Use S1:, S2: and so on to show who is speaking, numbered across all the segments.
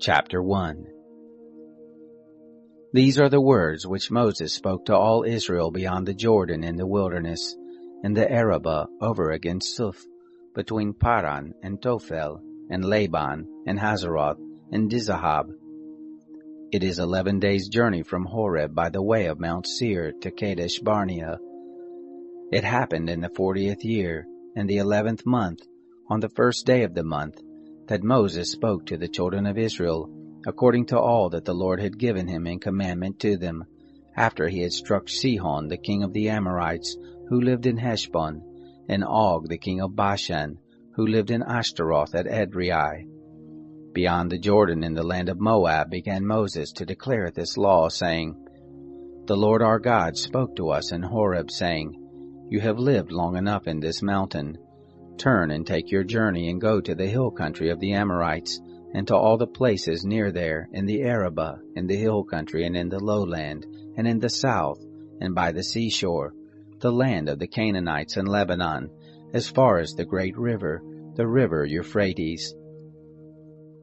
S1: Chapter 1. These are the words which Moses spoke to all Israel beyond the Jordan in the wilderness, in the Arabah over against Suf, between Paran and Tophel, and Laban, and Hazeroth, and Dizahab. It is 11 days' journey from Horeb by the way of Mount Seir to Kadesh Barnea. It happened in the 40th year, in the 11th month, on the first day of the month, that Moses spoke to the children of Israel, according to all that the Lord had given him in commandment to them, after he had struck Sihon the king of the Amorites, who lived in Heshbon, and Og the king of Bashan, who lived in Ashtaroth at Edrei. Beyond the Jordan in the land of Moab began Moses to declare this law, saying, The Lord our God spoke to us in Horeb, saying, You have lived long enough in this mountain. Turn and take your journey and go to the hill country of the Amorites, and to all the places near there, in the Arabah, in the hill country, and in the lowland, and in the south, and by the seashore, the land of the Canaanites and Lebanon, as far as the great river, the river Euphrates.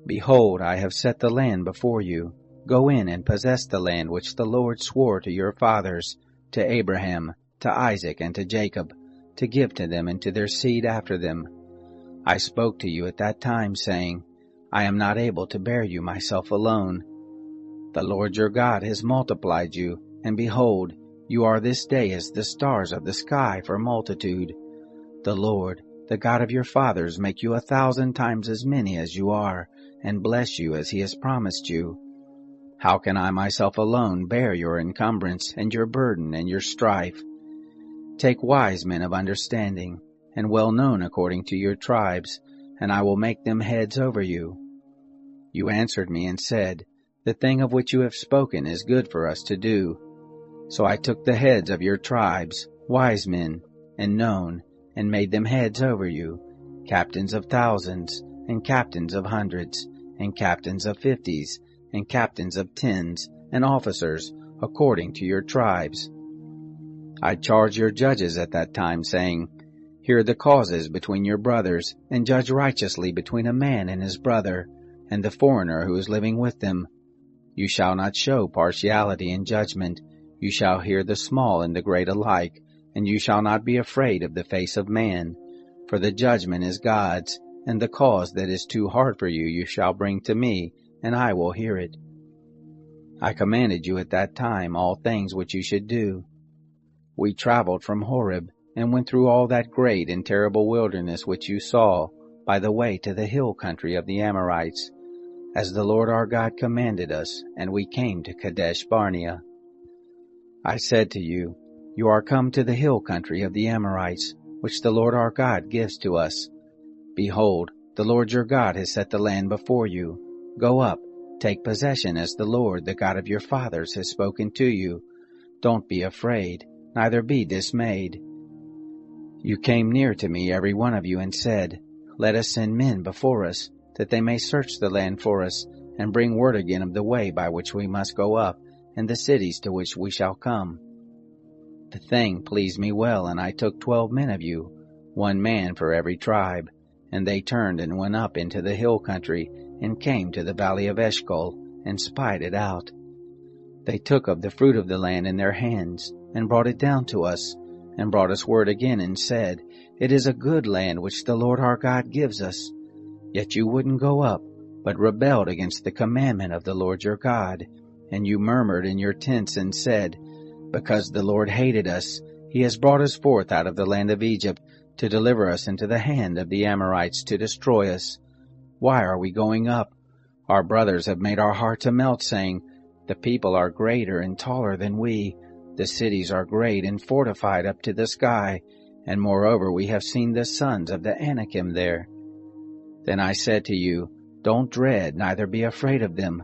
S1: Behold, I have set the land before you. Go in and possess the land which the Lord swore to your fathers, to Abraham, to Isaac, and to Jacob, to give to them and to their seed after them. I spoke to you at that time, saying, I am not able to bear you myself alone. The Lord your God has multiplied you, and behold, you are this day as the stars of the sky for multitude. The Lord, the God of your fathers, make you 1,000 times as many as you are, and bless you as he has promised you. How can I myself alone bear your encumbrance, and your burden, and your strife? Take wise men of understanding, and well known according to your tribes, and I will make them heads over you. You answered me and said, The thing of which you have spoken is good for us to do. So I took the heads of your tribes, wise men, and known, and made them heads over you, captains of thousands, and captains of hundreds, and captains of 50s, and captains of 10s, and officers, according to your tribes. I charged your judges at that time, saying, Hear the causes between your brothers, and judge righteously between a man and his brother, and the foreigner who is living with them. You shall not show partiality in judgment. You shall hear the small and the great alike, and you shall not be afraid of the face of man. For the judgment is God's, and the cause that is too hard for you you shall bring to me, and I will hear it. I commanded you at that time all things which you should do. We traveled from Horeb, and went through all that great and terrible wilderness which you saw, by the way to the hill country of the Amorites, as the Lord our God commanded us, and we came to Kadesh Barnea. I said to you, You are come to the hill country of the Amorites, which the Lord our God gives to us. Behold, the Lord your God has set the land before you. Go up, take possession as the Lord, the God of your fathers, has spoken to you. Don't be afraid, neither be dismayed. You came near to me, every one of you, and said, Let us send men before us, that they may search the land for us, and bring word again of the way by which we must go up, and the cities to which we shall come. The thing pleased me well, and I took 12 men of you, 1 man for every tribe, and they turned and went up into the hill country, and came to the valley of Eshcol, and spied it out. They took of the fruit of the land in their hands, and brought it down to us, and brought us word again, and said, It is a good land which the Lord our God gives us. Yet you wouldn't go up, but rebelled against the commandment of the Lord your God. And you murmured in your tents and said, Because the Lord hated us, he has brought us forth out of the land of Egypt, to deliver us into the hand of the Amorites to destroy us. Why are we going up? Our brothers have made our heart to melt, saying, The people are greater and taller than we. The cities are great and fortified up to the sky, and moreover we have seen the sons of the Anakim there. Then I said to you, Don't dread, neither be afraid of them.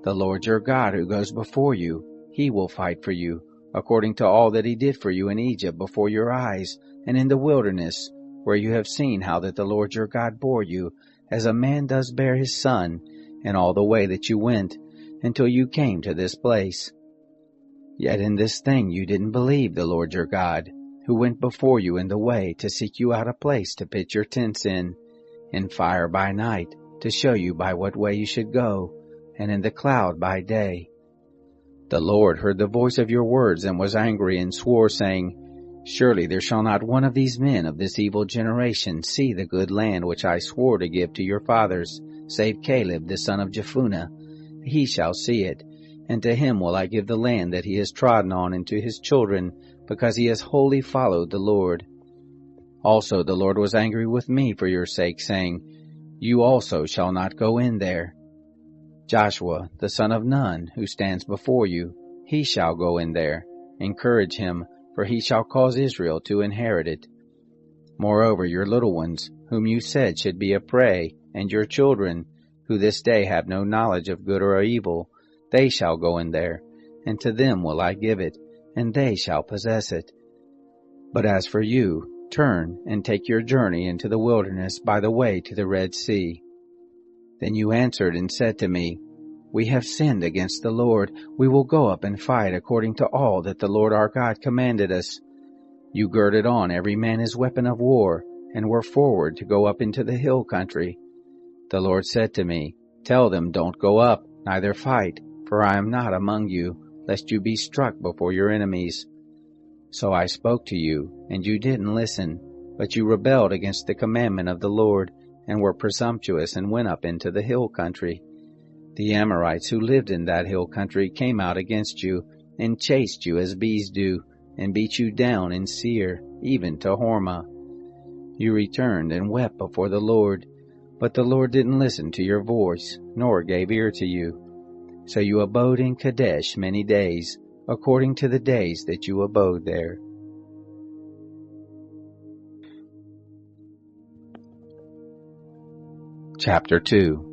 S1: The Lord your God who goes before you, he will fight for you, according to all that he did for you in Egypt before your eyes, and in the wilderness, where you have seen how that the Lord your God bore you, as a man does bear his son, in all the way that you went, until you came to this place. Yet in this thing you didn't believe the Lord your God, who went before you in the way to seek you out a place to pitch your tents in fire by night, to show you by what way you should go, and in the cloud by day. The Lord heard the voice of your words and was angry and swore, saying, Surely there shall not one of these men of this evil generation see the good land which I swore to give to your fathers, save Caleb the son of Jephunneh. He shall see it, and to him will I give the land that he has trodden on, and to his children, because he has wholly followed the Lord. Also the Lord was angry with me for your sake, saying, You also shall not go in there. Joshua the son of Nun, who stands before you, he shall go in there. Encourage him, for he shall cause Israel to inherit it. Moreover, your little ones, whom you said should be a prey, and your children, who this day have no knowledge of good or evil, they shall go in there, and to them will I give it, and they shall possess it. But as for you, turn and take your journey into the wilderness by the way to the Red Sea. Then you answered and said to me, We have sinned against the Lord. We will go up and fight according to all that the Lord our God commanded us. You girded on every man his weapon of war, and were forward to go up into the hill country. The Lord said to me, Tell them, Don't go up, neither fight, for I am not among you, lest you be struck before your enemies. So I spoke to you, and you didn't listen, but you rebelled against the commandment of the Lord, and were presumptuous and went up into the hill country. The Amorites who lived in that hill country came out against you, and chased you as bees do, and beat you down in Seir, even to Hormah. You returned and wept before the Lord, but the Lord didn't listen to your voice, nor gave ear to you. So you abode in Kadesh many days, according to the days that you abode there. Chapter 2.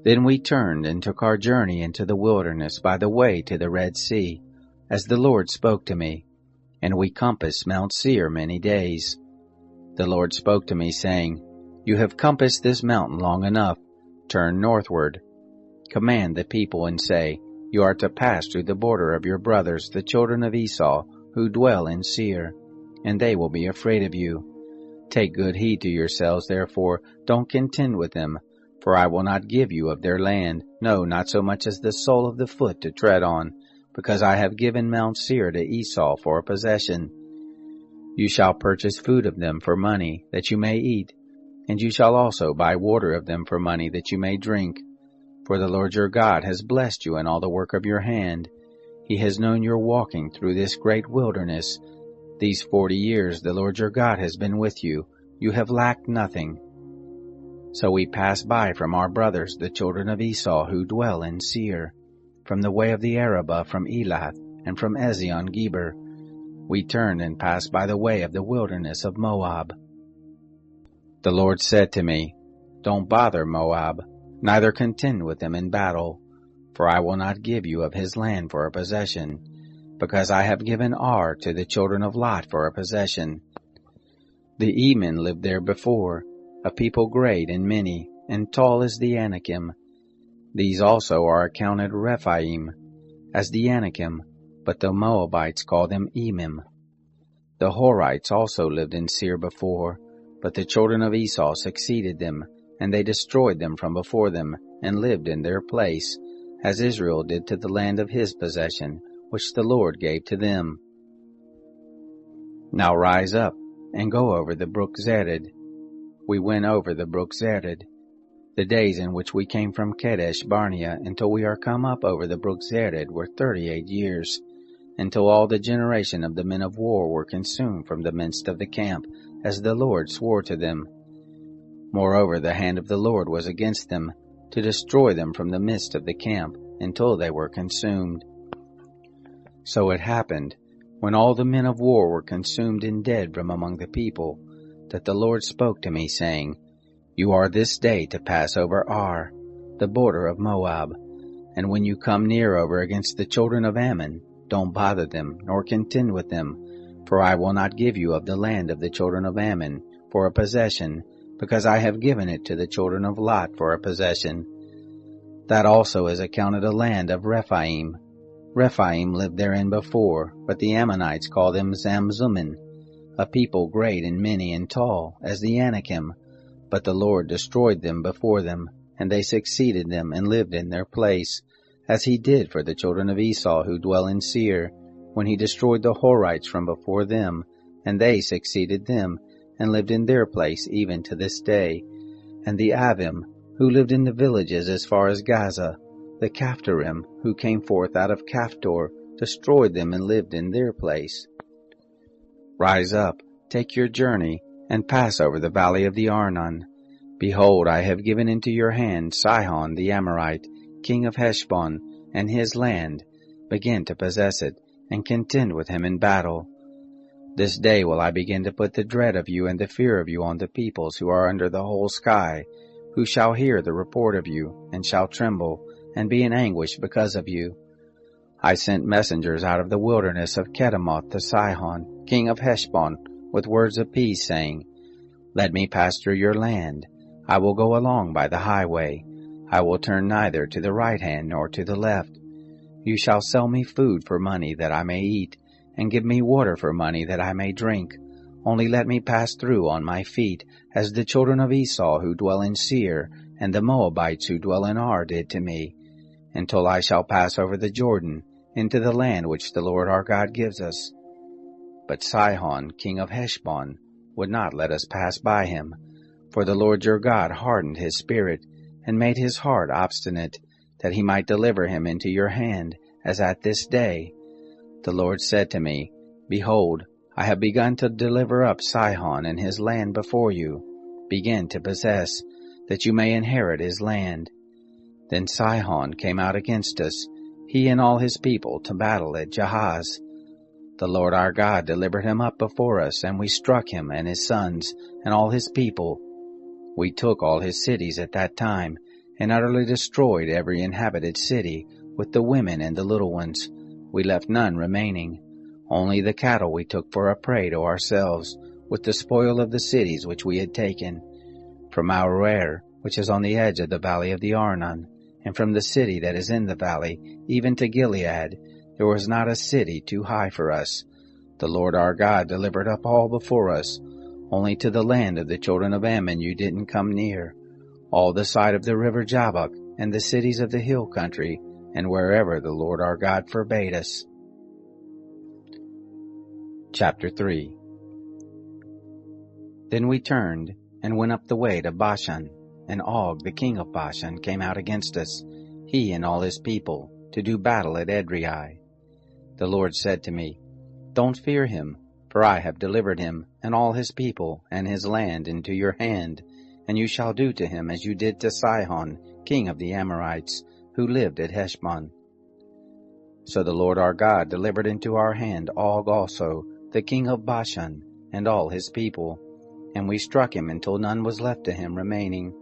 S1: Then we turned and took our journey into the wilderness by the way to the Red Sea, as the Lord spoke to me, and we compassed Mount Seir many days. The Lord spoke to me, saying, You have compassed this mountain long enough. Turn northward. Command the people and say, You are to pass through the border of your brothers, the children of Esau, who dwell in Seir, and they will be afraid of you. Take good heed to yourselves, therefore, don't contend with them, for I will not give you of their land, no, not so much as the sole of the foot to tread on, because I have given Mount Seir to Esau for a possession. You shall purchase food of them for money, that you may eat, and you shall also buy water of them for money, that you may drink. For the Lord your God has blessed you in all the work of your hand. He has known your walking through this great wilderness. These 40 years the Lord your God has been with you. You have lacked nothing. So we passed by from our brothers, the children of Esau, who dwell in Seir, from the way of the Arabah, from Elath, and from Ezion-Geber. We turned and passed by the way of the wilderness of Moab. The Lord said to me, Don't bother Moab, neither contend with them in battle, for I will not give you of his land for a possession, because I have given Ar to the children of Lot for a possession. The Emin lived there before, a people great and many, and tall as the Anakim. These also are accounted Rephaim, as the Anakim, but the Moabites call them Emim. The Horites also lived in Seir before, but the children of Esau succeeded them, and they destroyed them from before them, and lived in their place, as Israel did to the land of his possession, which the Lord gave to them. Now rise up, and go over the brook Zered. We went over the brook Zered. The days in which we came from Kadesh Barnea until we are come up over the brook Zered were 38 years, until all the generation of the men of war were consumed from the midst of the camp, as the Lord swore to them. Moreover, the hand of the Lord was against them, to destroy them from the midst of the camp, until they were consumed. So it happened, when all the men of war were consumed and dead from among the people, that the Lord spoke to me, saying, You are this day to pass over Ar, the border of Moab, and when you come near over against the children of Ammon, don't bother them, nor contend with them, for I will not give you of the land of the children of Ammon for a possession, because I have given it to the children of Lot for a possession. That also is accounted a land of Rephaim. Rephaim lived therein before, but the Ammonites call them Zamzummim, a people great and many and tall, as the Anakim, but the Lord destroyed them before them, and they succeeded them and lived in their place, as he did for the children of Esau who dwell in Seir, when he destroyed the Horites from before them, and they succeeded them, and lived in their place even to this day. And the Avim, who lived in the villages as far as Gaza, the Caphtorim, who came forth out of Caphtor, destroyed them and lived in their place. Rise up, take your journey, and pass over the valley of the Arnon. Behold, I have given into your hand Sihon the Amorite, king of Heshbon, and his land. Begin to possess it, and contend with him in battle. This day will I begin to put the dread of you and the fear of you on the peoples who are under the whole sky, who shall hear the report of you, and shall tremble, and be in anguish because of you. I sent messengers out of the wilderness of Kedemoth to Sihon, king of Heshbon, with words of peace, saying, Let me pass through your land. I will go along by the highway. I will turn neither to the right hand nor to the left. You shall sell me food for money that I may eat, and give me water for money that I may drink. Only let me pass through on my feet, as the children of Esau who dwell in Seir, and the Moabites who dwell in Ar did to me, until I shall pass over the Jordan, into the land which the Lord our God gives us. But Sihon, king of Heshbon, would not let us pass by him, for the Lord your God hardened his spirit, and made his heart obstinate, that he might deliver him into your hand, as at this day. The Lord said to me, Behold, I have begun to deliver up Sihon and his land before you. Begin to possess, that you may inherit his land. Then Sihon came out against us, he and all his people, to battle at Jahaz. The Lord our God delivered him up before us, and we struck him and his sons and all his people. We took all his cities at that time, and utterly destroyed every inhabited city, with the women and the little ones. We left none remaining. Only the cattle we took for a prey to ourselves, with the spoil of the cities which we had taken. From Aroer, which is on the edge of the valley of the Arnon, and from the city that is in the valley, even to Gilead, there was not a city too high for us. The Lord our God delivered up all before us. Only to the land of the children of Ammon you didn't come near. All the side of the river Jabbok, and the cities of the hill country, and wherever the Lord our God forbade us. Chapter 3. Then we turned, and went up the way to Bashan, and Og the king of Bashan came out against us, he and all his people, to do battle at Edrei. The Lord said to me, Don't fear him, for I have delivered him, and all his people, and his land into your hand, and you shall do to him as you did to Sihon, king of the Amorites, who lived at Heshbon. So the Lord our God delivered into our hand Og also, the king of Bashan, and all his people, and we struck him until none was left to him remaining.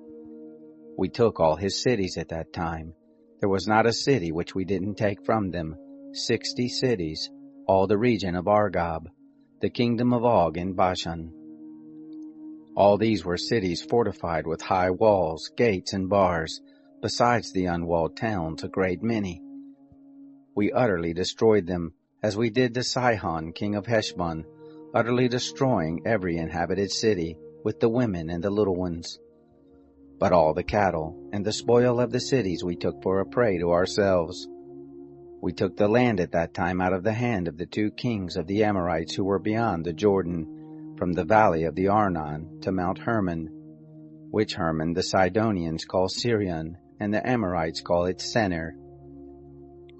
S1: We took all his cities at that time. There was not a city which we didn't take from them, 60 cities, all the region of Argob, the kingdom of Og in Bashan. All these were cities fortified with high walls, gates, and bars, besides the unwalled towns, a great many. We utterly destroyed them, as we did to Sihon, king of Heshbon, utterly destroying every inhabited city, with the women and the little ones. But all the cattle and the spoil of the cities we took for a prey to ourselves. We took the land at that time out of the hand of the 2 kings of the Amorites who were beyond the Jordan, from the valley of the Arnon to Mount Hermon, which Hermon the Sidonians call Sirion, and the Amorites call it Senir.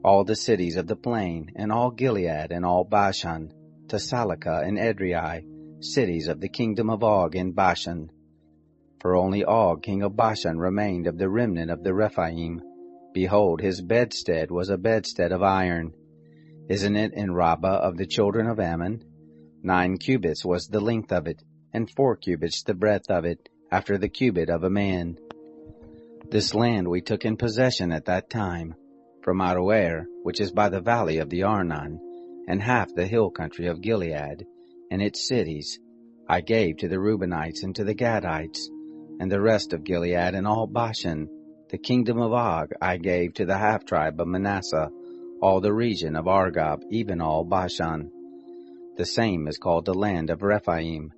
S1: All the cities of the plain, and all Gilead, and all Bashan, to Salakah and Edrei, cities of the kingdom of Og in Bashan. For only Og king of Bashan remained of the remnant of the Rephaim. Behold, his bedstead was a bedstead of iron. Isn't it in Rabbah of the children of Ammon? 9 cubits was the length of it, and 4 cubits the breadth of it, after the cubit of a man. This land we took in possession at that time, from Aroer, which is by the valley of the Arnon, and half the hill country of Gilead, and its cities, I gave to the Reubenites and to the Gadites, and the rest of Gilead and all Bashan. The kingdom of Og I gave to the half-tribe of Manasseh, all the region of Argob, even all Bashan. The same is called the land of Rephaim.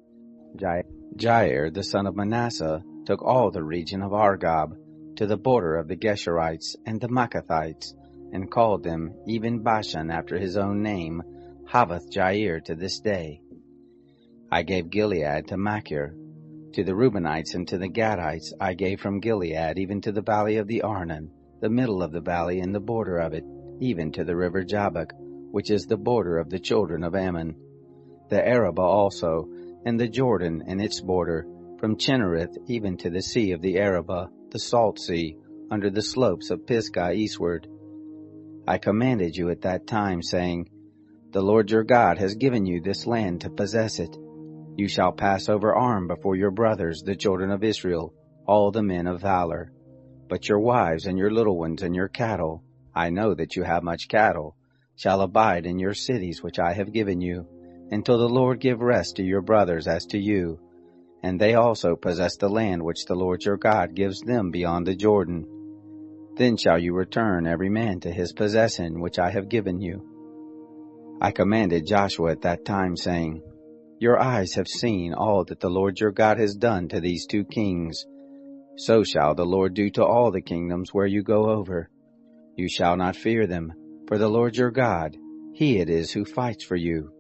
S1: Jair the son of Manasseh took all the region of Argob, to the border of the Geshurites and the Maacathites, and called them, even Bashan after his own name, Havoth Jair to this day. I gave Gilead to Machir. To the Reubenites and to the Gadites I gave from Gilead even to the valley of the Arnon, the middle of the valley and the border of it, even to the river Jabbok, which is the border of the children of Ammon. The Arabah also, and the Jordan and its border, from Chinnereth even to the sea of the Arabah, the salt sea, under the slopes of Pisgah eastward. I commanded you at that time, saying, The Lord your God has given you this land to possess it. You shall pass over armed before your brothers, the children of Israel, all the men of valor. But your wives and your little ones and your cattle, I know that you have much cattle, shall abide in your cities which I have given you, until the Lord give rest to your brothers as to you, and they also possess the land which the Lord your God gives them beyond the Jordan. Then shall you return every man to his possession which I have given you. I commanded Joshua at that time, saying, Your eyes have seen all that the Lord your God has done to these two kings. So shall the Lord do to all the kingdoms where you go over. You shall not fear them, for the Lord your God, he it is who fights for you.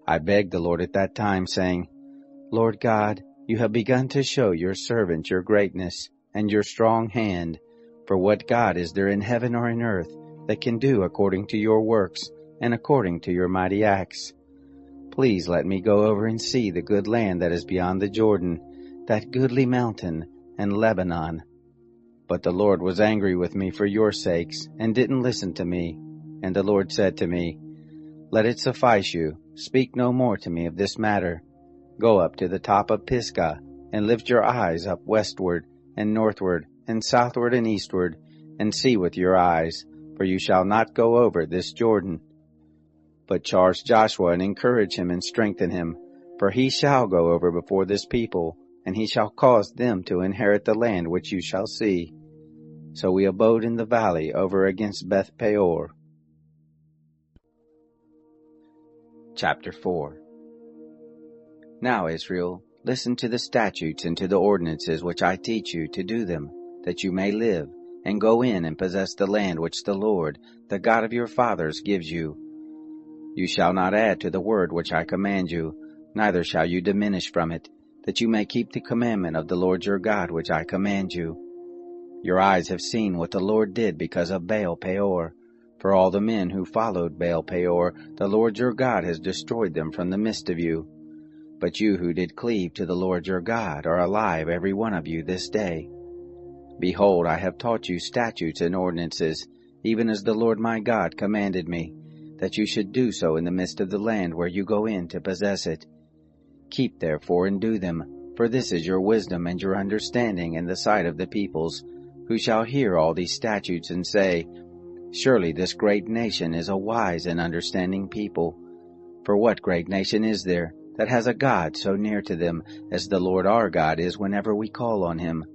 S1: I begged the Lord at that time, saying, Lord God, you have begun to show your servant your greatness and your strong hand. For what God is there in heaven or in earth that can do according to your works and according to your mighty acts? Please let me go over and see the good land that is beyond the Jordan, that goodly mountain, and Lebanon. But the Lord was angry with me for your sakes, and didn't listen to me. And the Lord said to me, Let it suffice you, speak no more to me of this matter. Go up to the top of Pisgah, and lift your eyes up westward, and northward, and southward, and eastward, and see with your eyes, for you shall not go over this Jordan. But charge Joshua, and encourage him, and strengthen him, for he shall go over before this people, and he shall cause them to inherit the land which you shall see. So we abode in the valley over against Beth Peor. Chapter 4. Now, Israel, listen to the statutes and to the ordinances which I teach you to do them, that you may live, and go in and possess the land which the Lord, the God of your fathers, gives you. You shall not add to the word which I command you, neither shall you diminish from it, that you may keep the commandment of the Lord your God which I command you. Your eyes have seen what the Lord did because of Baal Peor. For all the men who followed Baal Peor, the Lord your God has destroyed them from the midst of you. But you who did cleave to the Lord your God are alive, every one of you, this day. Behold, I have taught you statutes and ordinances, even as the Lord my God commanded me, that you should do so in the midst of the land where you go in to possess it. Keep therefore and do them, for this is your wisdom and your understanding in the sight of the peoples, who shall hear all these statutes and say, Surely this great nation is a wise and understanding people. For what great nation is there that has a God so near to them as the Lord our God is whenever we call on him?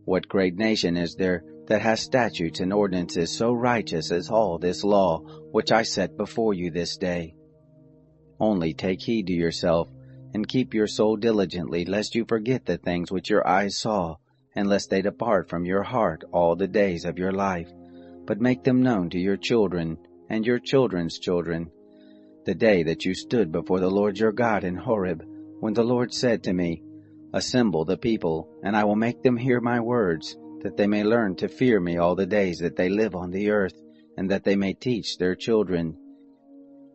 S1: What great nation is there that has statutes and ordinances so righteous as all this law which I set before you this day? Only take heed to yourself, and keep your soul diligently, lest you forget the things which your eyes saw, and lest they depart from your heart all the days of your life, but make them known to your children and your children's children, the day that you stood before the Lord your God in Horeb, when the Lord said to me, Assemble the people, and I will make them hear my words, that they may learn to fear me all the days that they live on the earth, and that they may teach their children.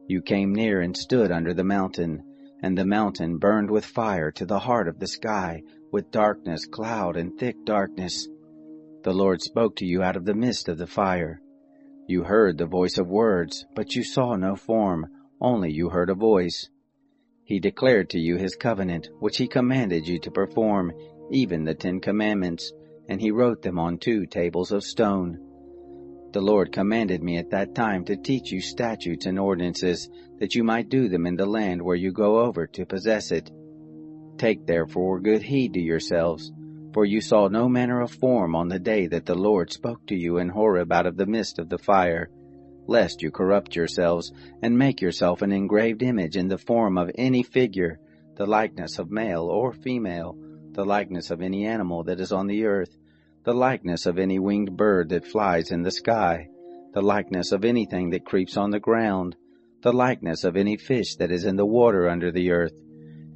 S1: You came near and stood under the mountain, and the mountain burned with fire to the heart of the sky, with darkness, cloud, and thick darkness. The Lord spoke to you out of the midst of the fire. You heard the voice of words, but you saw no form, only you heard a voice. He declared to you his covenant, which he commanded you to perform, even the 10 Commandments, and he wrote them on 2 tables of stone. The Lord commanded me at that time to teach you statutes and ordinances, that you might do them in the land where you go over to possess it. Take therefore good heed to yourselves, for you saw no manner of form on the day that the Lord spoke to you in Horeb out of the midst of the fire, lest you corrupt yourselves, and make yourself an engraved image in the form of any figure, the likeness of male or female, the likeness of any animal that is on the earth, the likeness of any winged bird that flies in the sky, the likeness of anything that creeps on the ground, the likeness of any fish that is in the water under the earth,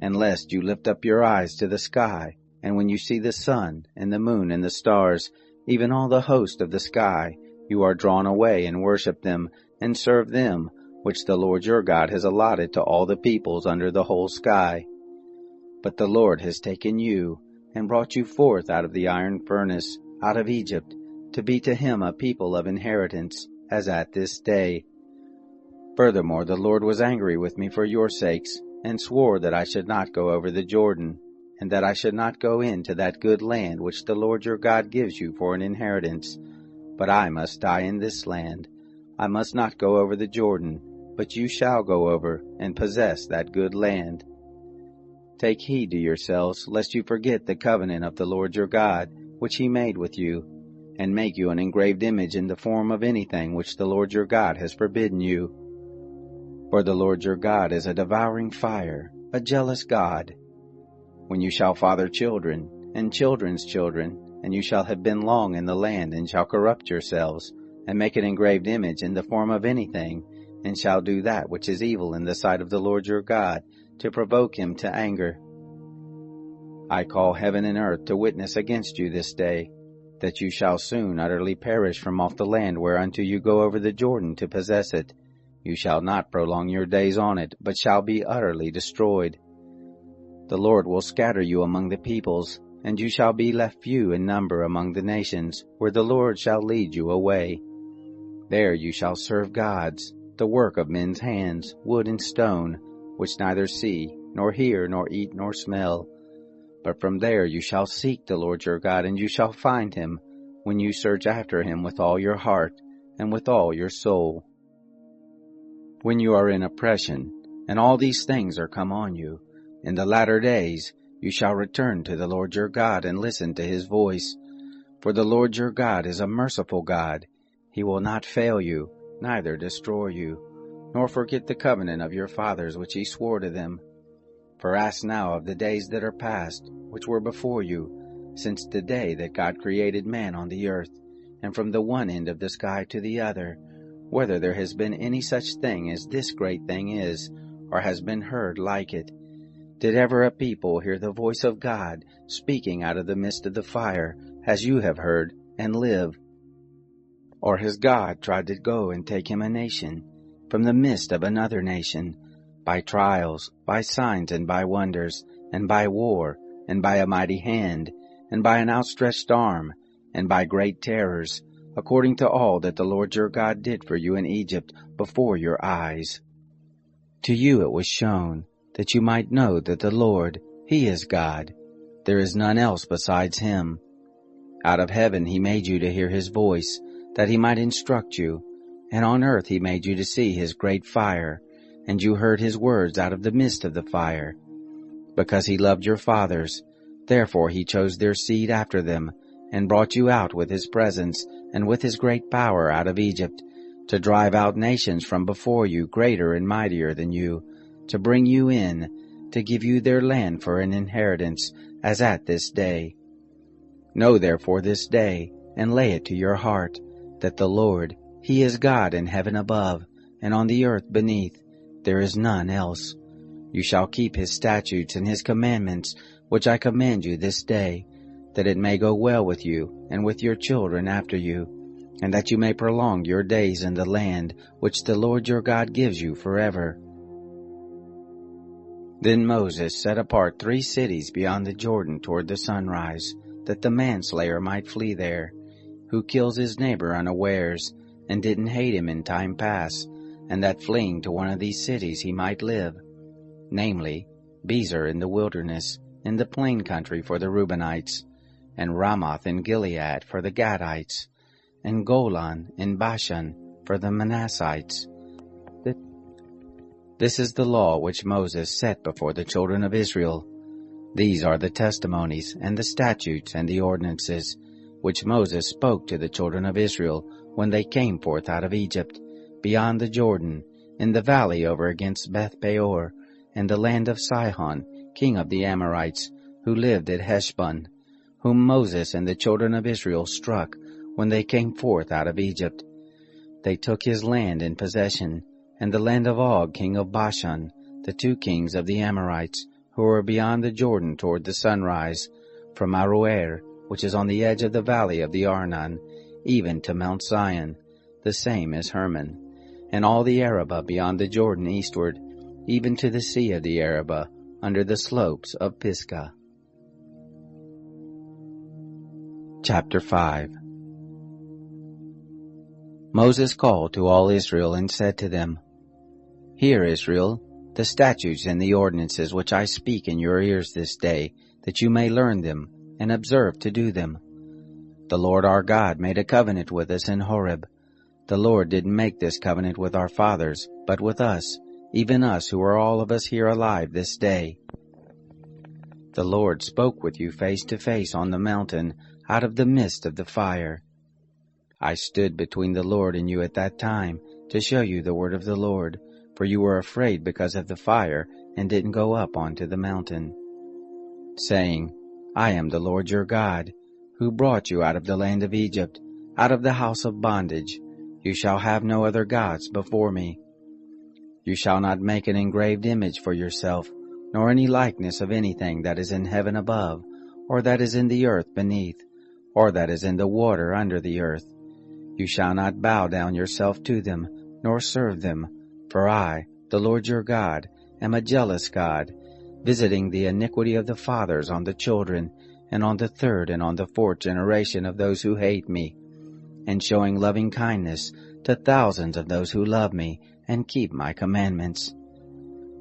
S1: and lest you lift up your eyes to the sky, and when you see the sun, and the moon, and the stars, even all the host of the sky, you are drawn away and worship them, and serve them, which the Lord your God has allotted to all the peoples under the whole sky. But the Lord has taken you, and brought you forth out of the iron furnace, out of Egypt, to be to him a people of inheritance, as at this day. Furthermore, the Lord was angry with me for your sakes, and swore that I should not go over the Jordan, and that I should not go into that good land which the Lord your God gives you for an inheritance. But I must die in this land. I must not go over the Jordan, but you shall go over, and possess that good land. Take heed to yourselves, lest you forget the covenant of the Lord your God, which he made with you, and make you an engraved image in the form of anything which the Lord your God has forbidden you. For the Lord your God is a devouring fire, a jealous God. When you shall father children, and children's children, and you shall have been long in the land, and shall corrupt yourselves, and make an engraved image in the form of anything, and shall do that which is evil in the sight of the Lord your God, to provoke him to anger. I call heaven and earth to witness against you this day, that you shall soon utterly perish from off the land whereunto you go over the Jordan to possess it. You shall not prolong your days on it, but shall be utterly destroyed. The Lord will scatter you among the peoples, and you shall be left few in number among the nations, where the Lord shall lead you away. There you shall serve gods, the work of men's hands, wood and stone, which neither see, nor hear, nor eat, nor smell. But from there you shall seek the Lord your God, and you shall find him, when you search after him with all your heart, and with all your soul. When you are in oppression, and all these things are come on you, in the latter days you shall return to the Lord your God, and listen to his voice. For the Lord your God is a merciful God. He will not fail you, neither destroy you, nor forget the covenant of your fathers which he swore to them. For ask now of the days that are past, which were before you, since the day that God created man on the earth, and from the one end of the sky to the other, whether there has been any such thing as this great thing is, or has been heard like it. Did ever a people hear the voice of God speaking out of the midst of the fire, as you have heard, and live? Or has God tried to go and take him a nation, from the midst of another nation, by trials, by signs, and by wonders, and by war, and by a mighty hand, and by an outstretched arm, and by great terrors, according to all that the Lord your God did for you in Egypt before your eyes? To you it was shown, that you might know that the Lord, he is God. There is none else besides him. Out of heaven he made you to hear his voice, that he might instruct you, and on earth he made you to see his great fire, and you heard his words out of the midst of the fire. Because he loved your fathers, therefore he chose their seed after them, and brought you out with his presence, and with his great power out of Egypt, to drive out nations from before you greater and mightier than you, to bring you in, to give you their land for an inheritance, as at this day. Know therefore this day, and lay it to your heart, that the Lord, he is God in heaven above, and on the earth beneath. There is none else. You shall keep his statutes and his commandments, which I command you this day, that it may go well with you, and with your children after you, and that you may prolong your days in the land which the Lord your God gives you forever. Then Moses set apart 3 cities beyond the Jordan toward the sunrise, that the manslayer might flee there, who kills his neighbor unawares, and didn't hate him in time past, and that fleeing to one of these cities he might live, namely, Bezer in the wilderness, in the plain country for the Reubenites, and Ramoth in Gilead for the Gadites, and Golan in Bashan for the Manassites. This is the law which Moses set before the children of Israel. These are the testimonies, and the statutes, and the ordinances, which Moses spoke to the children of Israel when they came forth out of Egypt, beyond the Jordan, in the valley over against Beth-peor, and the land of Sihon, king of the Amorites, who lived at Heshbon, whom Moses and the children of Israel struck when they came forth out of Egypt. They took his land in possession, and the land of Og king of Bashan, the 2 kings of the Amorites, who were beyond the Jordan toward the sunrise, from Aroer, which is on the edge of the valley of the Arnon, even to Mount Zion, the same as Hermon, and all the Arabah beyond the Jordan eastward, even to the sea of the Arabah, under the slopes of Pisgah. Chapter 5. Moses called to all Israel and said to them, Hear, Israel, the statutes and the ordinances which I speak in your ears this day, that you may learn them, and observe to do them. The Lord our God made a covenant with us in Horeb. The Lord didn't make this covenant with our fathers, but with us, even us who are all of us here alive this day. The Lord spoke with you face to face on the mountain, out of the midst of the fire. I stood between the Lord and you at that time, to show you the word of the Lord, for you were afraid because of the fire, and didn't go up onto the mountain, saying, I am the Lord your God, who brought you out of the land of Egypt, out of the house of bondage. You shall have no other gods before me. You shall not make an engraved image for yourself, nor any likeness of anything that is in heaven above, or that is in the earth beneath, or that is in the water under the earth. You shall not bow down yourself to them, nor serve them, for I, the Lord your God, am a jealous God, visiting the iniquity of the fathers on the children, and on the 3rd and on the 4th generation of those who hate me, and showing loving kindness to thousands of those who love me and keep my commandments.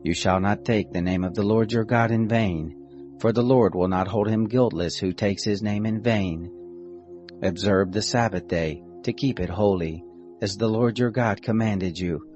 S1: You shall not take the name of the Lord your God in vain, for the Lord will not hold him guiltless who takes his name in vain. Observe the Sabbath day, to keep it holy, as the Lord your God commanded you.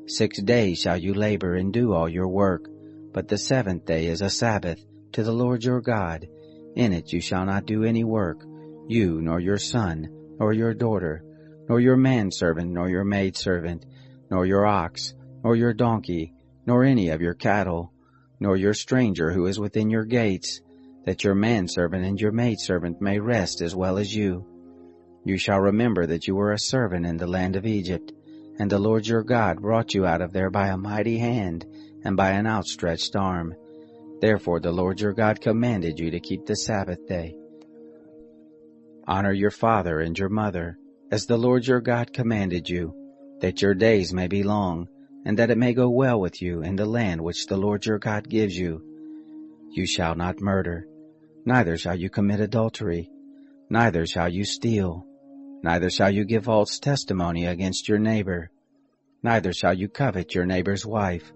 S1: 6 days shall you labor and do all your work, but the 7th day is a Sabbath to the Lord your God. In it you shall not do any work, you nor your son, nor your daughter, nor your manservant, nor your maidservant, nor your ox, nor your donkey, nor any of your cattle, nor your stranger who is within your gates, that your manservant and your maidservant may rest as well as you. You shall remember that you were a servant in the land of Egypt, and the Lord your God brought you out of there by a mighty hand and by an outstretched arm. Therefore the Lord your God commanded you to keep the Sabbath day. Honor your father and your mother, as the Lord your God commanded you, that your days may be long, and that it may go well with you in the land which the Lord your God gives you. You shall not murder, neither shall you commit adultery, neither shall you steal, neither shall you give false testimony against your neighbor, neither shall you covet your neighbor's wife,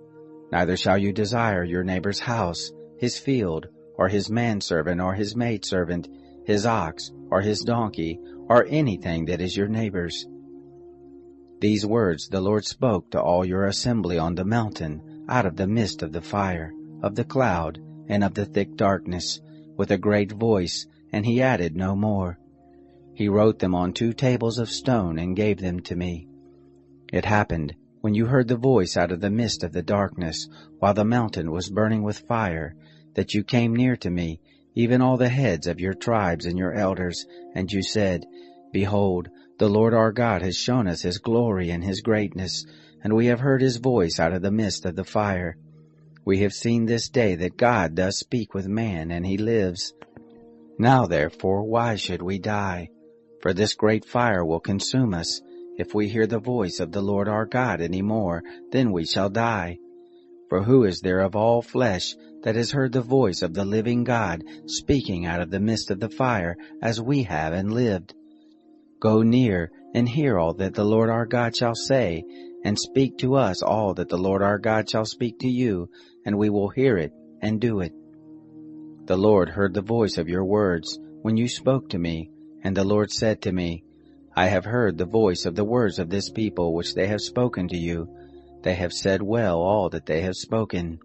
S1: neither shall you desire your neighbor's house, his field, or his manservant or his maidservant, his ox or his donkey, or anything that is your neighbor's. These words the Lord spoke to all your assembly on the mountain, out of the midst of the fire, of the cloud, and of the thick darkness, with a great voice, and he added no more. He wrote them on 2 tables of stone and gave them to me. It happened, when you heard the voice out of the midst of the darkness, while the mountain was burning with fire, that you came near to me, even all the heads of your tribes and your elders, and you said, Behold, the Lord our God has shown us his glory and his greatness, and we have heard his voice out of the midst of the fire. We have seen this day that God does speak with man, and he lives. Now therefore, why should we die? For this great fire will consume us. If we hear the voice of the Lord our God any more, then we shall die. For who is there of all flesh that has heard the voice of the living God speaking out of the midst of the fire, as we have and lived? Go near and hear all that the Lord our God shall say, and speak to us all that the Lord our God shall speak to you, and we will hear it and do it. The Lord heard the voice of your words when you spoke to me, and the Lord said to me, I have heard the voice of the words of this people which they have spoken to you. They have said well all that they have spoken.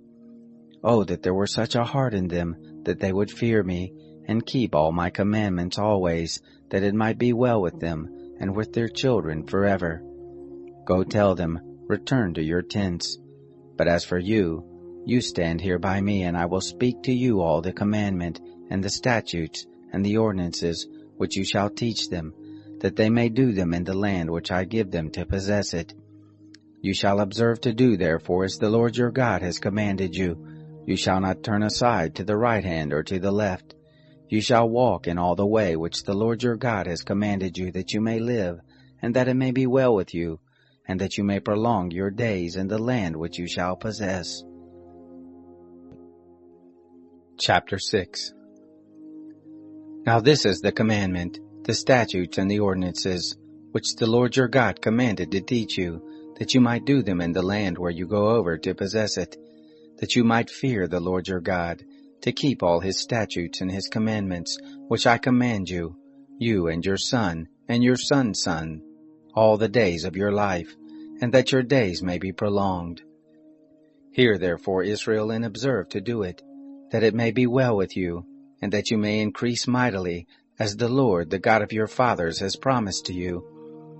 S1: Oh, that there were such a heart in them, that they would fear me, and keep all my commandments always, that it might be well with them, and with their children forever. Go tell them, return to your tents. But as for you, you stand here by me, and I will speak to you all the commandment, and the statutes, and the ordinances which you shall teach them, that they may do them in the land which I give them to possess it. You shall observe to do therefore as the Lord your God has commanded you. You shall not turn aside to the right hand or to the left. You shall walk in all the way which the Lord your God has commanded you, that you may live, and that it may be well with you, and that you may prolong your days in the land which you shall possess. Chapter 6. Now this is the commandment, the statutes and the ordinances, which the Lord your God commanded to teach you, that you might do them in the land where you go over to possess it, that you might fear the Lord your God, to keep all his statutes and his commandments, which I command you, you and your son, and your son's son, all the days of your life, and that your days may be prolonged. Hear therefore, Israel, and observe to do it, that it may be well with you, and that you may increase mightily, as the Lord, the God of your fathers, has promised to you,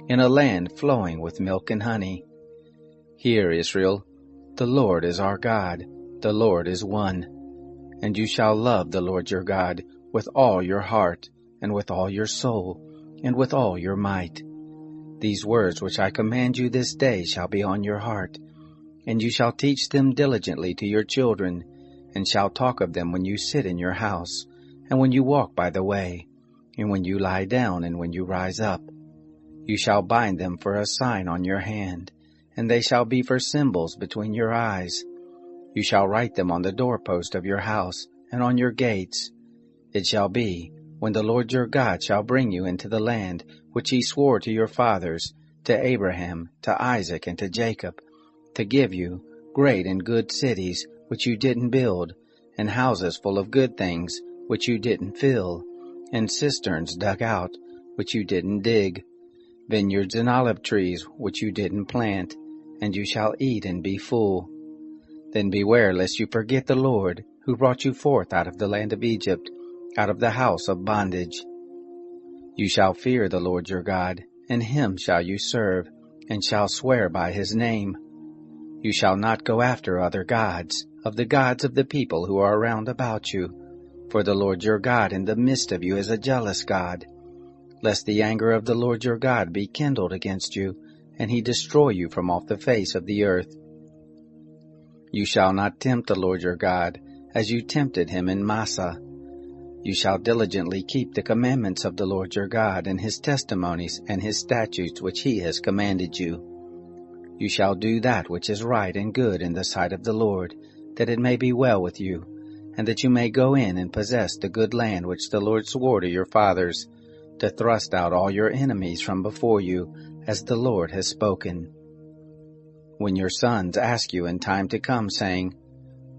S1: in a land flowing with milk and honey. Hear, Israel, the Lord is our God, the Lord is one. And you shall love the Lord your God with all your heart, and with all your soul, and with all your might. These words which I command you this day shall be on your heart, and you shall teach them diligently to your children, and shall talk of them when you sit in your house, and when you walk by the way, and when you lie down, and when you rise up. You shall bind them for a sign on your hand, and they shall be for symbols between your eyes. You shall write them on the doorpost of your house, and on your gates. It shall be, when the Lord your God shall bring you into the land which he swore to your fathers, to Abraham, to Isaac, and to Jacob, to give you great and good cities which you didn't build, and houses full of good things which you didn't fill, and cisterns dug out which you didn't dig, vineyards and olive trees which you didn't plant, and you shall eat and be full. Then beware lest you forget the Lord, who brought you forth out of the land of Egypt, out of the house of bondage. You shall fear the Lord your God, and him shall you serve, and shall swear by his name. You shall not go after other gods, of the gods of the people who are round about you, for the Lord your God in the midst of you is a jealous God, lest the anger of the Lord your God be kindled against you, and he destroy you from off the face of the earth. You shall not tempt the Lord your God, as you tempted him in Massah. You shall diligently keep the commandments of the Lord your God, and his testimonies, and his statutes which he has commanded you. You shall do that which is right and good in the sight of the Lord, that it may be well with you, and that you may go in and possess the good land which the Lord swore to your fathers, to thrust out all your enemies from before you, as the Lord has spoken. When your sons ask you in time to come, saying,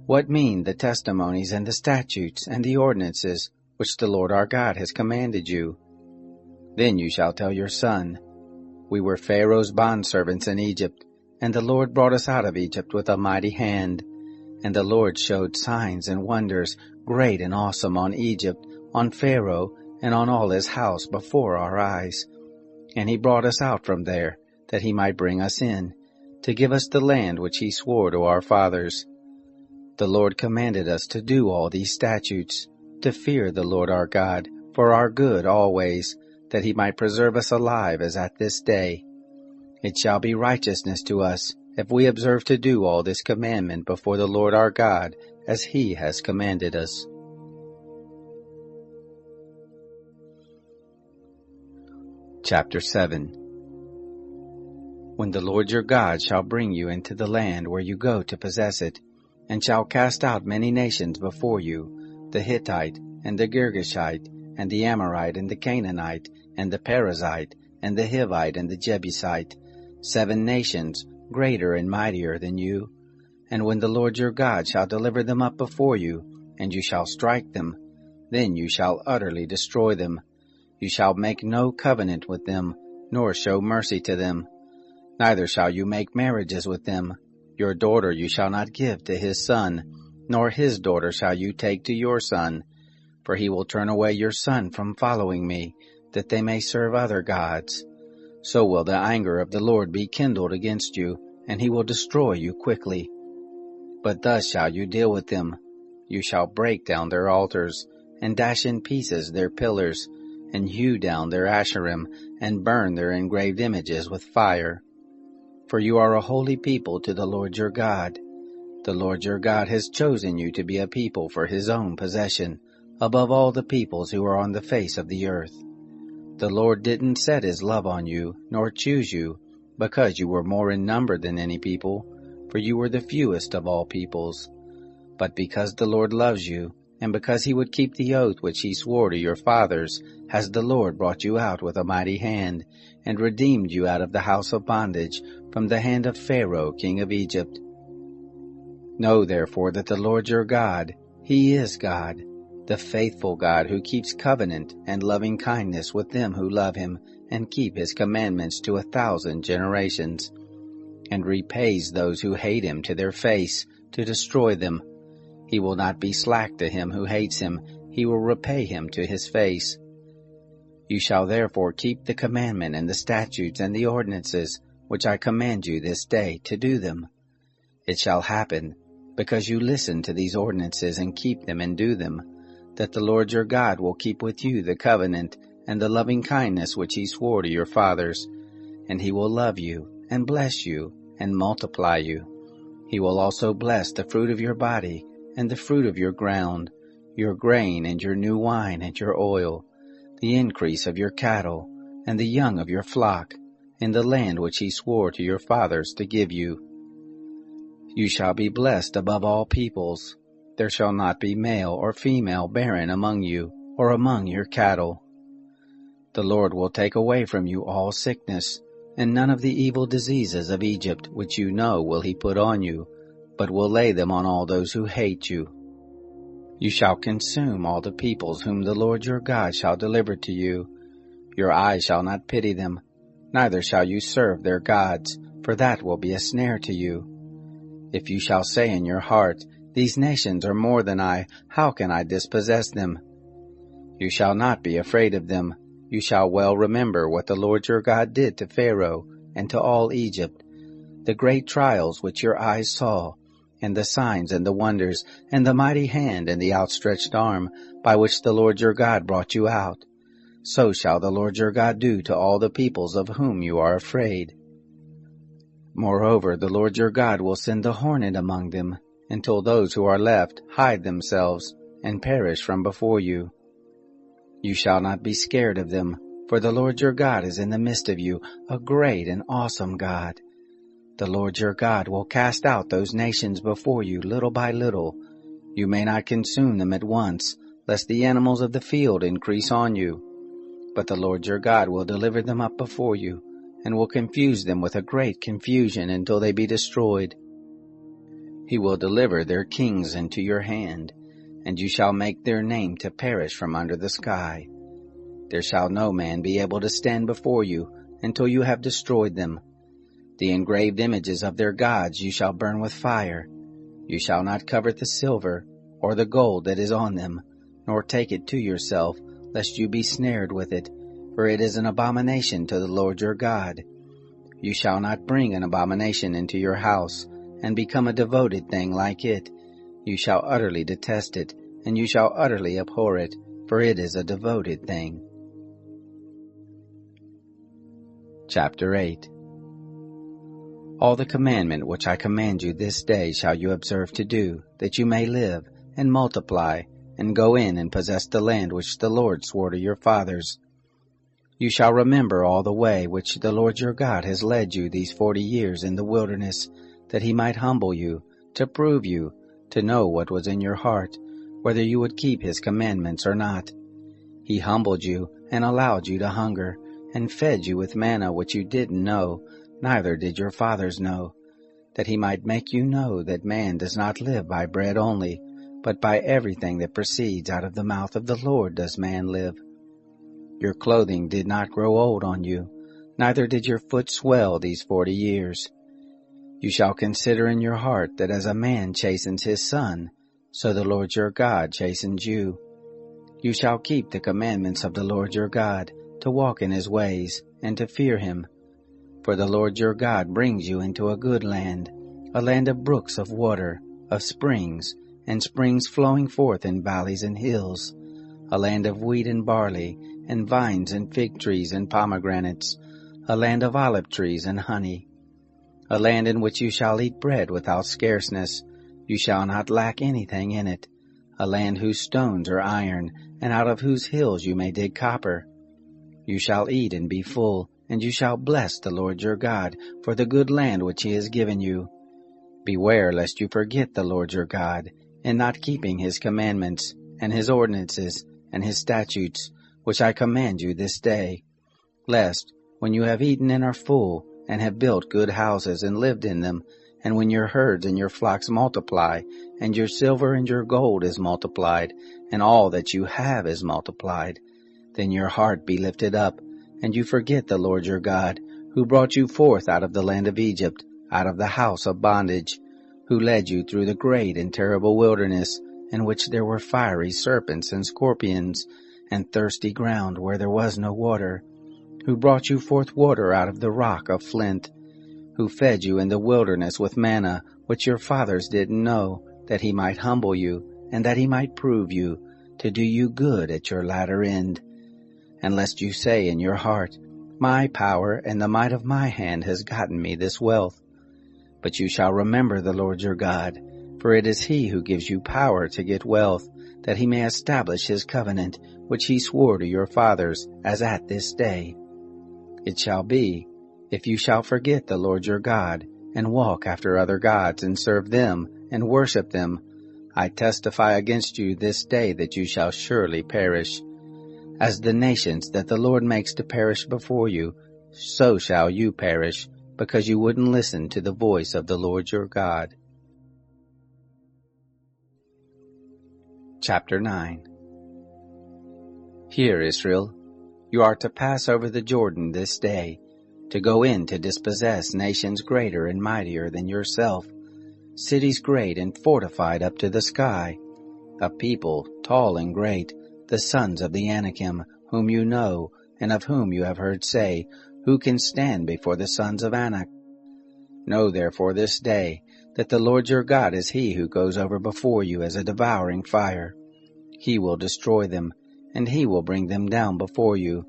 S1: What mean the testimonies and the statutes and the ordinances which the Lord our God has commanded you? Then you shall tell your son, We were Pharaoh's bondservants in Egypt, and the Lord brought us out of Egypt with a mighty hand. And the Lord showed signs and wonders, great and awesome, on Egypt, on Pharaoh, and on all his house before our eyes. And he brought us out from there, that he might bring us in, to give us the land which he swore to our fathers. The Lord commanded us to do all these statutes, to fear the Lord our God, for our good always, that he might preserve us alive as at this day. It shall be righteousness to us, if we observe to do all this commandment before the Lord our God, as he has commanded us. Chapter 7. When the Lord your God shall bring you into the land where you go to possess it, and shall cast out many nations before you, the Hittite, and the Girgashite, and the Amorite, and the Canaanite, and the Perizzite, and the Hivite, and the Jebusite, 7 nations, greater and mightier than you. And when the Lord your God shall deliver them up before you, and you shall strike them, then you shall utterly destroy them. You shall make no covenant with them, nor show mercy to them. Neither shall you make marriages with them. Your daughter you shall not give to his son, nor his daughter shall you take to your son. For he will turn away your son from following me, that they may serve other gods. So will the anger of the Lord be kindled against you, and he will destroy you quickly. But thus shall you deal with them. You shall break down their altars, and dash in pieces their pillars, and hew down their Asherim, and burn their engraved images with fire. For you are a holy people to the Lord your God. The Lord your God has chosen you to be a people for his own possession, above all the peoples who are on the face of the earth. The Lord didn't set his love on you, nor choose you, because you were more in number than any people, for you were the fewest of all peoples. But because the Lord loves you, and because he would keep the oath which he swore to your fathers, has the Lord brought you out with a mighty hand, and redeemed you out of the house of bondage, from the hand of Pharaoh king of Egypt. Know therefore that the Lord your God, he is God, the faithful God who keeps covenant and loving kindness with them who love him, and keep his commandments to 1,000 generations, and repays those who hate him to their face, to destroy them. He will not be slack to him who hates him, he will repay him to his face. You shall therefore keep the commandment and the statutes and the ordinances, which I command you this day, to do them. It shall happen, because you listen to these ordinances and keep them and do them, that the Lord your God will keep with you the covenant and the loving kindness which he swore to your fathers, and he will love you and bless you and multiply you. He will also bless the fruit of your body and the fruit of your ground, your grain and your new wine and your oil, the increase of your cattle and the young of your flock, in the land which he swore to your fathers to give you. You shall be blessed above all peoples. There shall not be male or female barren among you, or among your cattle. The Lord will take away from you all sickness, and none of the evil diseases of Egypt which you know will he put on you, but will lay them on all those who hate you. You shall consume all the peoples whom the Lord your God shall deliver to you. Your eyes shall not pity them, neither shall you serve their gods, for that will be a snare to you. If you shall say in your heart, these nations are more than I, how can I dispossess them? You shall not be afraid of them. You shall well remember what the Lord your God did to Pharaoh and to all Egypt, the great trials which your eyes saw, and the signs and the wonders, and the mighty hand and the outstretched arm, by which the Lord your God brought you out. So shall the Lord your God do to all the peoples of whom you are afraid. Moreover, the Lord your God will send the hornet among them, until those who are left hide themselves, and perish from before you. You shall not be scared of them, for the Lord your God is in the midst of you, a great and awesome God. The Lord your God will cast out those nations before you little by little. You may not consume them at once, lest the animals of the field increase on you. But the Lord your God will deliver them up before you, and will confuse them with a great confusion until they be destroyed. He will deliver their kings into your hand, and you shall make their name to perish from under the sky. There shall no man be able to stand before you until you have destroyed them. The engraved images of their gods you shall burn with fire. You shall not covet the silver or the gold that is on them, nor take it to yourself, lest you be snared with it, for it is an abomination to the Lord your God. You shall not bring an abomination into your house, and become a devoted thing like it. You shall utterly detest it, and you shall utterly abhor it, for it is a devoted thing. Chapter 8. All the commandment which I command you this day shall you observe to do, that you may live, and multiply, and go in and possess the land which the Lord swore to your fathers. You shall remember all the way which the Lord your God has led you these 40 years in the wilderness, that he might humble you, to prove you, to know what was in your heart, whether you would keep his commandments or not. He humbled you, and allowed you to hunger, and fed you with manna which you didn't know, neither did your fathers know, that he might make you know that man does not live by bread only, but by everything that proceeds out of the mouth of the Lord does man live. Your clothing did not grow old on you, neither did your foot swell these 40 years. You shall consider in your heart that as a man chastens his son, so the Lord your God chastens you. You shall keep the commandments of the Lord your God, to walk in his ways, and to fear him. For the Lord your God brings you into a good land, a land of brooks of water, of springs, and springs flowing forth in valleys and hills, a land of wheat and barley, and vines and fig trees and pomegranates, a land of olive trees and honey, a land in which you shall eat bread without scarceness, you shall not lack anything in it, a land whose stones are iron, and out of whose hills you may dig copper. You shall eat and be full, and you shall bless the Lord your God for the good land which he has given you. Beware lest you forget the Lord your God, in not keeping his commandments, and his ordinances, and his statutes, which I command you this day, lest, when you have eaten and are full, and have built good houses and lived in them, and when your herds and your flocks multiply, and your silver and your gold is multiplied, and all that you have is multiplied, then your heart be lifted up, and you forget the Lord your God, who brought you forth out of the land of Egypt, out of the house of bondage, who led you through the great and terrible wilderness, in which there were fiery serpents and scorpions, and thirsty ground where there was no water, who brought you forth water out of the rock of flint, who fed you in the wilderness with manna, which your fathers didn't know, that he might humble you, and that he might prove you, to do you good at your latter end. And lest you say in your heart, My power and the might of my hand has gotten me this wealth. But you shall remember the Lord your God, for it is he who gives you power to get wealth, that he may establish his covenant, which he swore to your fathers, as at this day. It shall be, if you shall forget the Lord your God, and walk after other gods, and serve them, and worship them, I testify against you this day that you shall surely perish. As the nations that the Lord makes to perish before you, so shall you perish, because you wouldn't listen to the voice of the Lord your God. Chapter 9. Hear, Israel, you are to pass over the Jordan this day, to go in to dispossess nations greater and mightier than yourself, cities great and fortified up to the sky, a people tall and great, the sons of the Anakim, whom you know, and of whom you have heard say, Who can stand before the sons of Anak? Know therefore this day, that the Lord your God is he who goes over before you as a devouring fire. He will destroy them, and he will bring them down before you.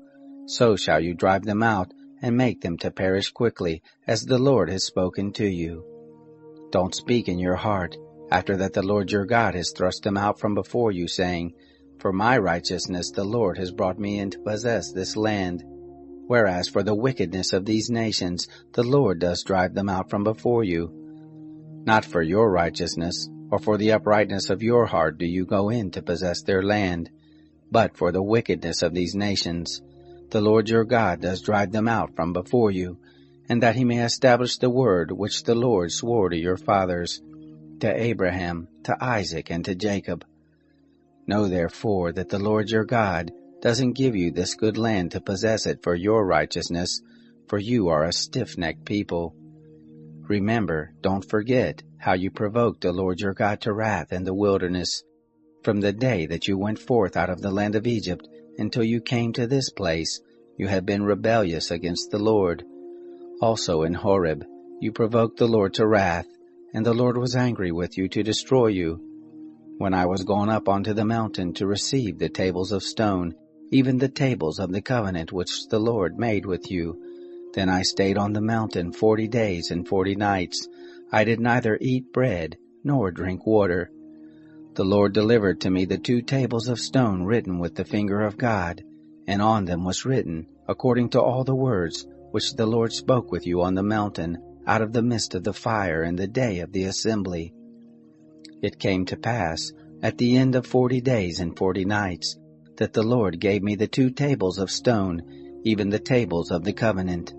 S1: So shall you drive them out, and make them to perish quickly, as the Lord has spoken to you. Don't speak in your heart, after that the Lord your God has thrust them out from before you, saying, For my righteousness the Lord has brought me in to possess this land. Whereas for the wickedness of these nations the Lord does drive them out from before you. Not for your righteousness, or for the uprightness of your heart do you go in to possess their land, but for the wickedness of these nations. The Lord your God does drive them out from before you, and that he may establish the word which the Lord swore to your fathers, to Abraham, to Isaac, and to Jacob. Know therefore that the Lord your God doesn't give you this good land to possess it for your righteousness, for you are a stiff-necked people. Remember, don't forget, how you provoked the Lord your God to wrath in the wilderness, from the day that you went forth out of the land of Egypt until you came to this place. You have been rebellious against the Lord. Also in Horeb you provoked the Lord to wrath, and the Lord was angry with you to destroy you. When I was gone up onto the mountain to receive the tables of stone, even the tables of the covenant which the Lord made with you, then I stayed on the mountain 40 days and 40 nights. I did neither eat bread nor drink water. The Lord delivered to me the 2 tables of stone written with the finger of God, and on them was written, according to all the words which the Lord spoke with you on the mountain, out of the midst of the fire in the day of the assembly. It came to pass, at the end of 40 days and 40 nights, that the Lord gave me the 2 tables of stone, even the tables of the covenant.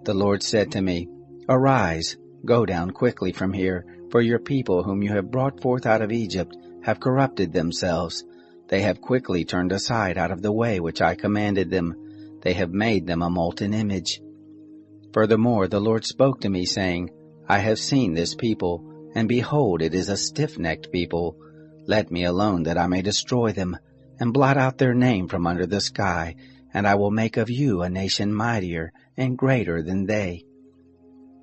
S1: The Lord said to me, Arise, go down quickly from here, for your people whom you have brought forth out of Egypt have corrupted themselves. They have quickly turned aside out of the way which I commanded them. They have made them a molten image. Furthermore, the Lord spoke to me, saying, I have seen this people, and behold, it is a stiff-necked people. Let me alone that I may destroy them, and blot out their name from under the sky, and I will make of you a nation mightier and greater than they.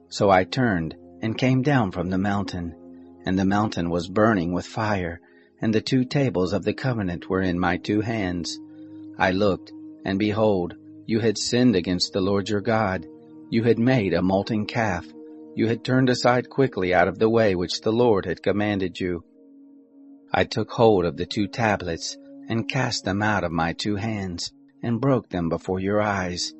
S1: So I turned and came down from the mountain, and the mountain was burning with fire, and the 2 tables of the covenant were in my 2 hands. I looked, and behold, you had sinned against the Lord your God. You had made a molten calf. You had turned aside quickly out of the way which the Lord had commanded you. I took hold of the 2 tablets, and cast them out of my 2 hands, and broke them before your eyes.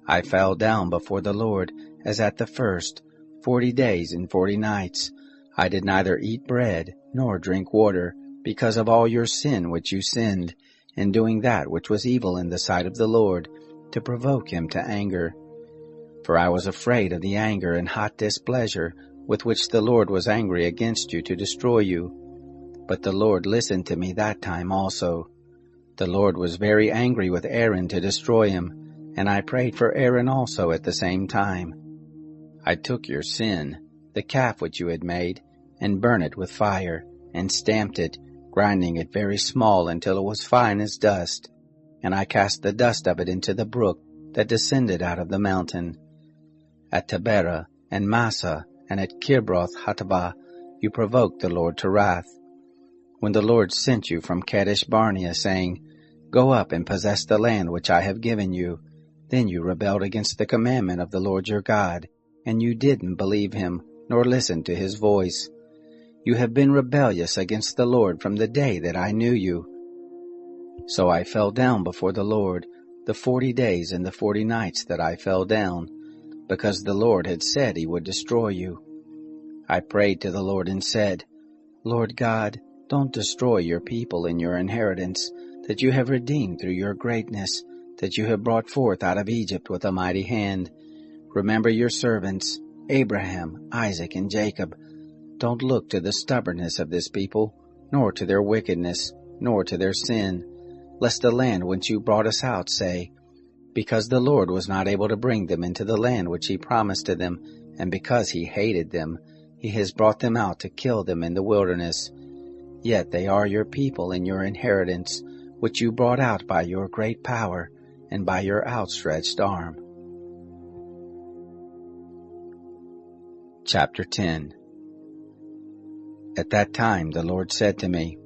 S1: I fell down before the Lord, as at the first, 40 days and 40 nights. I did neither eat bread, nor drink water, because of all your sin which you sinned, in doing that which was evil in the sight of the Lord, to provoke him to anger. For I was afraid of the anger and hot displeasure with which the Lord was angry against you to destroy you. But the Lord listened to me that time also. The Lord was very angry with Aaron to destroy him, and I prayed for Aaron also at the same time. I took your sin, the calf which you had made, and burned it with fire, and stamped it, grinding it very small until it was fine as dust. And I cast the dust of it into the brook that descended out of the mountain. At Taberah and Massa and at Kibroth Hattaavah you provoked the Lord to wrath. When the Lord sent you from Kadesh Barnea, saying, Go up and possess the land which I have given you, then you rebelled against the commandment of the Lord your God, and you didn't believe him, nor listen to his voice. You have been rebellious against the Lord from the day that I knew you. So I fell down before the Lord, the 40 days and the 40 nights that I fell down, because the Lord had said he would destroy you. I prayed to the Lord and said, Lord God, don't destroy your people and your inheritance, that you have redeemed through your greatness, that you have brought forth out of Egypt with a mighty hand. Remember your servants, Abraham, Isaac, and Jacob. Don't look to the stubbornness of this people, nor to their wickedness, nor to their sin, lest the land whence you brought us out say, Because the Lord was not able to bring them into the land which he promised to them, and because he hated them, he has brought them out to kill them in the wilderness. Yet they are your people and your inheritance, which you brought out by your great power and by your outstretched arm. Chapter 10. At that time the Lord said to me,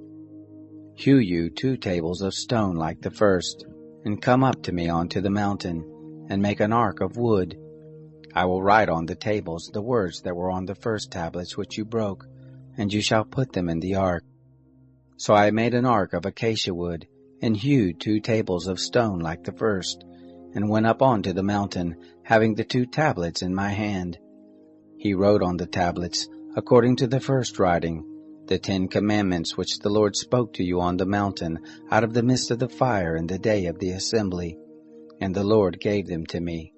S1: Hew you 2 tables of stone like the first, and come up to me onto the mountain, and make an ark of wood. I will write on the tables the words that were on the first tablets which you broke, and you shall put them in the ark. So I made an ark of acacia wood, and hewed 2 tables of stone like the first, and went up onto the mountain, having the 2 tablets in my hand. He wrote on the tablets, according to the first writing, the 10 commandments which the Lord spoke to you on the mountain out of the midst of the fire in the day of the assembly, and the Lord gave them to me.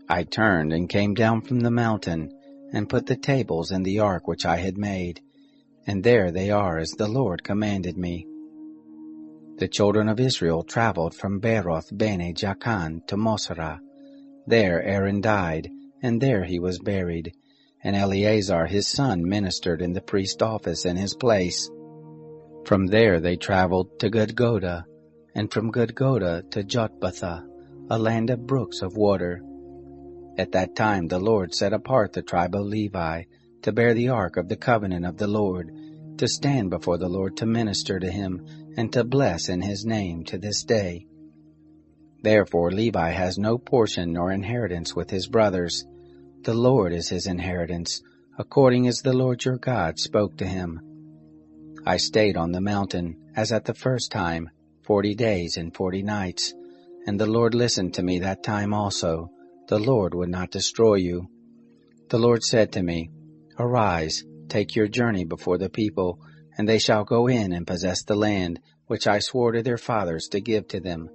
S1: I turned and came down from the mountain, and put the tables in the ark which I had made, and there they are as the Lord commanded me. The children of Israel traveled from Beroth Bene Jaakan to Mosera. There Aaron died, and there he was buried, and Eleazar his son ministered in the priest office in his place. From there they traveled to Gudgoda, and from Gudgoda to Jotbatha, a land of brooks of water. At that time the Lord set apart the tribe of Levi to bear the ark of the covenant of the Lord, to stand before the Lord to minister to him, and to bless in his name to this day. Therefore Levi has no portion nor inheritance with his brothers. The Lord is his inheritance, according as the Lord your God spoke to him. I stayed on the mountain, as at the first time, 40 days and 40 nights, and the Lord listened to me that time also. The Lord would not destroy you. The Lord said to me, Arise, take your journey before the people, and they shall go in and possess the land, which I swore to their fathers to give to them.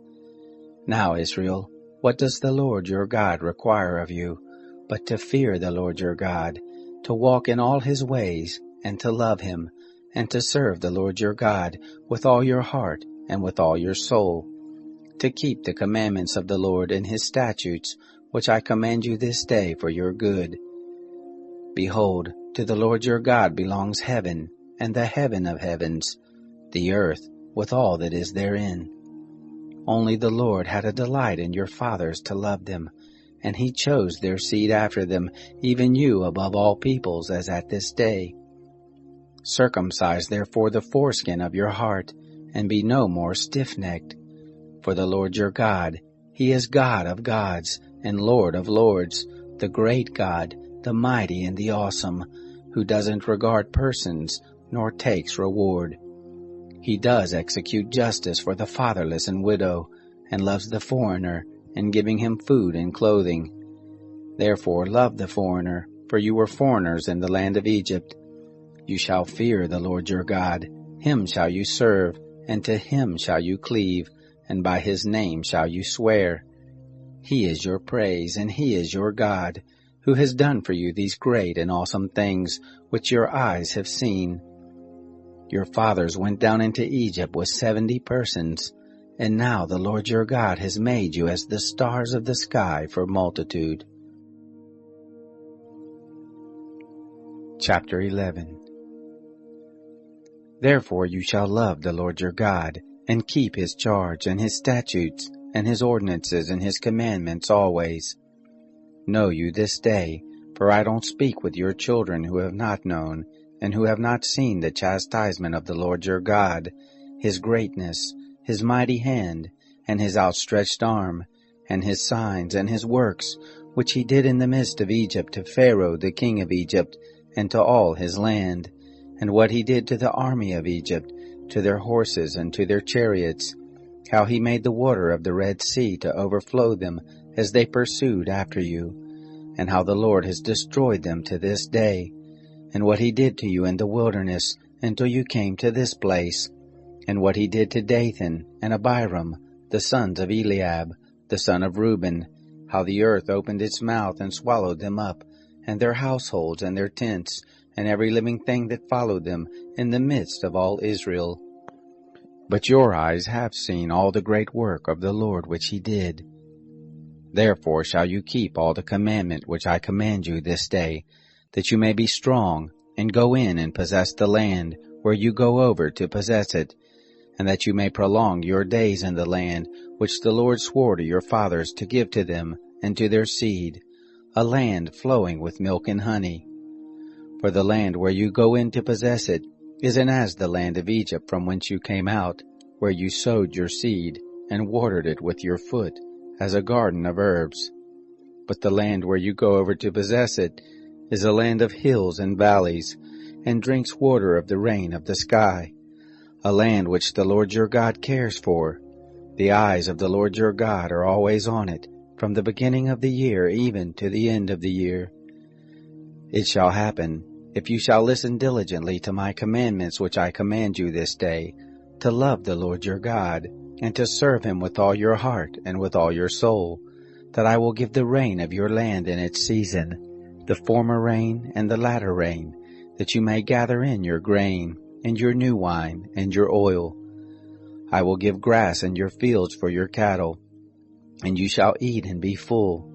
S1: Now, Israel, what does the Lord your God require of you, but to fear the Lord your God, to walk in all his ways, and to love him, and to serve the Lord your God with all your heart and with all your soul, to keep the commandments of the Lord and his statutes, which I command you this day for your good. Behold, to the Lord your God belongs heaven, and the heaven of heavens, the earth with all that is therein. Only the Lord had a delight in your fathers to love them, and he chose their seed after them, even you above all peoples, as at this day. Circumcise therefore the foreskin of your heart, and be no more stiff-necked. For the Lord your God, He is God of gods and Lord of lords, the great God, the mighty and the awesome, who doesn't regard persons nor takes reward. He does execute justice for the fatherless and widow, and loves the foreigner, in giving him food and clothing. Therefore love the foreigner, for you were foreigners in the land of Egypt. You shall fear the Lord your God, Him shall you serve, and to Him shall you cleave, and by His name shall you swear. He is your praise, and He is your God, who has done for you these great and awesome things, which your eyes have seen. Your fathers went down into Egypt with 70 persons, and now the Lord your God has made you as the stars of the sky for multitude. Chapter 11. Therefore you shall love the Lord your God, and keep His charge, and His statutes, and His ordinances, and His commandments always. Know you this day, for I don't speak with your children who have not known, and who have not seen the chastisement of the Lord your God, His greatness, His mighty hand, and His outstretched arm, and His signs, and His works, which He did in the midst of Egypt to Pharaoh the king of Egypt, and to all his land, and what He did to the army of Egypt, to their horses and to their chariots, how He made the water of the Red Sea to overflow them as they pursued after you, and how the Lord has destroyed them to this day, and what He did to you in the wilderness until you came to this place, and what He did to Dathan and Abiram, the sons of Eliab, the son of Reuben, how the earth opened its mouth and swallowed them up, and their households and their tents, and every living thing that followed them in the midst of all Israel. But your eyes have seen all the great work of the Lord which He did. Therefore shall you keep all the commandment which I command you this day, that you may be strong, and go in and possess the land where you go over to possess it, and that you may prolong your days in the land which the Lord swore to your fathers to give to them and to their seed, a land flowing with milk and honey. For the land where you go in to possess it isn't as the land of Egypt from whence you came out, where you sowed your seed and watered it with your foot, as a garden of herbs. But the land where you go over to possess it is a land of hills and valleys, and drinks water of the rain of the sky, a land which the Lord your God cares for. The eyes of the Lord your God are always on it, from the beginning of the year even to the end of the year. It shall happen, if you shall listen diligently to my commandments which I command you this day, to love the Lord your God, and to serve Him with all your heart and with all your soul, that I will give the rain of your land in its season, the former rain and the latter rain, that you may gather in your grain, and your new wine, and your oil. I will give grass in your fields for your cattle, and you shall eat and be full.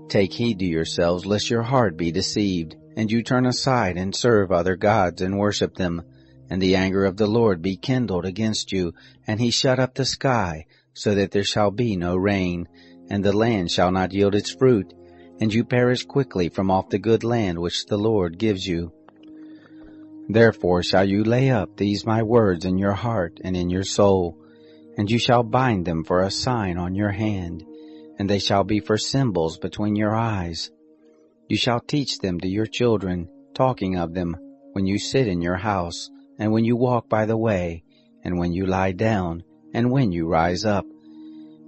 S1: Take heed to yourselves, lest your heart be deceived, and you turn aside and serve other gods and worship them, and the anger of the Lord be kindled against you, and He shut up the sky, so that there shall be no rain, and the land shall not yield its fruit, and you perish quickly from off the good land which the Lord gives you. Therefore shall you lay up these my words in your heart and in your soul, and you shall bind them for a sign on your hand, and they shall be for symbols between your eyes. You shall teach them to your children, talking of them when you sit in your house, and when you walk by the way, and when you lie down, and when you rise up.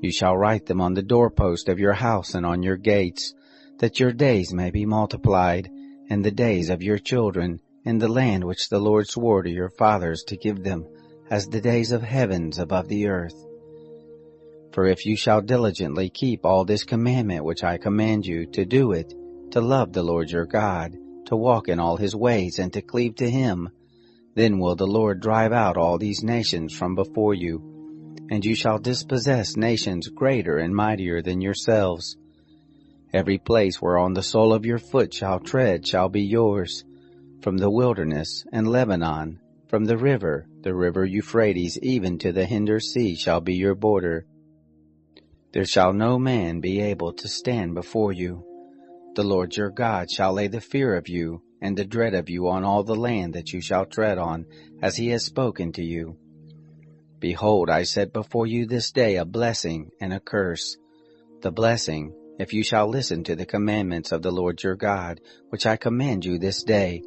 S1: You shall write them on the doorpost of your house and on your gates, that your days may be multiplied, and the days of your children, in the land which the Lord swore to your fathers to give them, as the days of heavens above the earth. For if you shall diligently keep all this commandment which I command you, to do it, to love the Lord your God, to walk in all His ways, and to cleave to Him, then will the Lord drive out all these nations from before you, and you shall dispossess nations greater and mightier than yourselves. Every place whereon the sole of your foot shall tread shall be yours, from the wilderness and Lebanon, from the river Euphrates, even to the hinder sea shall be your border. There shall no man be able to stand before you. The Lord your God shall lay the fear of you and the dread of you on all the land that you shall tread on, as he has spoken to you. Behold, I set before you this day a blessing and a curse. The blessing, if you shall listen to the commandments of the Lord your God, which I command you this day,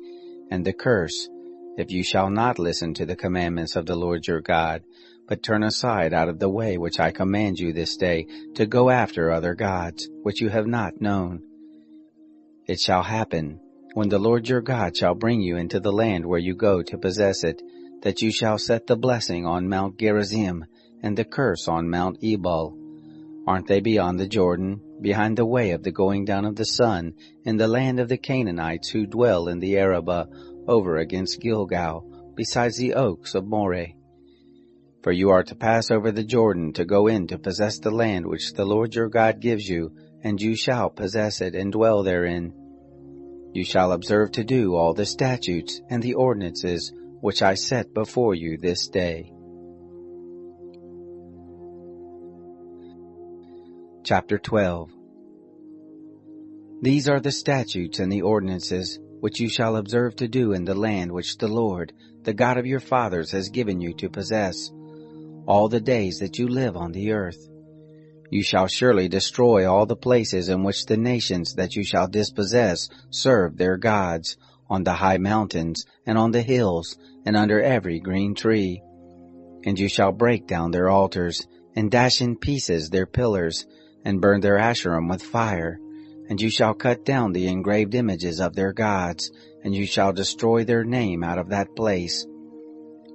S1: and the curse, if you shall not listen to the commandments of the Lord your God, but turn aside out of the way which I command you this day, to go after other gods, which you have not known. It shall happen, when the Lord your God shall bring you into the land where you go to possess it, that you shall set the blessing on Mount Gerizim, and the curse on Mount Ebal. Aren't they beyond the Jordan, behind the way of the going down of the sun, in the land of the Canaanites who dwell in the Arabah, over against Gilgal, besides the oaks of Moreh? For you are to pass over the Jordan to go in to possess the land which the Lord your God gives you, and you shall possess it and dwell therein. You shall observe to do all the statutes and the ordinances which I set before you this day. Chapter 12. These are the statutes and the ordinances which you shall observe to do in the land which the Lord, the God of your fathers, has given you to possess, all the days that you live on the earth. You shall surely destroy all the places in which the nations that you shall dispossess serve their gods, on the high mountains, and on the hills, and under every green tree. And you shall break down their altars, and dash in pieces their pillars, and burn their Asherim with fire. And you shall cut down the engraved images of their gods, and you shall destroy their name out of that place.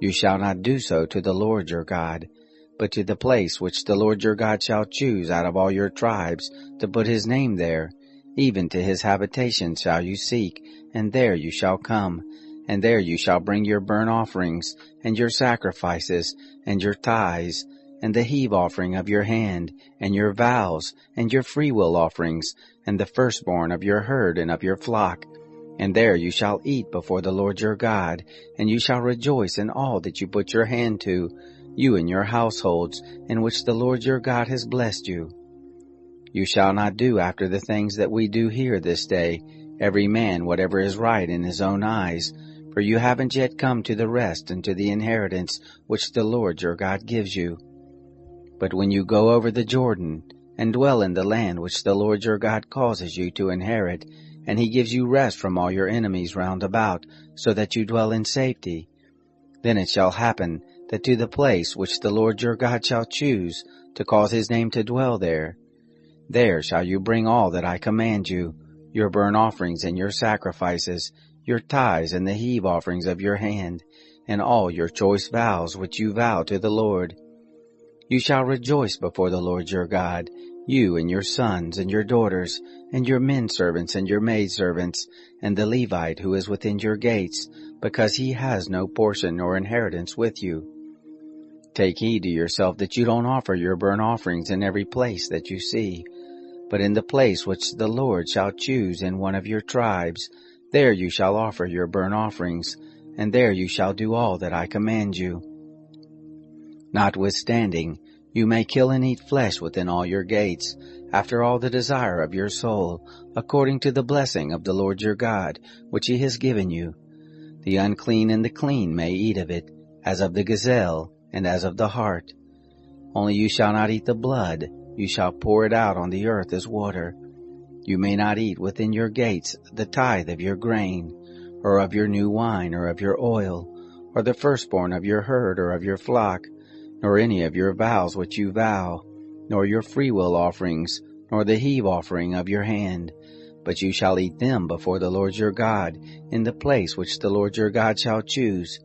S1: You shall not do so to the Lord your God, but to the place which the Lord your God shall choose out of all your tribes to put his name there, even to his habitation shall you seek, and there you shall come, and there you shall bring your burnt offerings, and your sacrifices, and your tithes, and the heave offering of your hand, and your vows, and your freewill offerings, and the firstborn of your herd and of your flock. And there you shall eat before the Lord your God, and you shall rejoice in all that you put your hand to, you and your households, in which the Lord your God has blessed you. You shall not do after the things that we do here this day, every man whatever is right in his own eyes, for you haven't yet come to the rest and to the inheritance which the Lord your God gives you. But when you go over the Jordan, and dwell in the land which the Lord your God causes you to inherit, and he gives you rest from all your enemies round about, so that you dwell in safety, then it shall happen that to the place which the Lord your God shall choose, to cause his name to dwell there, there shall you bring all that I command you, your burnt offerings and your sacrifices, your tithes and the heave offerings of your hand, and all your choice vows which you vow to the Lord. You shall rejoice before the Lord your God, you and your sons and your daughters, and your men servants and your maid servants, and the Levite who is within your gates, because he has no portion nor inheritance with you. Take heed to yourself that you don't offer your burnt offerings in every place that you see, but in the place which the Lord shall choose in one of your tribes, there you shall offer your burnt offerings, and there you shall do all that I command you. Notwithstanding, you may kill and eat flesh within all your gates, after all the desire of your soul, according to the blessing of the Lord your God, which he has given you. The unclean and the clean may eat of it, as of the gazelle, and as of the hart. Only you shall not eat the blood, you shall pour it out on the earth as water. You may not eat within your gates the tithe of your grain, or of your new wine, or of your oil, or the firstborn of your herd or of your flock, nor any of your vows which you vow, nor your freewill offerings, nor the heave offering of your hand. But you shall eat them before the Lord your God, in the place which the Lord your God shall choose,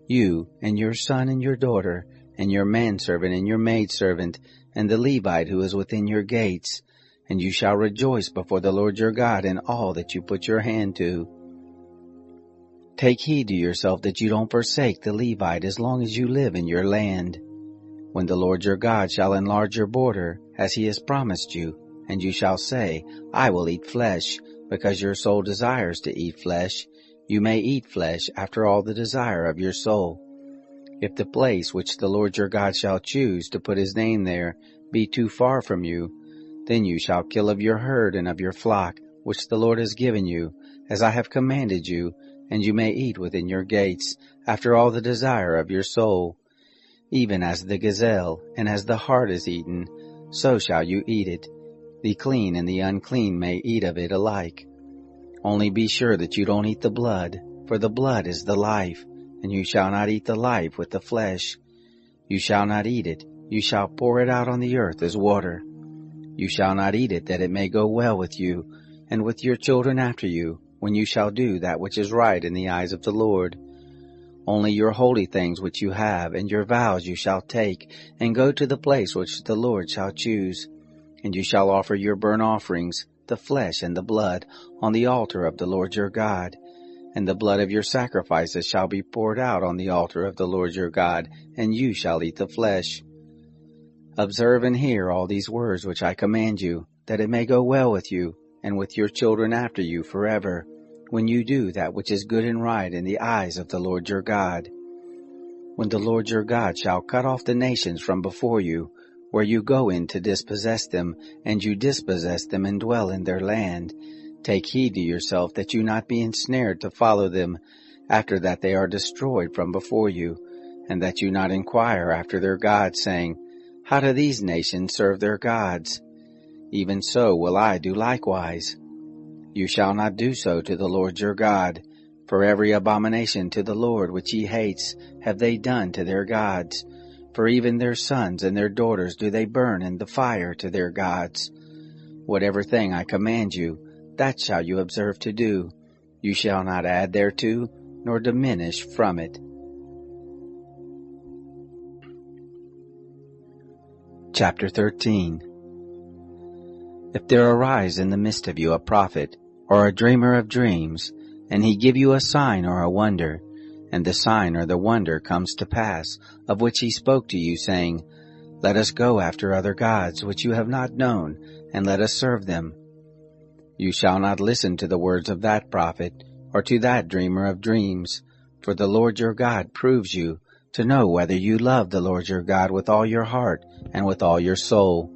S1: you and your son and your daughter, and your manservant and your maidservant, and the Levite who is within your gates. And you shall rejoice before the Lord your God in all that you put your hand to. Take heed to yourself that you don't forsake the Levite as long as you live in your land. When the Lord your God shall enlarge your border, as he has promised you, and you shall say, I will eat flesh, because your soul desires to eat flesh, you may eat flesh after all the desire of your soul. If the place which the Lord your God shall choose to put his name there be too far from you, then you shall kill of your herd and of your flock which the Lord has given you, as I have commanded you, and you may eat within your gates, after all the desire of your soul. Even as the gazelle, and as the hart is eaten, so shall you eat it. The clean and the unclean may eat of it alike. Only be sure that you don't eat the blood, for the blood is the life, and you shall not eat the life with the flesh. You shall not eat it, you shall pour it out on the earth as water. You shall not eat it, that it may go well with you, and with your children after you, when you shall do that which is right in the eyes of the Lord. Only your holy things which you have, and your vows you shall take, and go to the place which the Lord shall choose. And you shall offer your burnt offerings, the flesh and the blood, on the altar of the Lord your God. And the blood of your sacrifices shall be poured out on the altar of the Lord your God, and you shall eat the flesh. Observe and hear all these words which I command you, that it may go well with you, and with your children after you forever, when you do that which is good and right in the eyes of the Lord your God. When the Lord your God shall cut off the nations from before you, where you go in to dispossess them, and you dispossess them and dwell in their land, take heed to yourself that you not be ensnared to follow them, after that they are destroyed from before you, and that you not inquire after their gods, saying, How do these nations serve their gods? Even so will I do likewise. You shall not do so to the Lord your God, for every abomination to the Lord which he hates have they done to their gods. For even their sons and their daughters do they burn in the fire to their gods. Whatever thing I command you, that shall you observe to do. You shall not add thereto, nor diminish from it. Chapter 13. If there arise in the midst of you a prophet, or a dreamer of dreams, and he give you a sign or a wonder, and the sign or the wonder comes to pass, of which he spoke to you, saying, Let us go after other gods which you have not known, and let us serve them. You shall not listen to the words of that prophet, or to that dreamer of dreams, for the Lord your God proves you, to know whether you love the Lord your God with all your heart and with all your soul.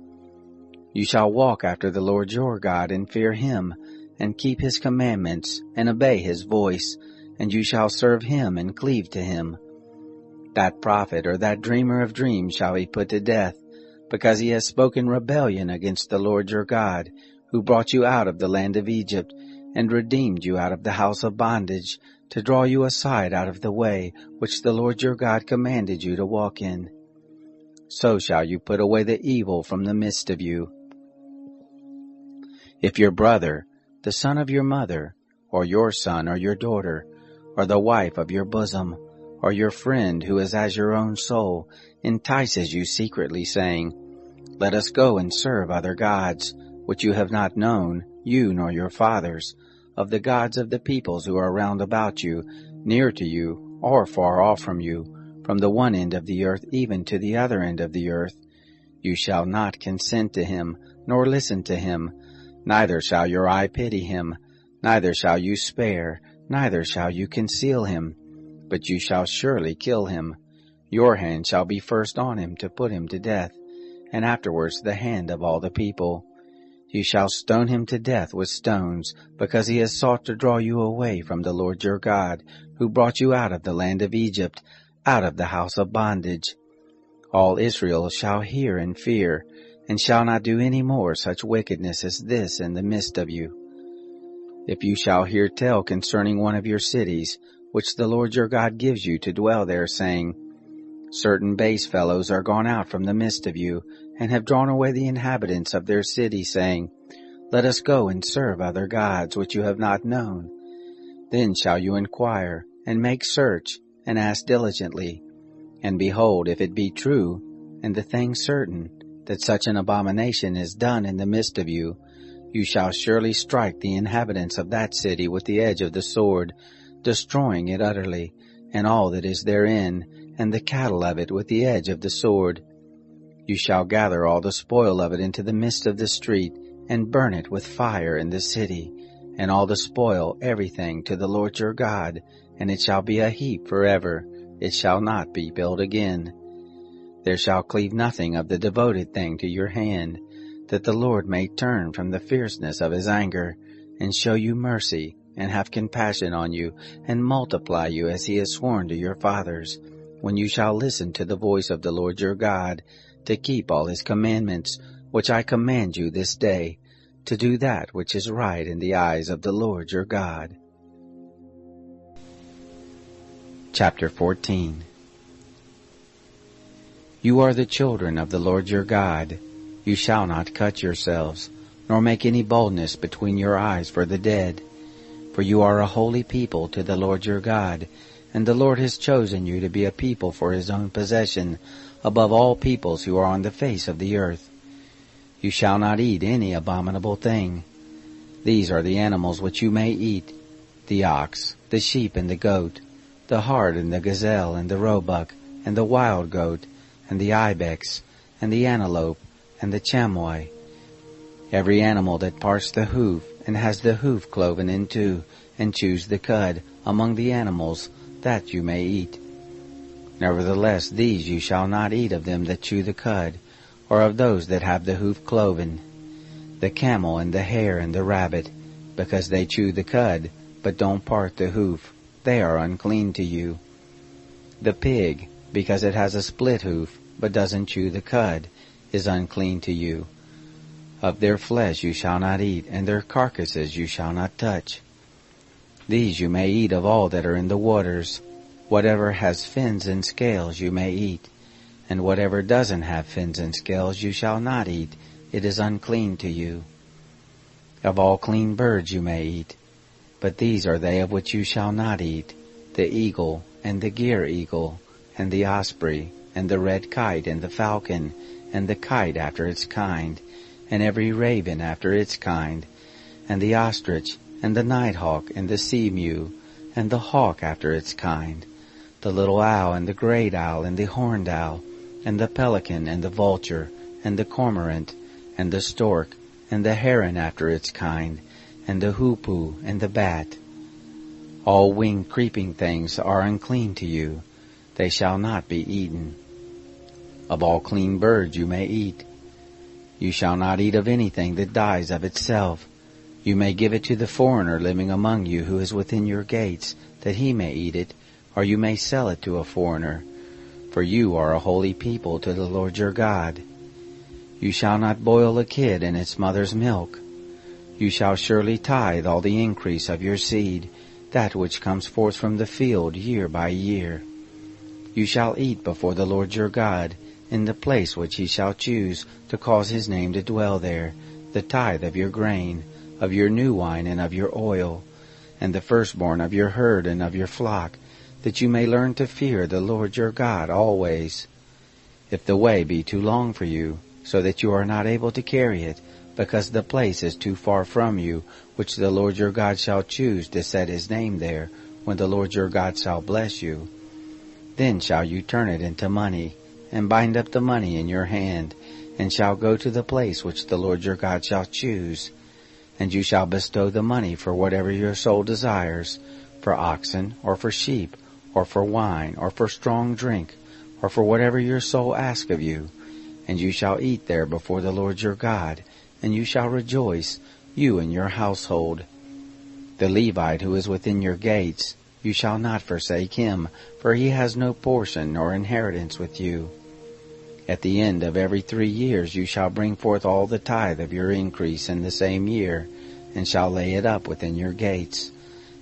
S1: You shall walk after the Lord your God, and fear him, and keep his commandments, and obey his voice, and you shall serve him and cleave to him. That prophet or that dreamer of dreams shall be put to death, because he has spoken rebellion against the Lord your God, who brought you out of the land of Egypt, and redeemed you out of the house of bondage, to draw you aside out of the way which the Lord your God commanded you to walk in. So shall you put away the evil from the midst of you. If your brother, the son of your mother, or your son or your daughter, or the wife of your bosom, or your friend who is as your own soul, entices you secretly, saying, Let us go and serve other gods, which you have not known, you nor your fathers, of the gods of the peoples who are round about you, near to you, or far off from you, from the one end of the earth even to the other end of the earth. You shall not consent to him, nor listen to him, neither shall your eye pity him, neither shall you spare, neither shall you conceal him, but you shall surely kill him. Your hand shall be first on him to put him to death, and afterwards the hand of all the people. You shall stone him to death with stones, because he has sought to draw you away from the Lord your God, who brought you out of the land of Egypt, out of the house of bondage. All Israel shall hear and fear, and shall not do any more such wickedness as this in the midst of you. If you shall hear tell concerning one of your cities, which the Lord your God gives you to dwell there, saying, Certain base fellows are gone out from the midst of you, and have drawn away the inhabitants of their city, saying, Let us go and serve other gods which you have not known. Then shall you inquire, and make search, and ask diligently. And behold, if it be true, and the thing certain, that such an abomination is done in the midst of you, you shall surely strike the inhabitants of that city with the edge of the sword, destroying it utterly, and all that is therein, and the cattle of it with the edge of the sword. You shall gather all the spoil of it into the midst of the street, and burn it with fire in the city, and all the spoil, everything, to the Lord your God, and it shall be a heap forever, it shall not be built again. There shall cleave nothing of the devoted thing to your hand, that the Lord may turn from the fierceness of his anger, and show you mercy, and have compassion on you, and multiply you as he has sworn to your fathers, when you shall listen to the voice of the Lord your God, to keep all his commandments, which I command you this day, to do that which is right in the eyes of the Lord your God. Chapter 14. You are the children of the Lord your God. You shall not cut yourselves, nor make any boldness between your eyes for the dead. For you are a holy people to the Lord your God, and the Lord has chosen you to be a people for his own possession, above all peoples who are on the face of the earth. You shall not eat any abominable thing. These are the animals which you may eat: the ox, the sheep, and the goat, the hart, and the gazelle, and the roebuck, and the wild goat, and the ibex, and the antelope, and the chamois. Every animal that parts the hoof, and has the hoof cloven in two, and chews the cud, among the animals, that you may eat. Nevertheless these you shall not eat of them that chew the cud, or of those that have the hoof cloven: the camel, and the hare, and the rabbit, because they chew the cud, but don't part the hoof, they are unclean to you. The pig, because it has a split hoof, but doesn't chew the cud, is unclean to you. Of their flesh you shall not eat, and their carcasses you shall not touch. These you may eat of all that are in the waters. Whatever has fins and scales you may eat, and whatever doesn't have fins and scales you shall not eat, it is unclean to you. Of all clean birds you may eat, but these are they of which you shall not eat: the eagle, and the gyre eagle, and the osprey, and the red kite, and the falcon, and the kite after its kind, and every raven after its kind, and the ostrich, and the nighthawk, and the sea mew, and the hawk after its kind, the little owl, and the great owl, and the horned owl, and the pelican, and the vulture, and the cormorant, and the stork, and the heron after its kind, and the hoopoe, and the bat. All winged creeping things are unclean to you. They shall not be eaten. Of all clean birds you may eat. You shall not eat of anything that dies of itself. You may give it to the foreigner living among you who is within your gates, that he may eat it, or you may sell it to a foreigner. For you are a holy people to the Lord your God. You shall not boil a kid in its mother's milk. You shall surely tithe all the increase of your seed, that which comes forth from the field year by year. You shall eat before the Lord your God, in the place which he shall choose to cause his name to dwell there, the tithe of your grain, of your new wine, and of your oil, and the firstborn of your herd and of your flock, that you may learn to fear the Lord your God always. If the way be too long for you, so that you are not able to carry it, because the place is too far from you, which the Lord your God shall choose to set his name there, when the Lord your God shall bless you, then shall you turn it into money, and bind up the money in your hand, and shall go to the place which the Lord your God shall choose. And you shall bestow the money for whatever your soul desires, for oxen, or for sheep, or for wine, or for strong drink, or for whatever your soul asks of you. And you shall eat there before the Lord your God, and you shall rejoice, you and your household. The Levite who is within your gates, you shall not forsake him, for he has no portion nor inheritance with you. At the end of every 3 years you shall bring forth all the tithe of your increase in the same year, and shall lay it up within your gates.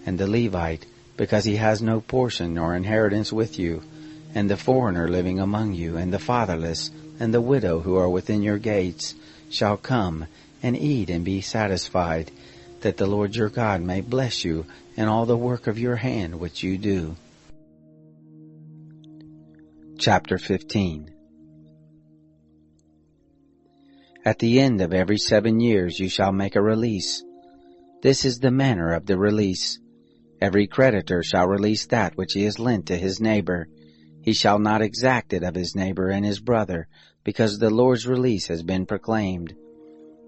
S1: And the Levite, because he has no portion nor inheritance with you, and the foreigner living among you, and the fatherless, and the widow who are within your gates, shall come and eat and be satisfied, that the Lord your God may bless you in all the work of your hand which you do. Chapter 15. At the end of every 7 years you shall make a release. This is the manner of the release. Every creditor shall release that which he has lent to his neighbor. He shall not exact it of his neighbor and his brother, because the Lord's release has been proclaimed.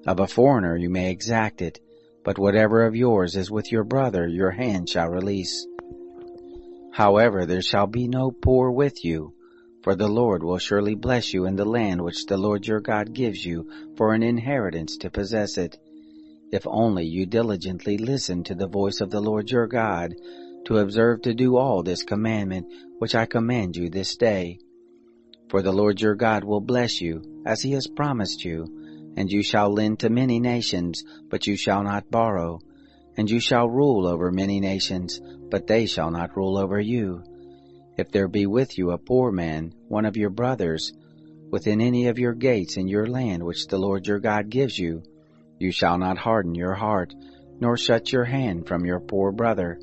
S1: Of a foreigner you may exact it, but whatever of yours is with your brother your hand shall release. However, there shall be no poor with you, for the Lord will surely bless you in the land which the Lord your God gives you for an inheritance to possess it. if only you diligently listen to the voice of the Lord your God, to observe to do all this commandment which I command you this day. For the Lord your God will bless you, as he has promised you, and you shall lend to many nations, but you shall not borrow. And you shall rule over many nations, but they shall not rule over you. If there be with you a poor man, one of your brothers, within any of your gates in your land which the Lord your God gives you, you shall not harden your heart, nor shut your hand from your poor brother,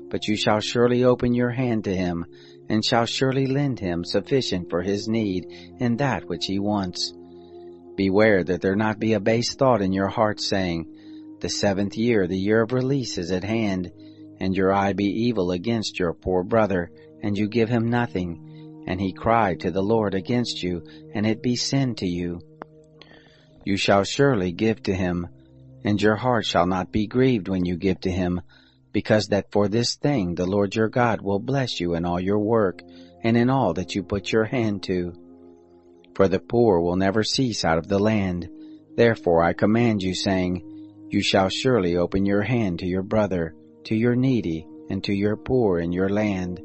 S1: but you shall surely open your hand to him, and shall surely lend him sufficient for his need in that which he wants. Beware that there not be a base thought in your heart, saying, the 7th year, the year of release, is at hand, and your eye be evil against your poor brother, and you give him nothing, and he cry to the Lord against you, and it be sin to you. You shall surely give to him, and your heart shall not be grieved when you give to him, because that for this thing the Lord your God will bless you in all your work, and in all that you put your hand to. For the poor will never cease out of the land. Therefore I command you, saying, you shall surely open your hand to your brother, to your needy, and to your poor in your land.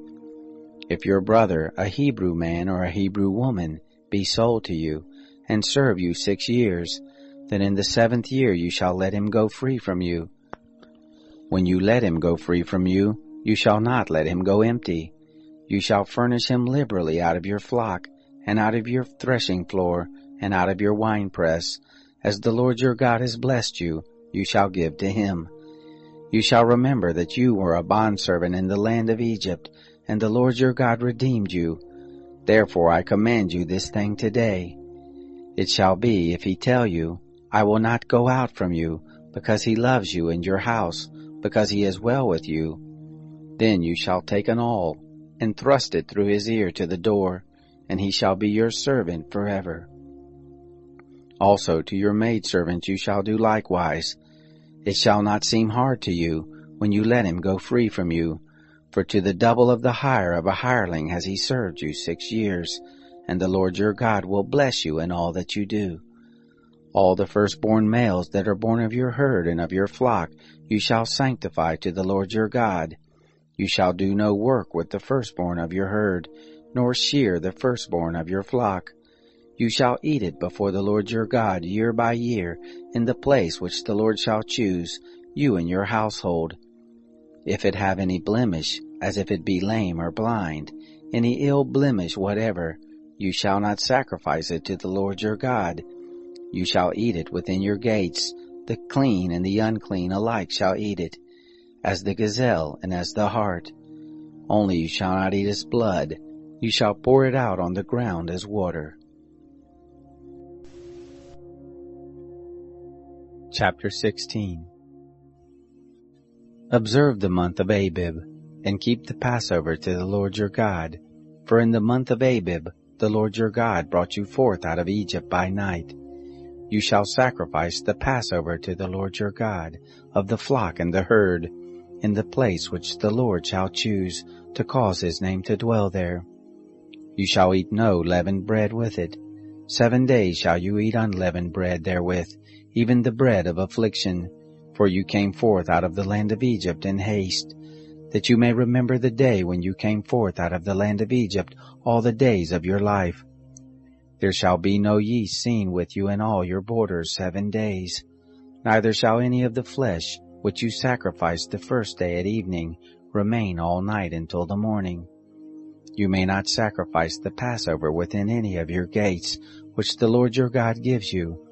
S1: If your brother, a Hebrew man or a Hebrew woman, be sold to you, and serve you 6 years, then in the 7th year you shall let him go free from you. When you let him go free from you, you shall not let him go empty. You shall furnish him liberally out of your flock, and out of your threshing floor, and out of your winepress, as the Lord your God has blessed you, you shall give to him. You shall remember that you were a bondservant in the land of Egypt, and the Lord your God redeemed you. Therefore I command you this thing today. It shall be, if he tell you, I will not go out from you, because he loves you and your house, because he is well with you, then you shall take an awl, and thrust it through his ear to the door, and he shall be your servant forever. Also to your maidservant you shall do likewise. It shall not seem hard to you, when you let him go free from you, for to the double of the hire of a hireling has he served you 6 years, and the Lord your God will bless you in all that you do. All the firstborn males that are born of your herd and of your flock you shall sanctify to the Lord your God. You shall do no work with the firstborn of your herd, nor shear the firstborn of your flock. You shall eat it before the Lord your God year by year, in the place which the Lord shall choose, you and your household. If it have any blemish, as if it be lame or blind, any ill blemish whatever, you shall not sacrifice it to the Lord your God. You shall eat it within your gates. The clean and the unclean alike shall eat it, as the gazelle and as the hart. Only you shall not eat its blood. You shall pour it out on the ground as water. Chapter 16. Observe the month of Abib, and keep the Passover to the Lord your God. For in the month of Abib the Lord your God brought you forth out of Egypt by night. You shall sacrifice the Passover to the Lord your God, of the flock and the herd, in the place which the Lord shall choose, to cause his name to dwell there. You shall eat no leavened bread with it. 7 days shall you eat unleavened bread therewith, even the bread of affliction, for you came forth out of the land of Egypt in haste, that you may remember the day when you came forth out of the land of Egypt all the days of your life. There shall be no yeast seen with you in all your borders 7 days, neither shall any of the flesh which you sacrificed the first day at evening remain all night until the morning. You may not sacrifice the Passover within any of your gates, which the Lord your God gives you,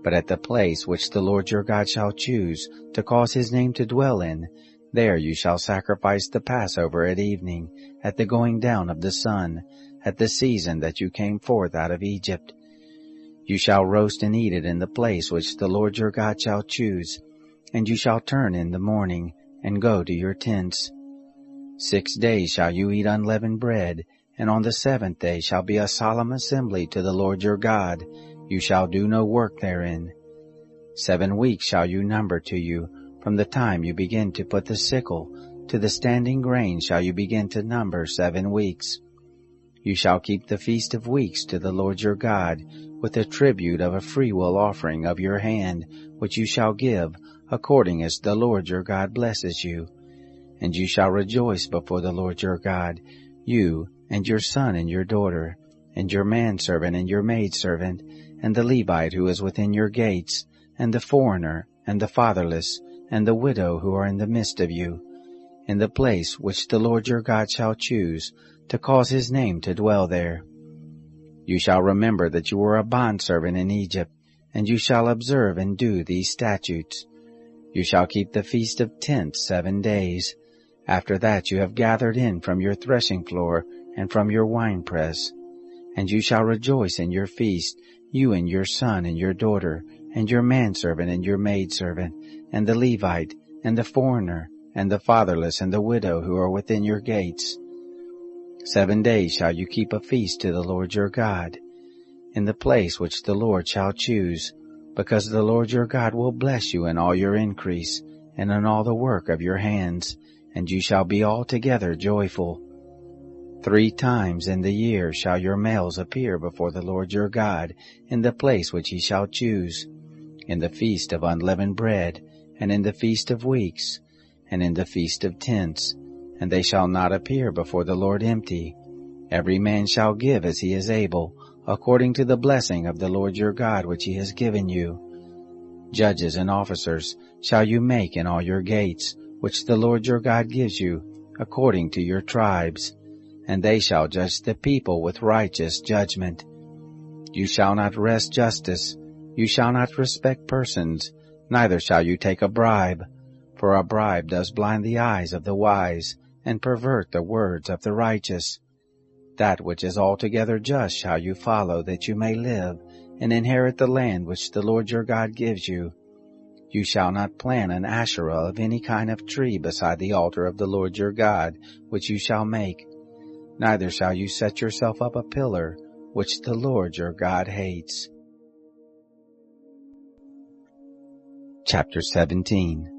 S1: but at the place which the Lord your God shall choose to cause his name to dwell in, there you shall sacrifice the Passover at evening, at the going down of the sun, at the season that you came forth out of Egypt. You shall roast and eat it in the place which the Lord your God shall choose, and you shall turn in the morning, and go to your tents. 6 days shall you eat unleavened bread, and on the 7th day shall be a solemn assembly to the Lord your God. You shall do no work therein. 7 weeks shall you number to you, from the time you begin to put the sickle, to the standing grain shall you begin to number 7 weeks. You shall keep the feast of weeks to the Lord your God, with a tribute of a freewill offering of your hand, which you shall give, according as the Lord your God blesses you. And you shall rejoice before the Lord your God, you and your son and your daughter, and your manservant and your maidservant, and the Levite who is within your gates, and the foreigner, and the fatherless, and the widow who are in the midst of you, in the place which the Lord your God shall choose, to cause his name to dwell there. You shall remember that you were a bondservant in Egypt, and you shall observe and do these statutes. You shall keep the Feast of Tents 7 days. After that you have gathered in from your threshing floor and from your winepress. And you shall rejoice in your feast, you and your son and your daughter, and your manservant and your maidservant, and the Levite, and the foreigner, and the fatherless, and the widow who are within your gates. 7 days shall you keep a feast to the Lord your God, in the place which the Lord shall choose, because the Lord your God will bless you in all your increase, and in all the work of your hands, and you shall be altogether joyful. 3 times in the year shall your males appear before the Lord your God, in the place which he shall choose, in the feast of unleavened bread, and in the feast of weeks, and in the feast of tents, and they shall not appear before the Lord empty. Every man shall give as he is able, according to the blessing of the Lord your God which he has given you. Judges and officers shall you make in all your gates, which the Lord your God gives you, according to your tribes, and they shall judge the people with righteous judgment. You shall not wrest justice, you shall not respect persons, neither shall you take a bribe, for a bribe does blind the eyes of the wise, and pervert the words of the righteous. That which is altogether just shall you follow, that you may live, and inherit the land which the Lord your God gives you. You shall not plant an Asherah of any kind of tree beside the altar of the Lord your God, which you shall make. Neither shall you set yourself up a pillar, which the Lord your God hates. Chapter 17.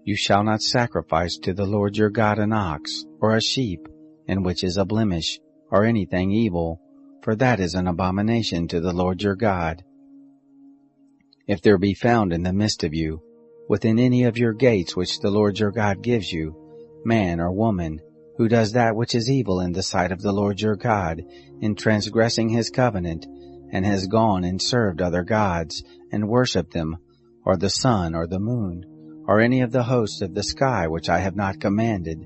S1: You shall not sacrifice to the Lord your God an ox, or a sheep, in which is a blemish, or anything evil, for that is an abomination to the Lord your God. If there be found in the midst of you, within any of your gates which the Lord your God gives you, man or woman, who does that which is evil in the sight of the Lord your God, in transgressing his covenant, and has gone and served other gods, and worshipped them, or the sun, or the moon, or any of the hosts of the sky which I have not commanded,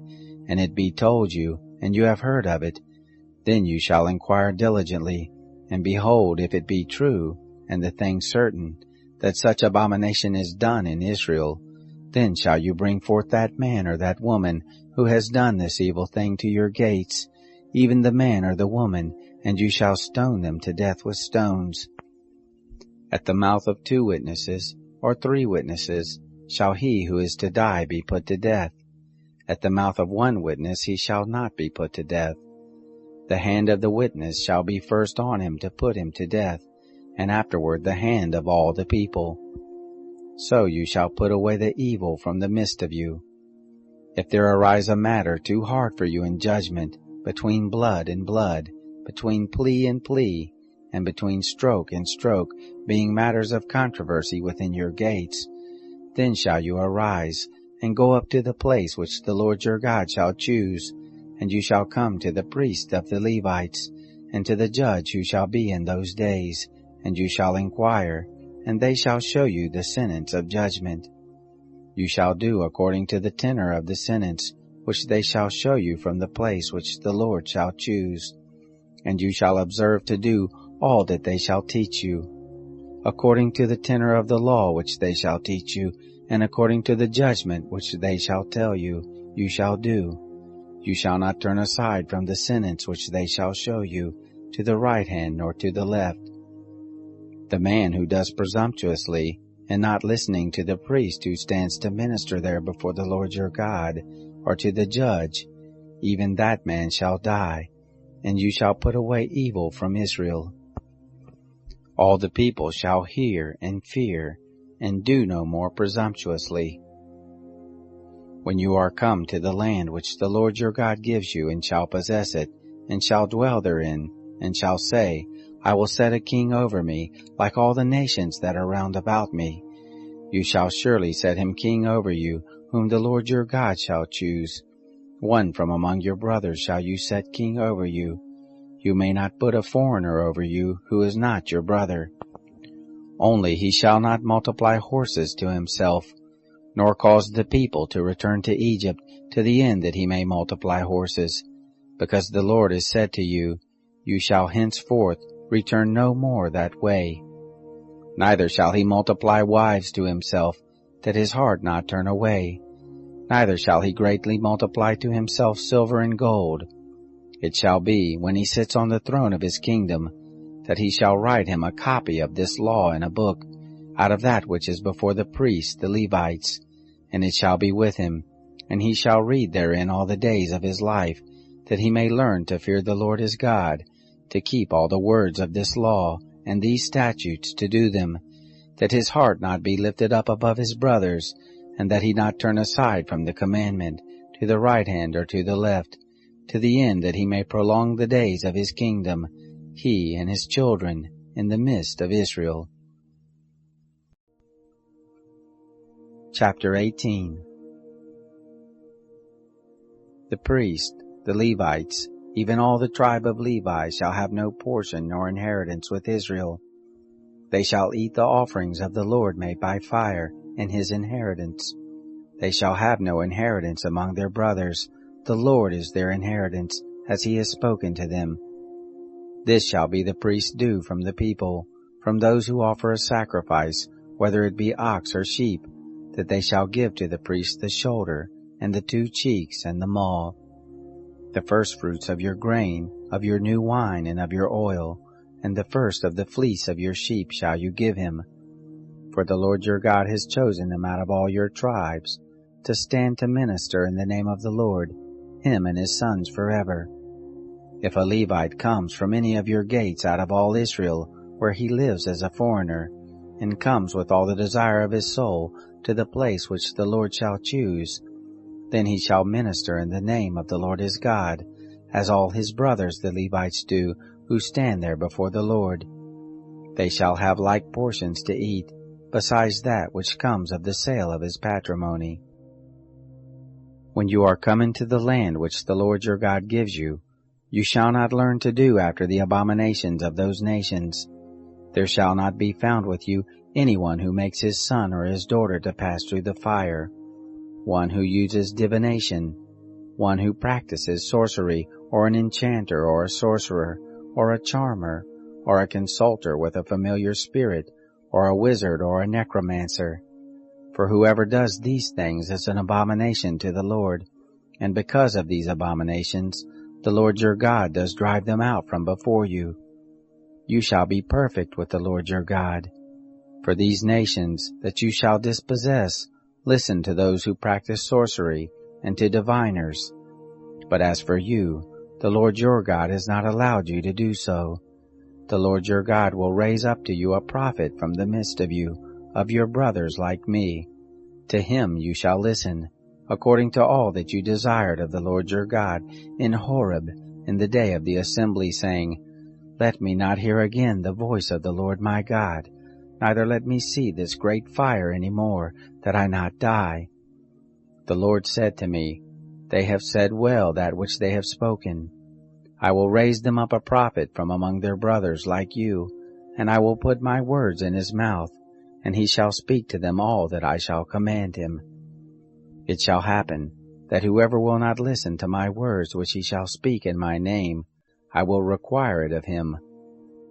S1: and it be told you, and you have heard of it, then you shall inquire diligently, and behold, if it be true, and the thing certain, that such abomination is done in Israel, then shall you bring forth that man or that woman who has done this evil thing to your gates, even the man or the woman, and you shall stone them to death with stones. At the mouth of 2 witnesses, or 3 witnesses, shall he who is to die be put to death. At the mouth of 1 witness he shall not be put to death. The hand of the witness shall be first on him to put him to death, and afterward the hand of all the people. So you shall put away the evil from the midst of you. If there arise a matter too hard for you in judgment, between blood and blood, between plea and plea, and between stroke and stroke, being matters of controversy within your gates, then shall you arise, and go up to the place which the Lord your God shall choose, and you shall come to the priest of the Levites, and to the judge who shall be in those days, and you shall inquire, and they shall show you the sentence of judgment. You shall do according to the tenor of the sentence, which they shall show you from the place which the Lord shall choose. And you shall observe to do all that they shall teach you. According to the tenor of the law which they shall teach you, and according to the judgment which they shall tell you, you shall do. You shall not turn aside from the sentence which they shall show you, to the right hand nor to the left. The man who does presumptuously, and not listening to the priest who stands to minister there before the Lord your God, or to the judge, even that man shall die, and you shall put away evil from Israel. All the people shall hear and fear, and do no more presumptuously. When you are come to the land which the Lord your God gives you, and shall possess it, and shall dwell therein, and shall say, I will set a king over me, like all the nations that are round about me. You shall surely set him king over you, whom the Lord your God shall choose. One from among your brothers shall you set king over you. You may not put a foreigner over you, who is not your brother. Only he shall not multiply horses to himself, nor cause the people to return to Egypt, to the end that he may multiply horses. Because the Lord has said to you, You shall henceforth return no more that way. Neither shall he multiply wives to himself, that his heart not turn away. Neither shall he greatly multiply to himself silver and gold. It shall be, when he sits on the throne of his kingdom, that he shall write him a copy of this law in a book, out of that which is before the priests, the Levites, and it shall be with him, and he shall read therein all the days of his life, that he may learn to fear the Lord his God, to keep all the words of this law and these statutes, to do them, that his heart not be lifted up above his brothers, and that he not turn aside from the commandment, to the right hand or to the left, to the end that he may prolong the days of his kingdom, he and his children, in the midst of Israel. Chapter 18. The priest, the Levites, even all the tribe of Levi, shall have no portion nor inheritance with Israel. They shall eat the offerings of the Lord made by fire, and his inheritance. They shall have no inheritance among their brothers. The Lord is their inheritance, as he has spoken to them. This shall be the priest's due from the people, from those who offer a sacrifice, whether it be ox or sheep, that they shall give to the priest the shoulder, and the 2 cheeks, and the maw. The firstfruits of your grain, of your new wine, and of your oil, and the first of the fleece of your sheep shall you give him. For the Lord your God has chosen them out of all your tribes, to stand to minister in the name of the Lord, him and his sons forever. If a Levite comes from any of your gates out of all Israel, where he lives as a foreigner, and comes with all the desire of his soul to the place which the Lord shall choose, then he shall minister in the name of the Lord his God, as all his brothers the Levites do, who stand there before the Lord. They shall have like portions to eat, besides that which comes of the sale of his patrimony. When you are come into the land which the Lord your God gives you, you shall not learn to do after the abominations of those nations. There shall not be found with you anyone who makes his son or his daughter to pass through the fire, one who uses divination, one who practices sorcery, or an enchanter, or a sorcerer, or a charmer, or a consulter with a familiar spirit, or a wizard, or a necromancer. For whoever does these things is an abomination to the Lord, and because of these abominations, the Lord your God does drive them out from before you. You shall be perfect with the Lord your God. For these nations that you shall dispossess, listen to those who practice sorcery, and to diviners. But as for you, the Lord your God has not allowed you to do so. The Lord your God will raise up to you a prophet from the midst of you, of your brothers like me. To him you shall listen, according to all that you desired of the Lord your God in Horeb in the day of the assembly, saying, Let me not hear again the voice of the Lord my God, neither let me see this great fire any more, that I not die. The Lord said to me, They have said well that which they have spoken. I will raise them up a prophet from among their brothers like you, and I will put my words in his mouth, and he shall speak to them all that I shall command him. It shall happen, that whoever will not listen to my words which he shall speak in my name, I will require it of him.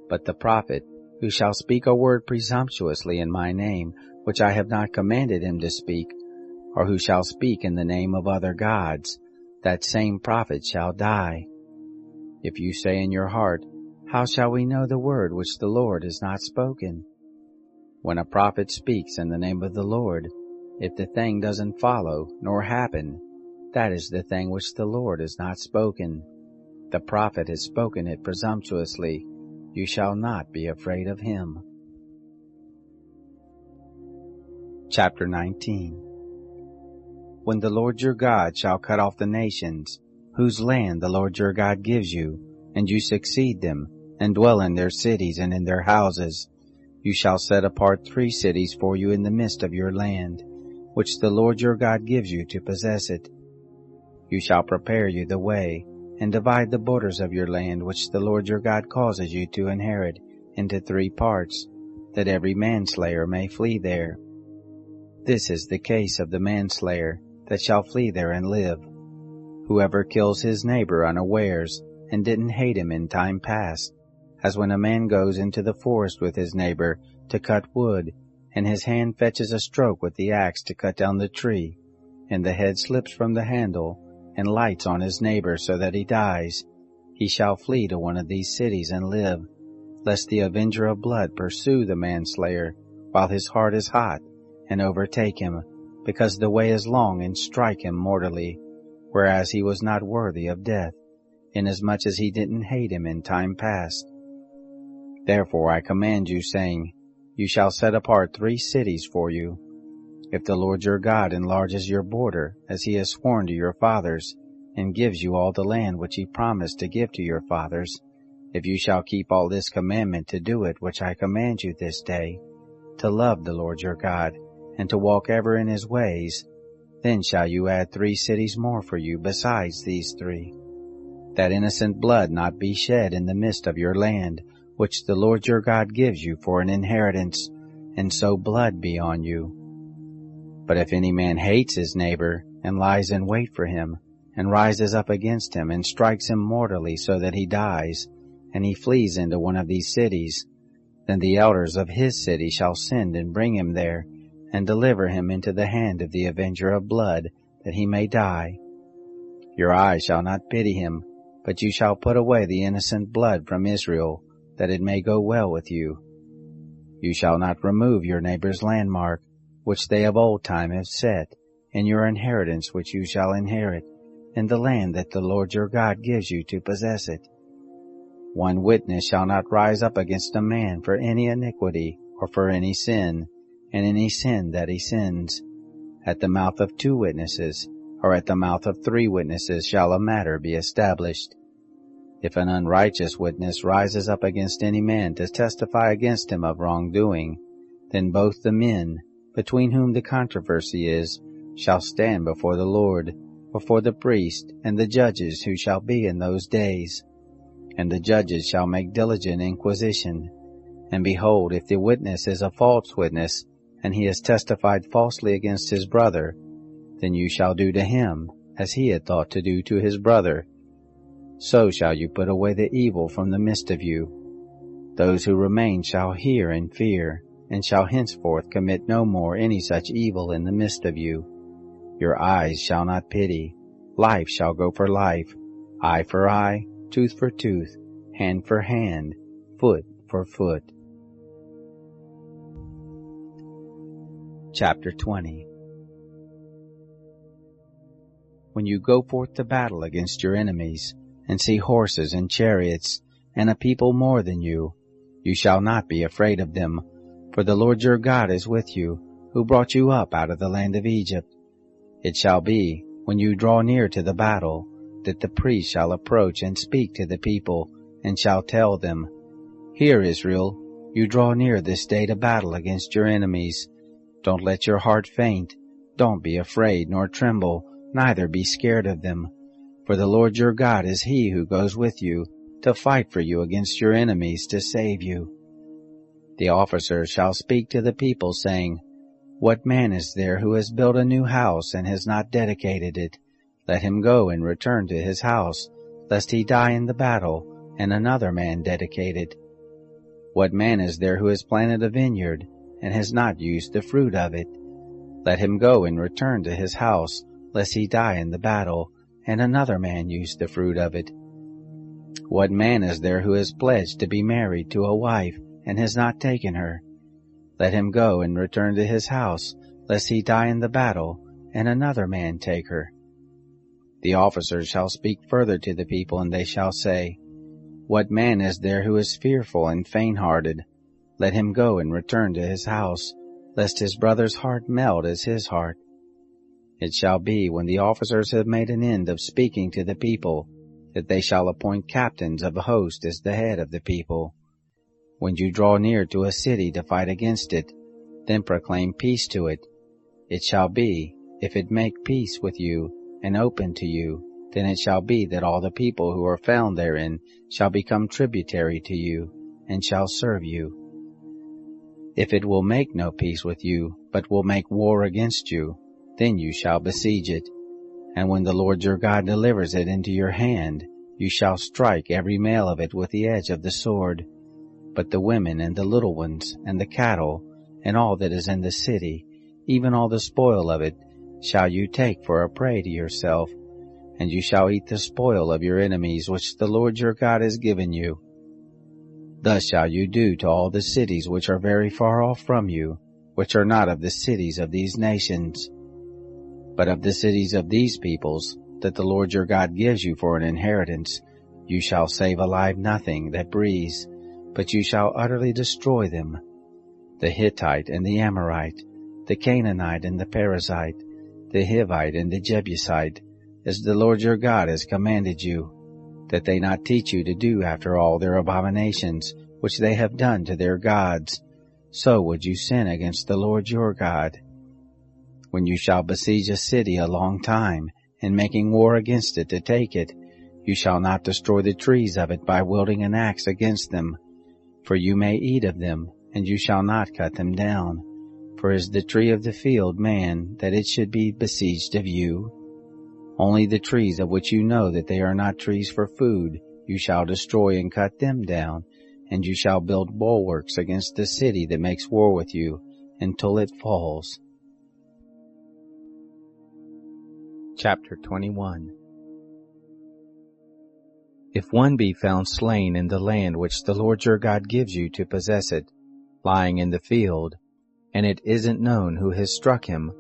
S1: But the prophet, who shall speak a word presumptuously in my name, which I have not commanded him to speak, or who shall speak in the name of other gods, that same prophet shall die. If you say in your heart, How shall we know the word which the Lord has not spoken? When a prophet speaks in the name of the Lord, if the thing doesn't follow nor happen, that is the thing which the Lord has not spoken. The prophet has spoken it presumptuously. You shall not be afraid of him. Chapter 19. When the Lord your God shall cut off the nations, whose land the Lord your God gives you, and you succeed them, and dwell in their cities and in their houses. You shall set apart 3 cities for you in the midst of your land, which the Lord your God gives you to possess it. You shall prepare you the way, and divide the borders of your land which the Lord your God causes you to inherit into 3 parts, that every manslayer may flee there. This is the case of the manslayer that shall flee there and live. Whoever kills his neighbor unawares, and didn't hate him in time past, as when a man goes into the forest with his neighbor to cut wood, and his hand fetches a stroke with the axe to cut down the tree, and the head slips from the handle, and lights on his neighbor so that he dies. He shall flee to one of these cities and live, lest the avenger of blood pursue the manslayer while his heart is hot, and overtake him, because the way is long, and strike him mortally, whereas he was not worthy of death, inasmuch as he didn't hate him in time past. Therefore I command you, saying, You shall set apart 3 cities for you. If the Lord your God enlarges your border, as he has sworn to your fathers, and gives you all the land which he promised to give to your fathers, if you shall keep all this commandment to do it which I command you this day, to love the Lord your God, and to walk ever in his ways, then shall you add 3 cities more for you besides these 3, that innocent blood not be shed in the midst of your land, which the Lord your God gives you for an inheritance, and so blood be on you. But if any man hates his neighbor, and lies in wait for him, and rises up against him, and strikes him mortally so that he dies, and he flees into one of these cities, then the elders of his city shall send and bring him there, and deliver him into the hand of the avenger of blood, that he may die. Your eyes shall not pity him, but you shall put away the innocent blood from Israel, that it may go well with you. You shall not remove your neighbor's landmark, which they of old time have set, in your inheritance which you shall inherit, in the land that the Lord your God gives you to possess it. 1 witness shall not rise up against a man for any iniquity, or for any sin, and any sin that he sins. At the mouth of 2 witnesses, or at the mouth of 3 witnesses shall a matter be established. If an unrighteous witness rises up against any man to testify against him of wrongdoing, then both the men, between whom the controversy is, shall stand before the Lord, before the priest and the judges who shall be in those days. And the judges shall make diligent inquisition. And behold, if the witness is a false witness, and he has testified falsely against his brother, then you shall do to him as he had thought to do to his brother. So shall you put away the evil from the midst of you. Those who remain shall hear and fear, and shall henceforth commit no more any such evil in the midst of you. Your eyes shall not pity. Life shall go for life, eye for eye, tooth for tooth, hand for hand, foot for foot. Chapter 20. When you go forth to battle against your enemies, and see horses and chariots, and a people more than you, you shall not be afraid of them, for the Lord your God is with you, who brought you up out of the land of Egypt. It shall be, when you draw near to the battle, that the priest shall approach and speak to the people, and shall tell them, Hear, Israel, you draw near this day to battle against your enemies. Don't let your heart faint. Don't be afraid, nor tremble, neither be scared of them. For the Lord your God is he who goes with you, to fight for you against your enemies, to save you. The officers shall speak to the people, saying, What man is there who has built a new house, and has not dedicated it? Let him go and return to his house, lest he die in the battle, and another man dedicate it. What man is there who has planted a vineyard, and has not used the fruit of it? Let him go and return to his house, lest he die in the battle, and another man use the fruit of it. What man is there who has pledged to be married to a wife, and has not taken her? Let him go and return to his house, lest he die in the battle, and another man take her. The officers shall speak further to the people, and they shall say, What man is there who is fearful and faint-hearted? Let him go and return to his house, lest his brother's heart melt as his heart. It shall be, when the officers have made an end of speaking to the people, that they shall appoint captains of a host as the head of the people. When you draw near to a city to fight against it, then proclaim peace to it. It shall be, if it make peace with you and open to you, then it shall be that all the people who are found therein shall become tributary to you, and shall serve you. If it will make no peace with you, but will make war against you, then you shall besiege it. And when the Lord your God delivers it into your hand, you shall strike every male of it with the edge of the sword. But the women and the little ones, and the cattle, and all that is in the city, even all the spoil of it, shall you take for a prey to yourself, and you shall eat the spoil of your enemies which the Lord your God has given you. Thus shall you do to all the cities which are very far off from you, which are not of the cities of these nations, but of the cities of these peoples, that the Lord your God gives you for an inheritance. You shall save alive nothing that breathes, but you shall utterly destroy them. The Hittite and the Amorite, the Canaanite and the Perizzite, the Hivite and the Jebusite, as the Lord your God has commanded you, that they not teach you to do after all their abominations which they have done to their gods. So would you sin against the Lord your God. When you shall besiege a city a long time, and making war against it to take it, you shall not destroy the trees of it by wielding an axe against them, for you may eat of them, and you shall not cut them down. For is the tree of the field man, that it should be besieged of you? Only the trees of which you know that they are not trees for food, you shall destroy and cut them down, and you shall build bulwarks against the city that makes war with you, until it falls. Chapter 21. If one be found slain in the land which the Lord your God gives you to possess it, lying in the field, and it isn't known who has struck him,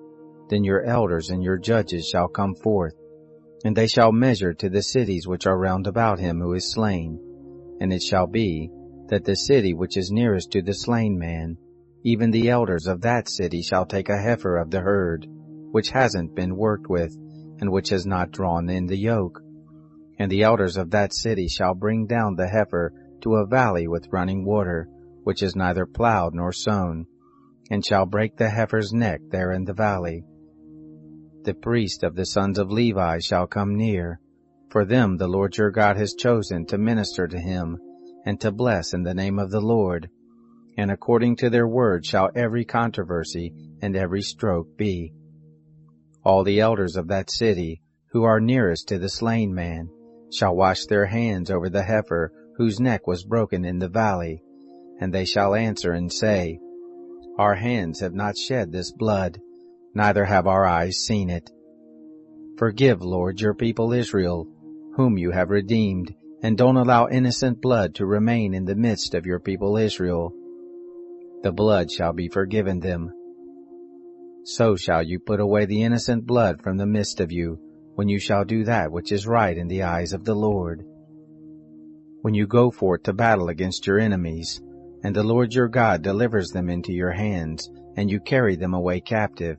S1: then your elders and your judges shall come forth, and they shall measure to the cities which are round about him who is slain. And it shall be, that the city which is nearest to the slain man, even the elders of that city shall take a heifer of the herd, which hasn't been worked with, and which has not drawn in the yoke. And the elders of that city shall bring down the heifer to a valley with running water, which is neither plowed nor sown, and shall break the heifer's neck there in the valley. The priest of the sons of Levi shall come near, for them the Lord your God has chosen to minister to him, and to bless in the name of the Lord. And according to their word shall every controversy and every stroke be. All the elders of that city, who are nearest to the slain man, shall wash their hands over the heifer whose neck was broken in the valley, and they shall answer and say, Our hands have not shed this blood, neither have our eyes seen it. Forgive, Lord, your people Israel, whom you have redeemed, and don't allow innocent blood to remain in the midst of your people Israel. The blood shall be forgiven them. So shall you put away the innocent blood from the midst of you, when you shall do that which is right in the eyes of the Lord. When you go forth to battle against your enemies, and the Lord your God delivers them into your hands, and you carry them away captive,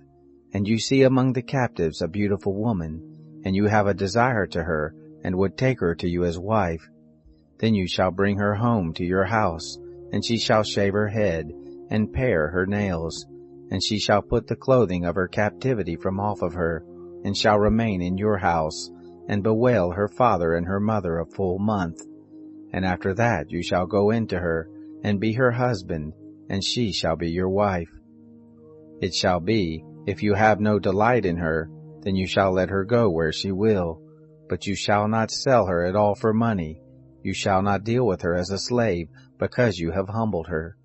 S1: and you see among the captives a beautiful woman, and you have a desire to her, and would take her to you as wife, then you shall bring her home to your house, and she shall shave her head, and pare her nails, and she shall put the clothing of her captivity from off of her, and shall remain in your house, and bewail her father and her mother a full month. And after that you shall go into her, and be her husband, and she shall be your wife. It shall be, if you have no delight in her, then you shall let her go where she will, but you shall not sell her at all for money. You shall not deal with her as a slave, because you have humbled her.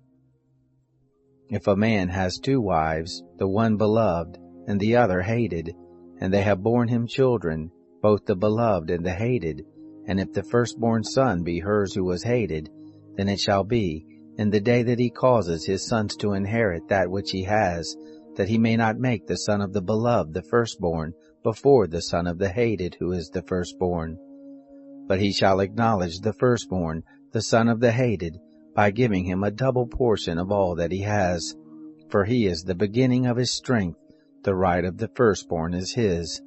S1: If a man has 2 wives, the one beloved, and the other hated, and they have borne him children, both the beloved and the hated, and if the firstborn son be hers who was hated, then it shall be, in the day that he causes his sons to inherit that which he has, that he may not make the son of the beloved the firstborn before the son of the hated who is the firstborn. But he shall acknowledge the firstborn, the son of the hated, by giving him a double portion of all that he has, for he is the beginning of his strength, the right of the firstborn is his.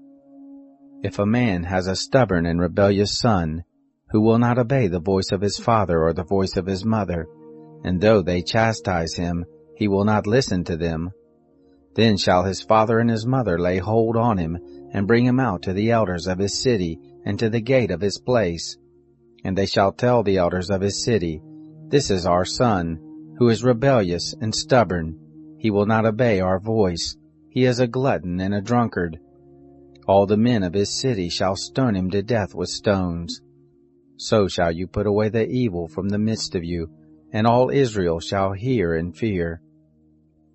S1: If a man has a stubborn and rebellious son, who will not obey the voice of his father or the voice of his mother, and though they chastise him, he will not listen to them. Then shall his father and his mother lay hold on him, and bring him out to the elders of his city, and to the gate of his place. And they shall tell the elders of his city, This is our son, who is rebellious and stubborn. He will not obey our voice. He is a glutton and a drunkard. All the men of his city shall stone him to death with stones. So shall you put away the evil from the midst of you, and all Israel shall hear and fear.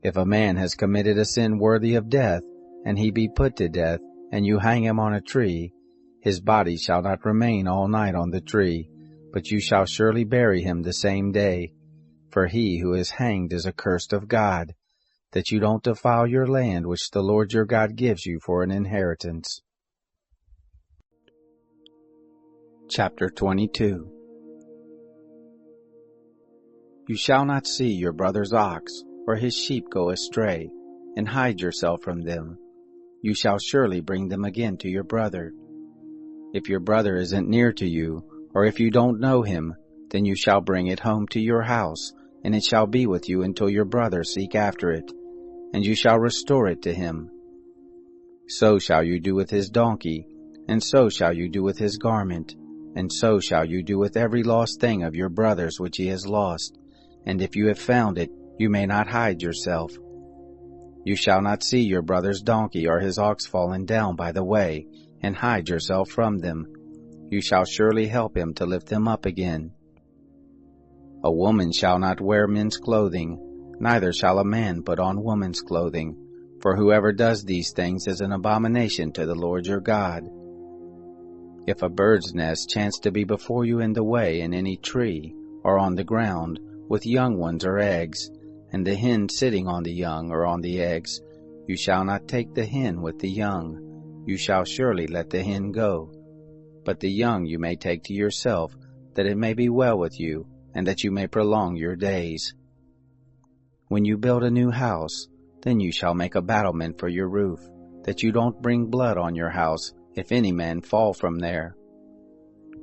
S1: If a man has committed a sin worthy of death, and he be put to death, and you hang him on a tree, his body shall not remain all night on the tree, but you shall surely bury him the same day. For he who is hanged is accursed of God, that you don't defile your land which the Lord your God gives you for an inheritance. Chapter 22. You shall not see your brother's ox, or his sheep go astray, and hide yourself from them. You shall surely bring them again to your brother. If your brother isn't near to you, or if you don't know him, then you shall bring it home to your house, and it shall be with you until your brother seek after it, and you shall restore it to him. So shall you do with his donkey, and so shall you do with his garment, and so shall you do with every lost thing of your brother's which he has lost. And if you have found it, you may not hide yourself. You shall not see your brother's donkey or his ox fallen down by the way, and hide yourself from them. You shall surely help him to lift them up again. A woman shall not wear men's clothing, neither shall a man put on woman's clothing, for whoever does these things is an abomination to the Lord your God. If a bird's nest chance to be before you in the way in any tree, or on the ground, with young ones or eggs, and the hen sitting on the young or on the eggs, you shall not take the hen with the young. You shall surely let the hen go. But the young you may take to yourself, that it may be well with you, and that you may prolong your days. When you build a new house, then you shall make a battlement for your roof, that you don't bring blood on your house, if any man fall from there.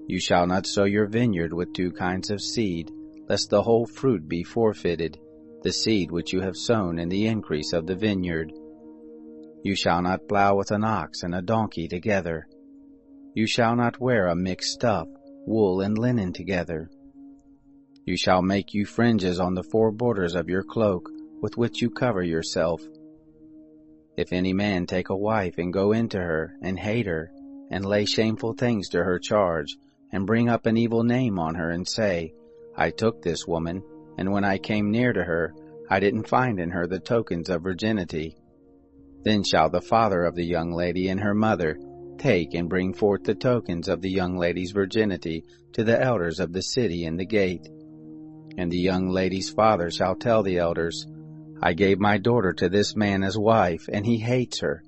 S1: You shall not sow your vineyard with two kinds of seed, lest the whole fruit be forfeited, the seed which you have sown in the increase of the vineyard. You shall not plow with an ox and a donkey together. You shall not wear a mixed stuff, wool and linen together. You shall make you fringes on the four borders of your cloak, with which you cover yourself. If any man take a wife and go into her, and hate her, and lay shameful things to her charge, and bring up an evil name on her, and say, I took this woman, and when I came near to her, I didn't find in her the tokens of virginity. Then shall the father of the young lady and her mother take and bring forth the tokens of the young lady's virginity to the elders of the city in the gate. And the young lady's father shall tell the elders, I gave my daughter to this man as wife, and he hates her.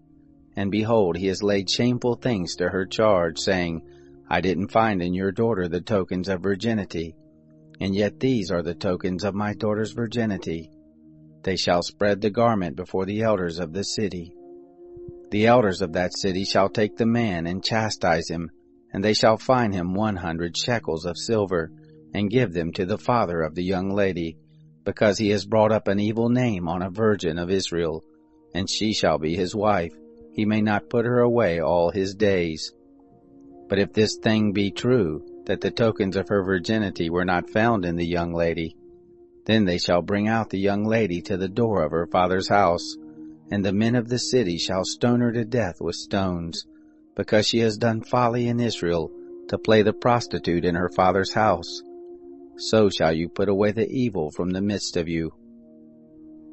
S1: And behold, he has laid shameful things to her charge, saying, I didn't find in your daughter the tokens of virginity. And yet these are the tokens of my daughter's virginity. They shall spread the garment before the elders of the city. The elders of that city shall take the man and chastise him, and they shall fine him 100 shekels of silver, and give them to the father of the young lady, because he has brought up an evil name on a virgin of Israel, and she shall be his wife. He may not put her away all his days. But if this thing be true, that the tokens of her virginity were not found in the young lady, then they shall bring out the young lady to the door of her father's house, and the men of the city shall stone her to death with stones, because she has done folly in Israel, to play the prostitute in her father's house. So shall you put away the evil from the midst of you.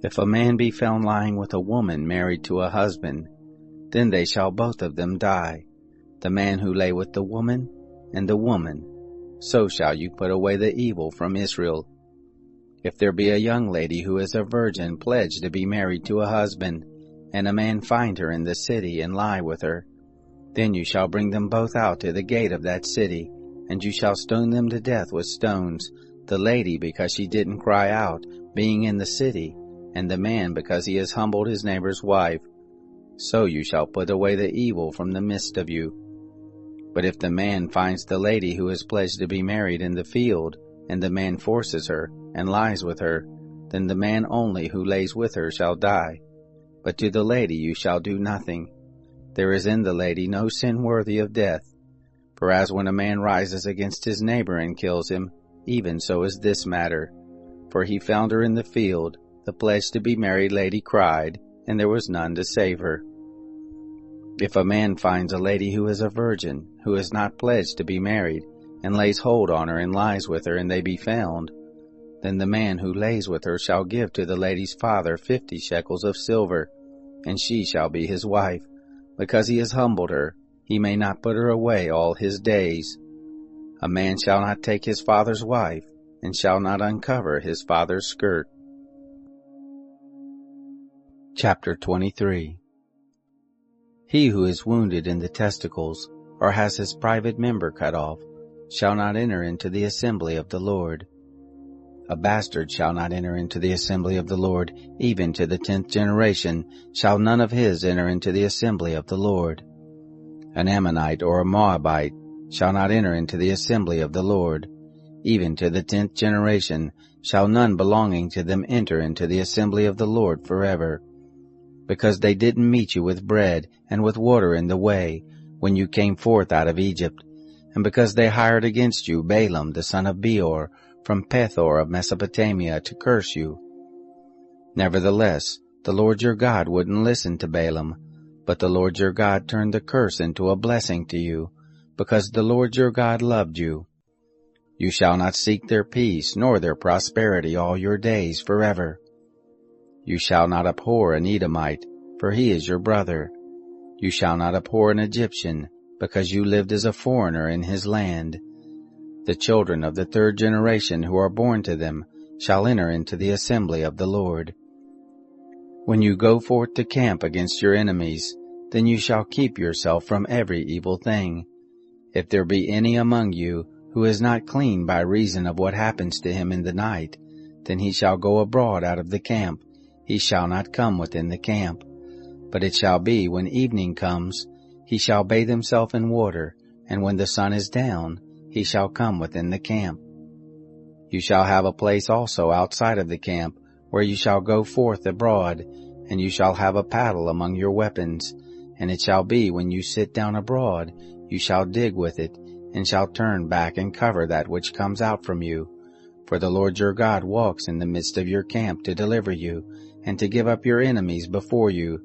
S1: If a man be found lying with a woman married to a husband, then they shall both of them die, the man who lay with the woman, and the woman. So shall you put away the evil from Israel. If there be a young lady who is a virgin pledged to be married to a husband, and a man find her in the city and lie with her, then you shall bring them both out to the gate of that city, and you shall stone them to death with stones, the lady because she didn't cry out, being in the city, and the man because he has humbled his neighbor's wife. So you shall put away the evil from the midst of you. But if the man finds the lady who is pledged to be married in the field, and the man forces her, and lies with her, then the man only who lays with her shall die. But to the lady you shall do nothing. There is in the lady no sin worthy of death. For as when a man rises against his neighbor and kills him, even so is this matter. For he found her in the field, the pledged to be married lady cried, and there was none to save her. If a man finds a lady who is a virgin, who is not pledged to be married, and lays hold on her and lies with her, and they be found, then the man who lays with her shall give to the lady's father 50 shekels of silver, and she shall be his wife, because he has humbled her. He may not put her away all his days. A man shall not take his father's wife, and shall not uncover his father's skirt. Chapter 23. He who is wounded in the testicles, or has his private member cut off, shall not enter into the assembly of the Lord. A bastard shall not enter into the assembly of the Lord, even to the 10th generation shall none of his enter into the assembly of the Lord. An Ammonite or a Moabite shall not enter into the assembly of the Lord. Even to the 10th generation shall none belonging to them enter into the assembly of the Lord forever. Because they didn't meet you with bread and with water in the way, when you came forth out of Egypt, and because they hired against you Balaam the son of Beor, from Pethor of Mesopotamia, to curse you. Nevertheless, the Lord your God wouldn't listen to Balaam, but the Lord your God turned the curse into a blessing to you, because the Lord your God loved you. You shall not seek their peace, nor their prosperity all your days forever. You shall not abhor an Edomite, for he is your brother. You shall not abhor an Egyptian, because you lived as a foreigner in his land. The children of the 3rd generation who are born to them shall enter into the assembly of the Lord. When you go forth to camp against your enemies, then you shall keep yourself from every evil thing. If there be any among you who is not clean by reason of what happens to him in the night, then he shall go abroad out of the camp. He shall not come within the camp. But it shall be, when evening comes, he shall bathe himself in water, and when the sun is down, he shall come within the camp. You shall have a place also outside of the camp, where you shall go forth abroad, and you shall have a paddle among your weapons. And it shall be, when you sit down abroad, you shall dig with it, and shall turn back and cover that which comes out from you. For the Lord your God walks in the midst of your camp to deliver you, and to give up your enemies before you.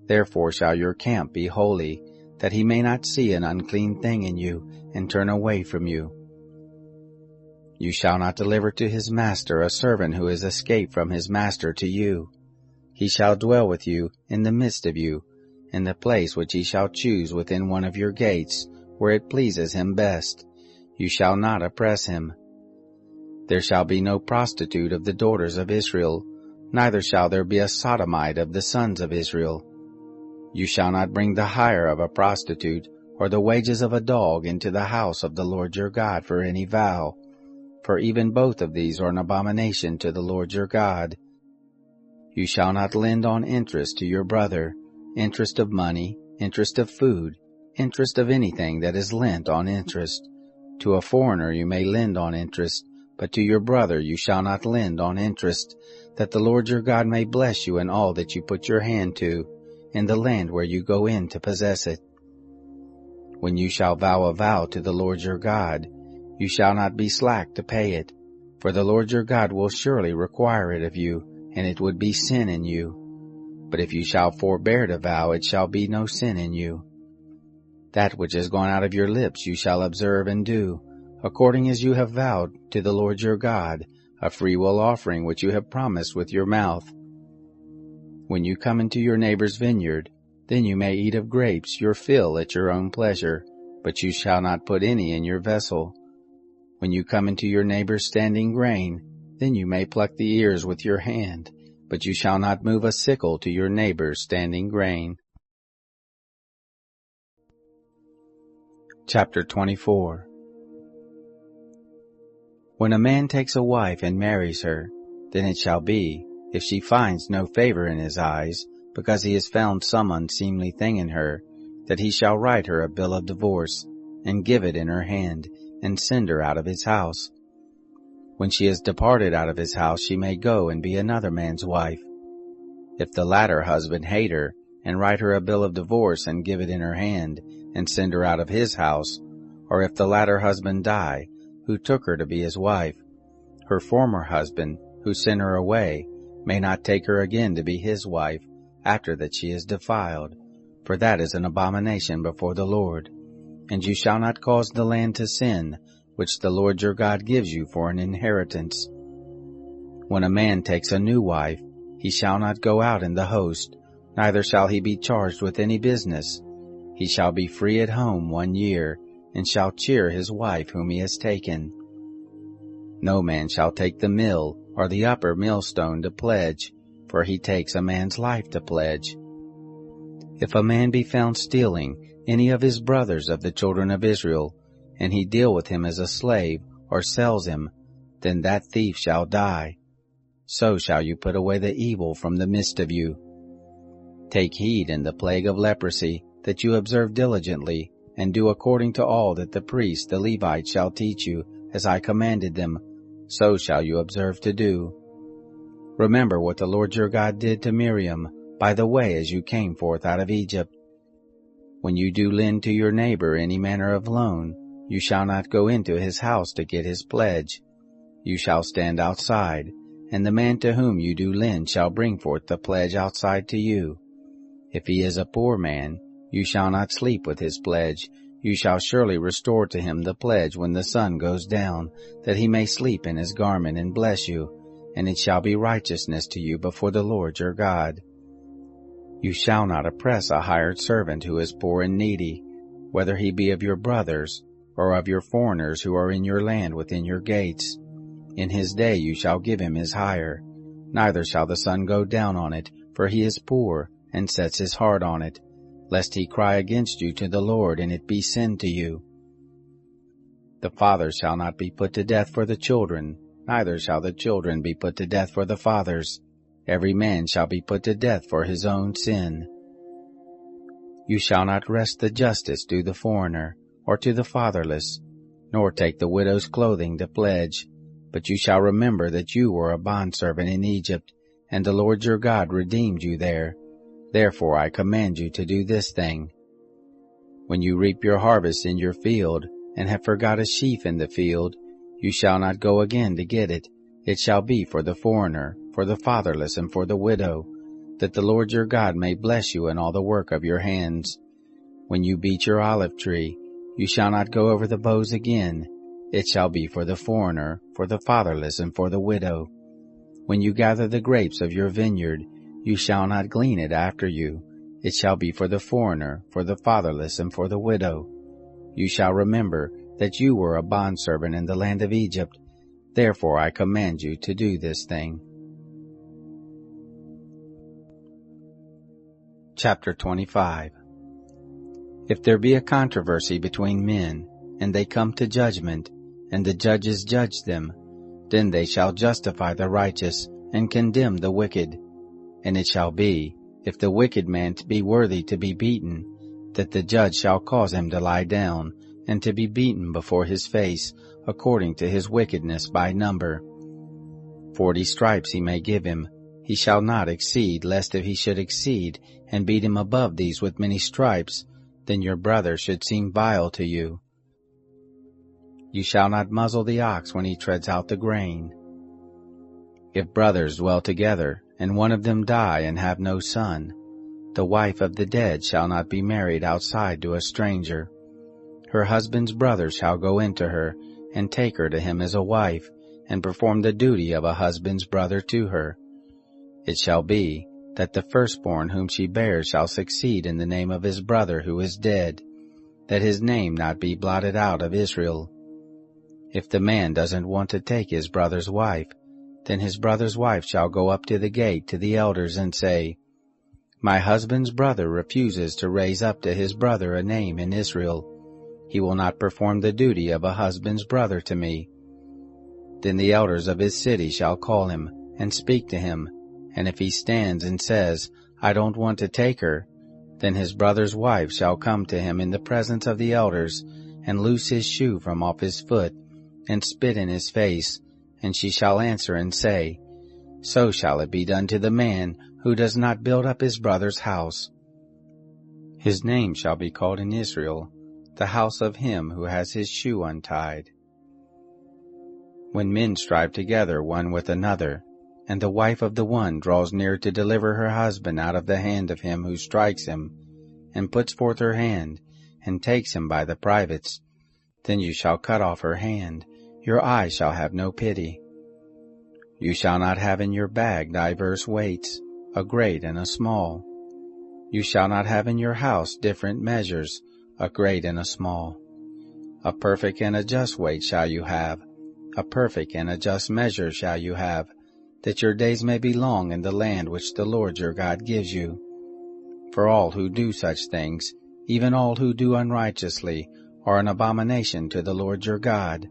S1: Therefore shall your camp be holy, that he may not see an unclean thing in you, and turn away from you. You shall not deliver to his master a servant who is escaped from his master to you. He shall dwell with you in the midst of you, in the place which he shall choose within one of your gates, where it pleases him best. You shall not oppress him. There shall be no prostitute of the daughters of Israel, neither shall there be a sodomite of the sons of Israel. You shall not bring the hire of a prostitute, or the wages of a dog into the house of the Lord your God for any vow, for even both of these are an abomination to the Lord your God. You shall not lend on interest to your brother, interest of money, interest of food, interest of anything that is lent on interest. To a foreigner you may lend on interest, but to your brother you shall not lend on interest, that the Lord your God may bless you in all that you put your hand to, in the land where you go in to possess it. When you shall vow a vow to the Lord your God, you shall not be slack to pay it, for the Lord your God will surely require it of you, and it would be sin in you. But if you shall forbear to vow, it shall be no sin in you. That which is gone out of your lips you shall observe and do, according as you have vowed to the Lord your God, a freewill offering which you have promised with your mouth. When you come into your neighbor's vineyard, then you may eat of grapes your fill at your own pleasure, but you shall not put any in your vessel. When you come into your neighbor's standing grain, then you may pluck the ears with your hand, but you shall not move a sickle to your neighbor's standing grain. Chapter 24. When a man takes a wife and marries her, then it shall be, if she finds no favor in his eyes, because he has found some unseemly thing in her, that he shall write her a bill of divorce, and give it in her hand, and send her out of his house. When she is departed out of his house, she may go and be another man's wife. If the latter husband hate her, and write her a bill of divorce, and give it in her hand, and send her out of his house, or if the latter husband die, who took her to be his wife, her former husband, who sent her away, may not take her again to be his wife, after that she is defiled, for that is an abomination before the Lord. And you shall not cause the land to sin, which the Lord your God gives you for an inheritance. When a man takes a new wife, he shall not go out in the host, neither shall he be charged with any business. He shall be free at home 1 year, and shall cheer his wife whom he has taken. No man shall take the mill or the upper millstone to pledge, for he takes a man's life to pledge. If a man be found stealing any of his brothers of the children of Israel, and he deal with him as a slave, or sells him, then that thief shall die. So shall you put away the evil from the midst of you. Take heed in the plague of leprosy, that you observe diligently, and do according to all that the priests, the Levites, shall teach you, as I commanded them, so shall you observe to do. Remember what the Lord your God did to Miriam by the way as you came forth out of Egypt. When you do lend to your neighbor any manner of loan, you shall not go into his house to get his pledge. You shall stand outside, and the man to whom you do lend shall bring forth the pledge outside to you. If he is a poor man, you shall not sleep with his pledge. You shall surely restore to him the pledge when the sun goes down, that he may sleep in his garment and bless you, and it shall be righteousness to you before the Lord your God. You shall not oppress a hired servant who is poor and needy, whether he be of your brothers, or of your foreigners who are in your land within your gates. In his day you shall give him his hire, neither shall the sun go down on it, for he is poor, and sets his heart on it, lest he cry against you to the Lord, and it be sin to you. The fathers shall not be put to death for the children, neither shall the children be put to death for the fathers. Every man shall be put to death for his own sin. You shall not wrest the justice to the foreigner, or to the fatherless, nor take the widow's clothing to pledge, but you shall remember that you were a bondservant in Egypt, and the Lord your God redeemed you there. Therefore I command you to do this thing. When you reap your harvest in your field, and have forgot a sheaf in the field, you shall not go again to get it. It shall be for the foreigner, for the fatherless, and for the widow, that the Lord your God may bless you in all the work of your hands. When you beat your olive tree, you shall not go over the boughs again. It shall be for the foreigner, for the fatherless, and for the widow. When you gather the grapes of your vineyard, you shall not glean it after you. It shall be for the foreigner, for the fatherless, and for the widow. You shall remember that you were a bondservant in the land of Egypt. Therefore I command you to do this thing. Chapter 25. If there be a controversy between men, and they come to judgment, and the judges judge them, then they shall justify the righteous, and condemn the wicked. And it shall be, if the wicked man be worthy to be beaten, that the judge shall cause him to lie down, and to be beaten before his face, according to his wickedness by number. 40 stripes he may give him. He shall not exceed, lest if he should exceed, and beat him above these with many stripes, then your brother should seem vile to you. You shall not muzzle the ox when he treads out the grain. If brothers dwell together, and one of them die and have no son, the wife of the dead shall not be married outside to a stranger. Her husband's brother shall go into her, and take her to him as a wife, and perform the duty of a husband's brother to her. It shall be, that the firstborn whom she bears shall succeed in the name of his brother who is dead, that his name not be blotted out of Israel. If the man doesn't want to take his brother's wife, then his brother's wife shall go up to the gate to the elders and say, My husband's brother refuses to raise up to his brother a name in Israel. He will not perform the duty of a husband's brother to me. Then the elders of his city shall call him, and speak to him, and if he stands and says, I don't want to take her, then his brother's wife shall come to him in the presence of the elders, and loose his shoe from off his foot, and spit in his face, and she shall answer and say, So shall it be done to the man who does not build up his brother's house. His name shall be called in Israel, the house of him who has his shoe untied. When men strive together one with another, and the wife of the one draws near to deliver her husband out of the hand of him who strikes him, and puts forth her hand, and takes him by the privates, then you shall cut off her hand, your eye shall have no pity. You shall not have in your bag diverse weights, a great and a small. You shall not have in your house different measures, a great and a small. A perfect and a just weight shall you have, a perfect and a just measure shall you have, that your days may be long in the land which the Lord your God gives you. For all who do such things, even all who do unrighteously, are an abomination to the Lord your God.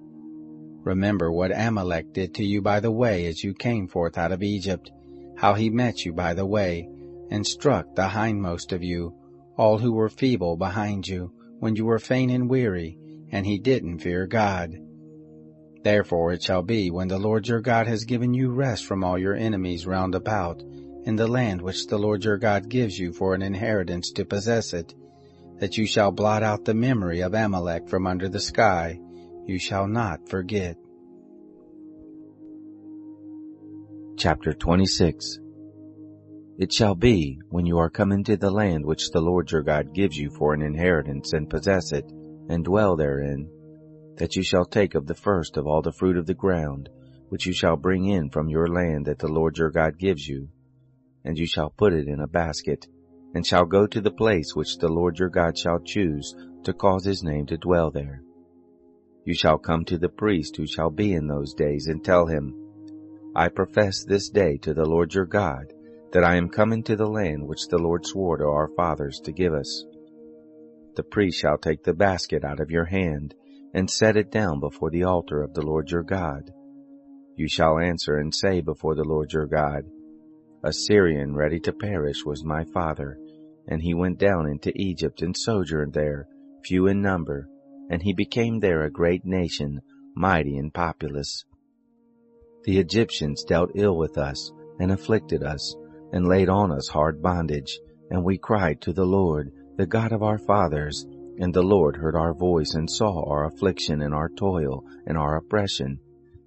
S1: Remember what Amalek did to you by the way as you came forth out of Egypt, how he met you by the way, and struck the hindmost of you, all who were feeble behind you, when you were faint and weary, and he didn't fear God. Therefore it shall be, when the Lord your God has given you rest from all your enemies round about, in the land which the Lord your God gives you for an inheritance to possess it, that you shall blot out the memory of Amalek from under the sky, you shall not forget.
S2: Chapter 26. It shall be, when you are come into the land which the Lord your God gives you for an inheritance, and possess it, and dwell therein, that you shall take of the first of all the fruit of the ground, which you shall bring in from your land that the Lord your God gives you, and you shall put it in a basket, and shall go to the place which the Lord your God shall choose to cause his name to dwell there. You shall come to the priest who shall be in those days, and tell him, I profess this day to the Lord your God, that I am come into the land which the Lord swore to our fathers to give us. The priest shall take the basket out of your hand, and set it down before the altar of the Lord your God. You shall answer and say before the Lord your God, A Syrian ready to perish was my father, and he went down into Egypt and sojourned there, few in number, and he became there a great nation, mighty and populous. The Egyptians dealt ill with us, and afflicted us, and laid on us hard bondage, and we cried to the Lord, the God of our fathers, and the Lord heard our voice, and saw our affliction, and our toil, and our oppression.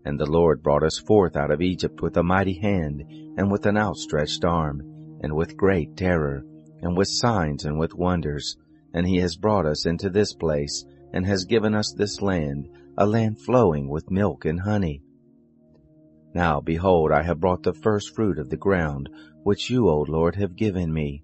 S2: And the Lord brought us forth out of Egypt with a mighty hand, and with an outstretched arm, and with great terror, and with signs and with wonders. And he has brought us into this place, and has given us this land, a land flowing with milk and honey. Now, behold, I have brought the first fruit of the ground, which you, O Lord, have given me.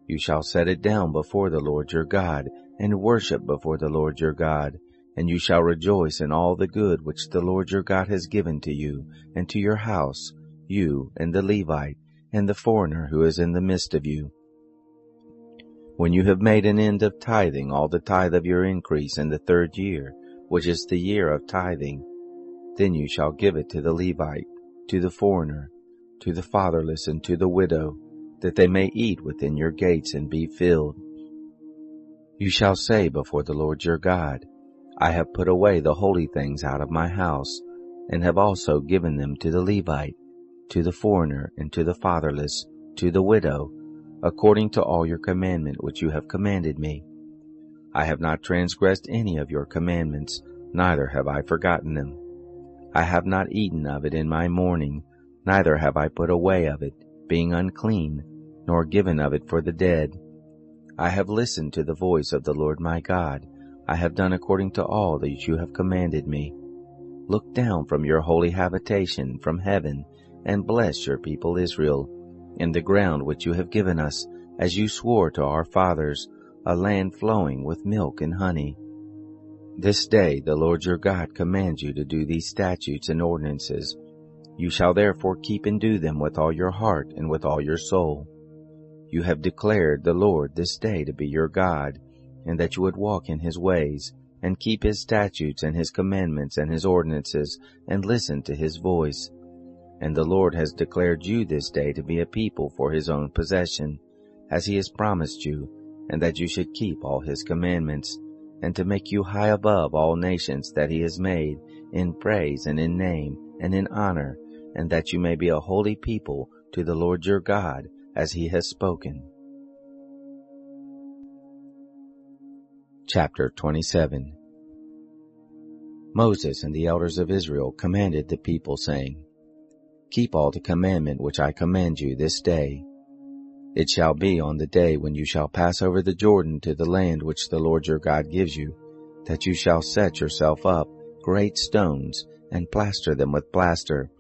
S2: You shall set it down before the Lord your God, and worship before the Lord your God, and you shall rejoice in all the good which the Lord your God has given to you, and to your house, you, and the Levite, and the foreigner who is in the midst of you. When you have made an end of tithing all the tithe of your increase in the 3rd year, which is the year of tithing, then you shall give it to the Levite, to the foreigner, to the fatherless, and to the widow, that they may eat within your gates and be filled. You shall say before the Lord your God, I have put away the holy things out of my house, and have also given them to the Levite, to the foreigner, and to the fatherless, to the widow, according to all your commandment which you have commanded me. I have not transgressed any of your commandments, neither have I forgotten them. I have not eaten of it in my mourning, neither have I put away of it, being unclean, nor given of it for the dead. I have listened to the voice of the Lord my God. I have done according to all that you have commanded me. Look down from your holy habitation from heaven, and bless your people Israel, in the ground which you have given us, as you swore to our fathers, a land flowing with milk and honey. This day the Lord your God commands you to do these statutes and ordinances. You shall therefore keep and do them with all your heart and with all your soul. You have declared the Lord this day to be your God, and that you would walk in his ways, and keep his statutes and his commandments and his ordinances, and listen to his voice. And the Lord has declared you this day to be a people for his own possession, as he has promised you, and that you should keep all his commandments, and to make you high above all nations that he has made, in praise and in name and in honor, and that you may be a holy people to the Lord your God, as he has spoken. Chapter 27. Moses and the elders of Israel commanded the people, saying, Keep all the commandment which I command you this day. It shall be on the day when you shall pass over the Jordan to the land which the Lord your God gives you, that you shall set yourself up great stones, and plaster them with plaster,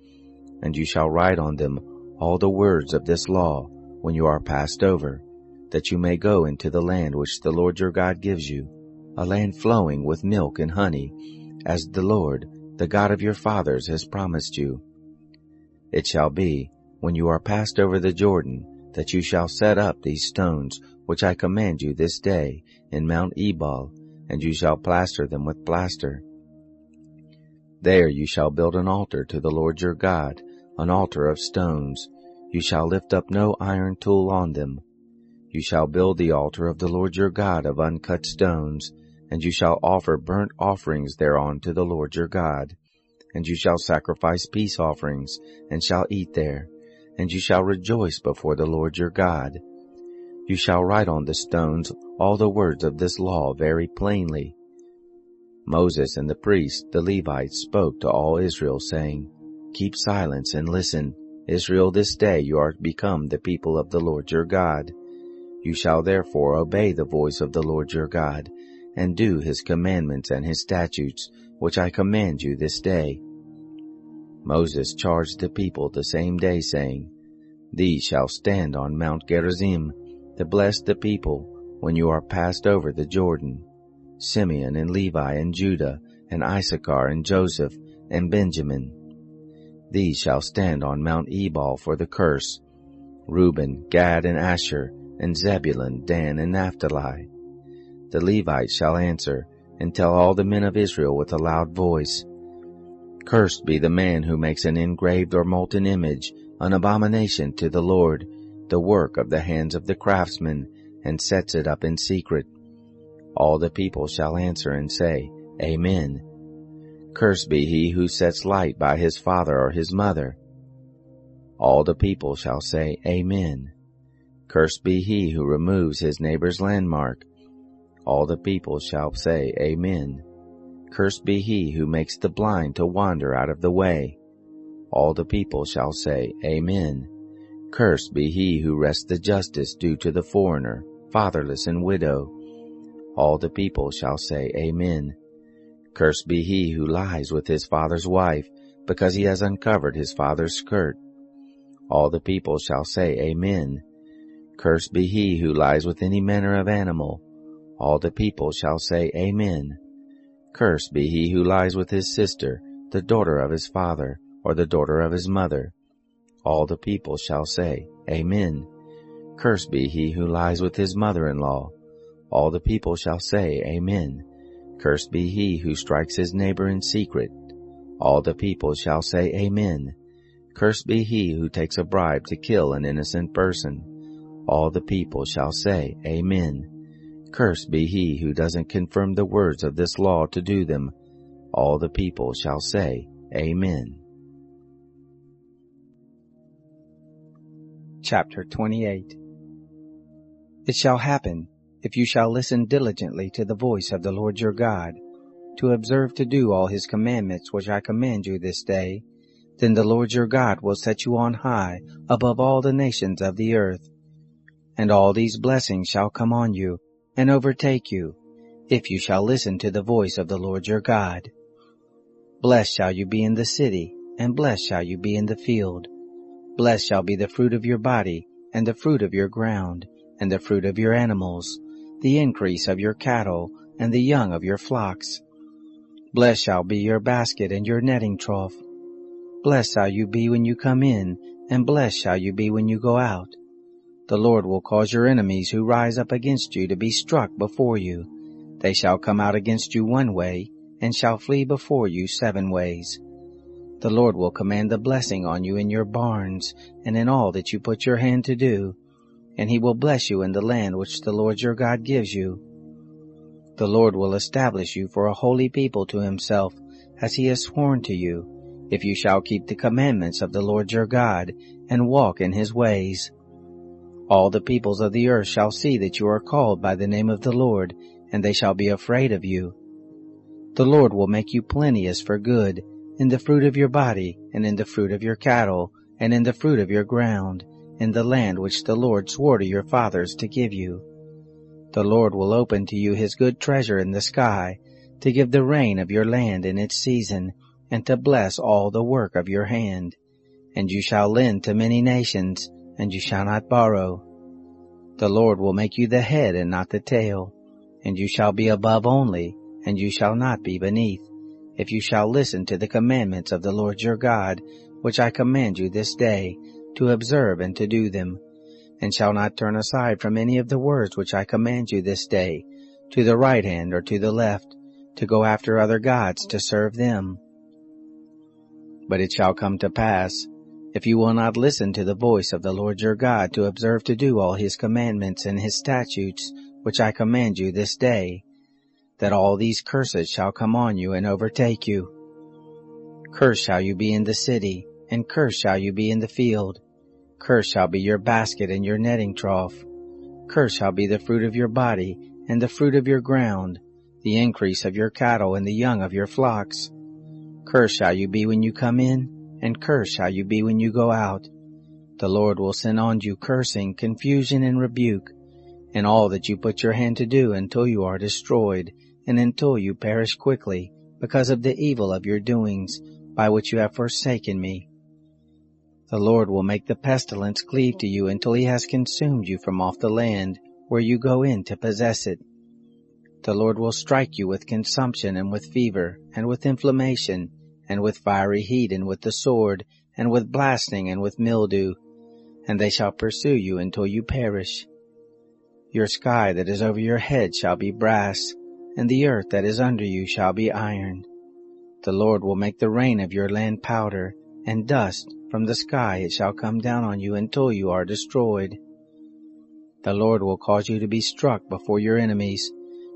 S2: and you shall write on them all the words of this law when you are passed over, that you may go into the land which the Lord your God gives you, a land flowing with milk and honey, as the Lord, the God of your fathers, has promised you. It shall be, when you are passed over the Jordan, that you shall set up these stones which I command you this day in Mount Ebal, and you shall plaster them with plaster. There you shall build an altar to the Lord your God, an altar of stones. You shall lift up no iron tool on them. You shall build the altar of the Lord your God of uncut stones, and you shall offer burnt offerings thereon to the Lord your God. And you shall sacrifice peace offerings, and shall eat there, and you shall rejoice before the Lord your God. You shall write on the stones all the words of this law very plainly. Moses and the priests, the Levites, spoke to all Israel, saying, Keep silence and listen. Israel, this day you are become the people of the Lord your God. You shall therefore obey the voice of the Lord your God, and do his commandments and his statutes, which I command you this day. Moses charged the people the same day, saying, These shall stand on Mount Gerizim, to bless the people, when you are passed over the Jordan. Simeon and Levi and Judah and Issachar and Joseph and Benjamin. These shall stand on Mount Ebal for the curse. Reuben, Gad, and Asher, and Zebulun, Dan, and Naphtali. The Levites shall answer, and tell all the men of Israel with a loud voice, Cursed be the man who makes an engraved or molten image, an abomination to the Lord, the work of the hands of the craftsman, and sets it up in secret. All the people shall answer and say, Amen. Cursed be he who sets light by his father or his mother. All the people shall say, Amen. Cursed be he who removes his neighbor's landmark. All the people shall say, Amen. Cursed be he who makes the blind to wander out of the way. All the people shall say, Amen. Cursed be he who wrests the justice due to the foreigner, fatherless and widow. All the people shall say, Amen. Cursed be he who lies with his father's wife, because he has uncovered his father's skirt. All the people shall say, Amen. Cursed be he who lies with any manner of animal. All the people shall say, Amen. Cursed be he who lies with his sister, the daughter of his father, or the daughter of his mother. All the people shall say, Amen. Cursed be he who lies with his mother-in-law. All the people shall say, Amen. Cursed be he who strikes his neighbor in secret. All the people shall say, Amen. Cursed be he who takes a bribe to kill an innocent person. All the people shall say, Amen. Cursed be he who doesn't confirm the words of this law to do them. All the people shall say, Amen.
S1: Chapter 28. It shall happen, if you shall listen diligently to the voice of the Lord your God, to observe to do all his commandments which I command you this day, then the Lord your God will set you on high above all the nations of the earth. And all these blessings shall come on you, and overtake you, if you shall listen to the voice of the Lord your God. Blessed shall you be in the city, and blessed shall you be in the field. Blessed shall be the fruit of your body, and the fruit of your ground, and the fruit of your animals, the increase of your cattle, and the young of your flocks. Blessed shall be your basket and your netting trough. Blessed shall you be when you come in, and blessed shall you be when you go out. The Lord will cause your enemies who rise up against you to be struck before you. They shall come out against you one way, and shall flee before you 7 ways. The Lord will command the blessing on you in your barns, and in all that you put your hand to do, and he will bless you in the land which the Lord your God gives you. The Lord will establish you for a holy people to himself, as he has sworn to you, if you shall keep the commandments of the Lord your God, and walk in his ways. All the peoples of the earth shall see that you are called by the name of the Lord, and they shall be afraid of you. The Lord will make you plenteous for good, in the fruit of your body, and in the fruit of your cattle, and in the fruit of your ground, in the land which the Lord swore to your fathers to give you. The Lord will open to you his good treasure in the sky, to give the rain of your land in its season, and to bless all the work of your hand. And you shall lend to many nations, and you shall not borrow. The Lord will make you the head and not the tail, and you shall be above only, and you shall not be beneath, if you shall listen to the commandments of the Lord your God, which I command you this day, to observe and to do them, and shall not turn aside from any of the words which I command you this day, to the right hand or to the left, to go after other gods to serve them. But it shall come to pass, if you will not listen to the voice of the Lord your God to observe to do all his commandments and his statutes, which I command you this day, that all these curses shall come on you and overtake you. Cursed shall you be in the city, and cursed shall you be in the field. Cursed shall be your basket and your netting trough. Cursed shall be the fruit of your body, and the fruit of your ground, the increase of your cattle and the young of your flocks. Cursed shall you be when you come in, and cursed shall you be when you go out. The Lord will send on you cursing, confusion, and rebuke, and all that you put your hand to do until you are destroyed, and until you perish quickly, because of the evil of your doings, by which you have forsaken me. The Lord will make the pestilence cleave to you until he has consumed you from off the land, where you go in to possess it. The Lord will strike you with consumption, and with fever, and with inflammation, and with fiery heat, and with the sword, and with blasting, and with mildew, and they shall pursue you until you perish. Your sky that is over your head shall be brass, and the earth that is under you shall be iron. The Lord will make the rain of your land powder, and dust from the sky it shall come down on you until you are destroyed. The Lord will cause you to be struck before your enemies.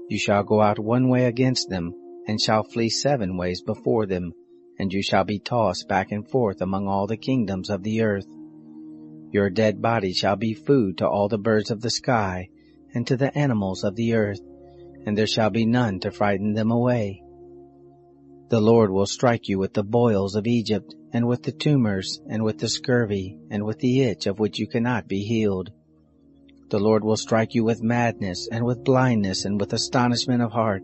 S1: You shall go out one way against them, and shall flee 7 ways before them, and you shall be tossed back and forth among all the kingdoms of the earth. Your dead body shall be food to all the birds of the sky, and to the animals of the earth, and there shall be none to frighten them away. The Lord will strike you with the boils of Egypt, and with the tumors, and with the scurvy, and with the itch of which you cannot be healed. The Lord will strike you with madness, and with blindness, and with astonishment of heart,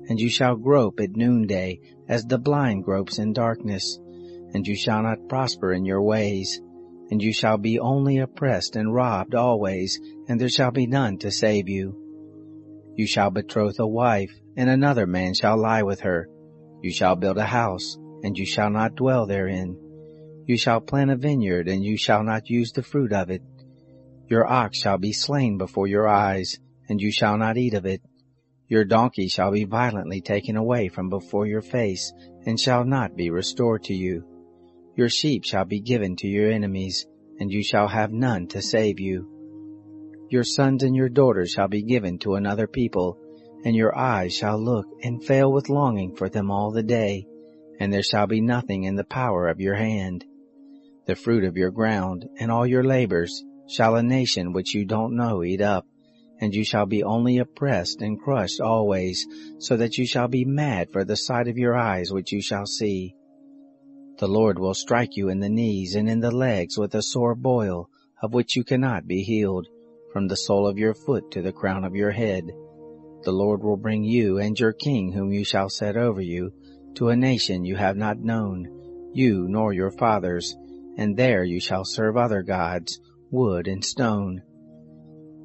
S1: and you shall grope at noonday, as the blind gropes in darkness, and you shall not prosper in your ways, and you shall be only oppressed and robbed always, and there shall be none to save you. You shall betroth a wife, and another man shall lie with her. You shall build a house, and you shall not dwell therein. You shall plant a vineyard, and you shall not use the fruit of it. Your ox shall be slain before your eyes, and you shall not eat of it. Your donkey shall be violently taken away from before your face, and shall not be restored to you. Your sheep shall be given to your enemies, and you shall have none to save you. Your sons and your daughters shall be given to another people, and your eyes shall look and fail with longing for them all the day, and there shall be nothing in the power of your hand. The fruit of your ground and all your labors shall a nation which you don't know eat up, and you shall be only oppressed and crushed always, so that you shall be mad for the sight of your eyes which you shall see. The Lord will strike you in the knees and in the legs with a sore boil, of which you cannot be healed, from the sole of your foot to the crown of your head. The Lord will bring you and your king whom you shall set over you, to a nation you have not known, you nor your fathers, and there you shall serve other gods, wood and stone.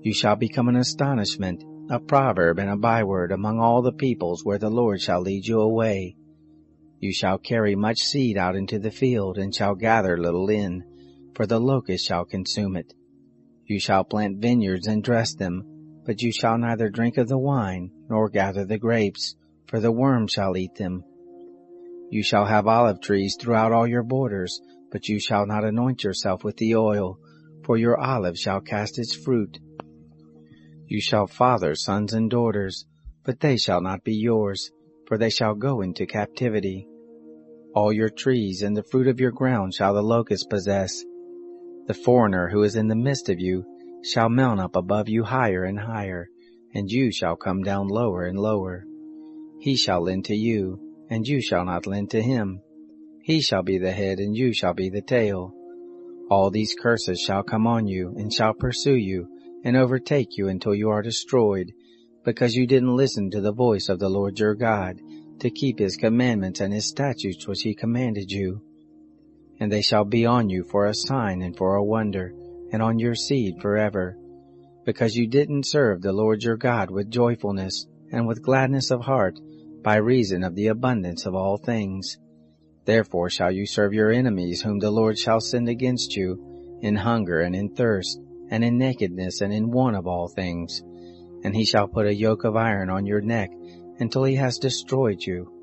S1: You shall become an astonishment, a proverb and a byword among all the peoples where the Lord shall lead you away. You shall carry much seed out into the field, and shall gather little in, for the locust shall consume it. You shall plant vineyards and dress them, but you shall neither drink of the wine, nor gather the grapes, for the worm shall eat them. You shall have olive trees throughout all your borders, but you shall not anoint yourself with the oil, for your olive shall cast its fruit. You shall father sons and daughters, but they shall not be yours, for they shall go into captivity. All your trees and the fruit of your ground shall the locust possess. The foreigner who is in the midst of you shall mount up above you higher and higher, and you shall come down lower and lower. He shall lend to you, and you shall not lend to him. He shall be the head, and you shall be the tail. All these curses shall come on you, and shall pursue you, and overtake you until you are destroyed, because you didn't listen to the voice of the Lord your God, to keep his commandments and his statutes which he commanded you. And they shall be on you for a sign and for a wonder, and on your seed forever, because you didn't serve the Lord your God with joyfulness and with gladness of heart, by reason of the abundance of all things. Therefore shall you serve your enemies, whom the Lord shall send against you, in hunger and in thirst, and in nakedness and in want of all things. And he shall put a yoke of iron on your neck, until he has destroyed you.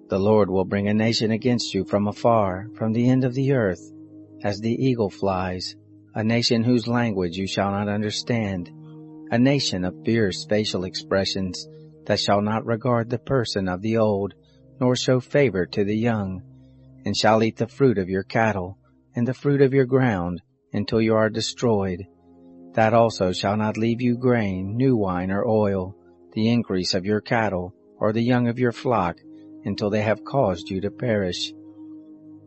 S1: The Lord will bring a nation against you from afar, from the end of the earth, as the eagle flies, a nation whose language you shall not understand, a nation of fierce facial expressions, that shall not regard the person of the old, nor show favor to the young, and shall eat the fruit of your cattle, and the fruit of your ground, until you are destroyed. That also shall not leave you grain, new wine, or oil, the increase of your cattle, or the young of your flock, until they have caused you to perish.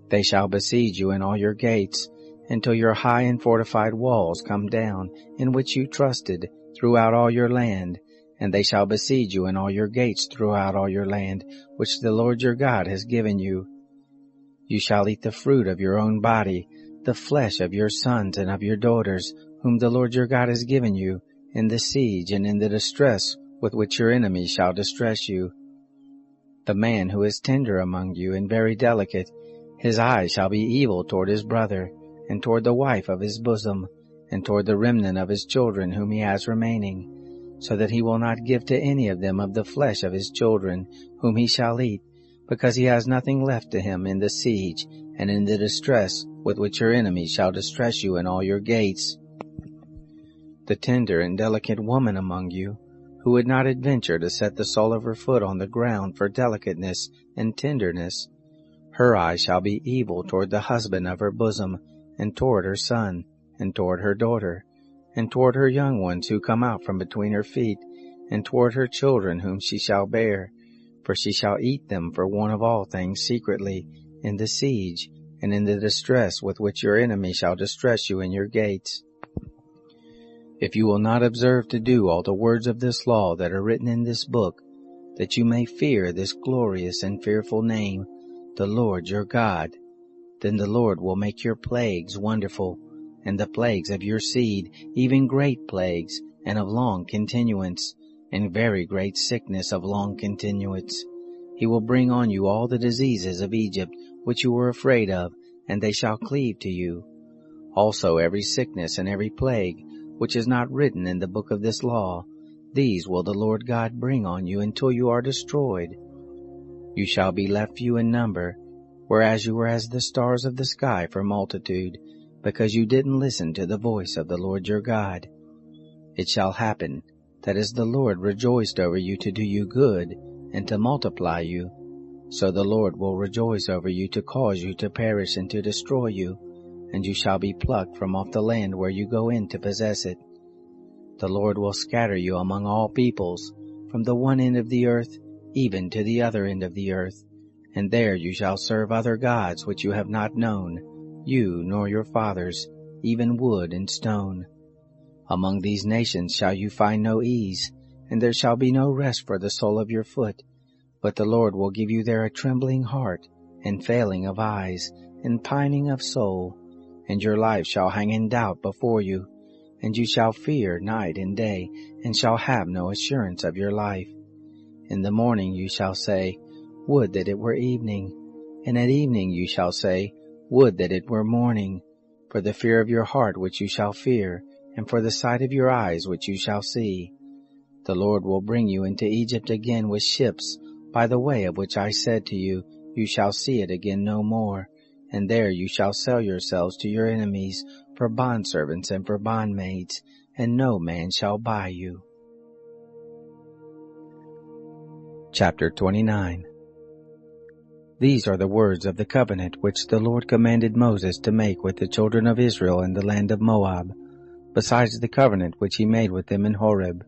S1: They shall besiege you in all your gates, until your high and fortified walls come down, in which you trusted, throughout all your land, and they shall besiege you in all your gates throughout all your land, which the Lord your God has given you. You shall eat the fruit of your own body, the flesh of your sons and of your daughters, whom the Lord your God has given you, in the siege and in the distress with which your enemies shall distress you. The man who is tender among you and very delicate, his eye shall be evil toward his brother, and toward the wife of his bosom, and toward the remnant of his children whom he has remaining, so that he will not give to any of them of the flesh of his children, whom he shall eat, because he has nothing left to him in the siege and in the distress with which your enemies shall distress you in all your gates. The tender and delicate woman among you, who would not adventure to set the sole of her foot on the ground for delicateness and tenderness, her eye shall be evil toward the husband of her bosom, and toward her son, and toward her daughter, and toward her young ones who come out from between her feet, and toward her children whom she shall bear, for she shall eat them for want of all things secretly, in the siege, and in the distress with which your enemy shall distress you in your gates. If you will not observe to do all the words of this law that are written in this book, that you may fear this glorious and fearful name, the Lord your God, then the Lord will make your plagues wonderful, and the plagues of your seed, even great plagues, and of long continuance, and very great sickness of long continuance. He will bring on you all the diseases of Egypt, which you were afraid of, and they shall cleave to you. Also every sickness and every plague, which is not written in the book of this law, these will the Lord God bring on you until you are destroyed. You shall be left few in number, whereas you were as the stars of the sky for multitude, because you didn't listen to the voice of the Lord your God. It shall happen, that as the Lord rejoiced over you to do you good, and to multiply you, so the Lord will rejoice over you to cause you to perish and to destroy you, and you shall be plucked from off the land where you go in to possess it. The Lord will scatter you among all peoples, from the one end of the earth even to the other end of the earth, and there you shall serve other gods which you have not known, you nor your fathers, even wood and stone. Among these nations shall you find no ease, and there shall be no rest for the sole of your foot, but the Lord will give you there a trembling heart, and failing of eyes, and pining of soul, and your life shall hang in doubt before you, and you shall fear night and day, and shall have no assurance of your life. In the morning you shall say, Would that it were evening, and at evening you shall say, Would that it were morning, for the fear of your heart which you shall fear, and for the sight of your eyes which you shall see. The Lord will bring you into Egypt again with ships, by the way of which I said to you, You shall see it again no more, and there you shall sell yourselves to your enemies for bondservants and for bondmaids, and no man shall buy you. Chapter 29. These are the words of the covenant which the Lord commanded Moses to make with the children of Israel in the land of Moab, besides the covenant which he made with them in Horeb.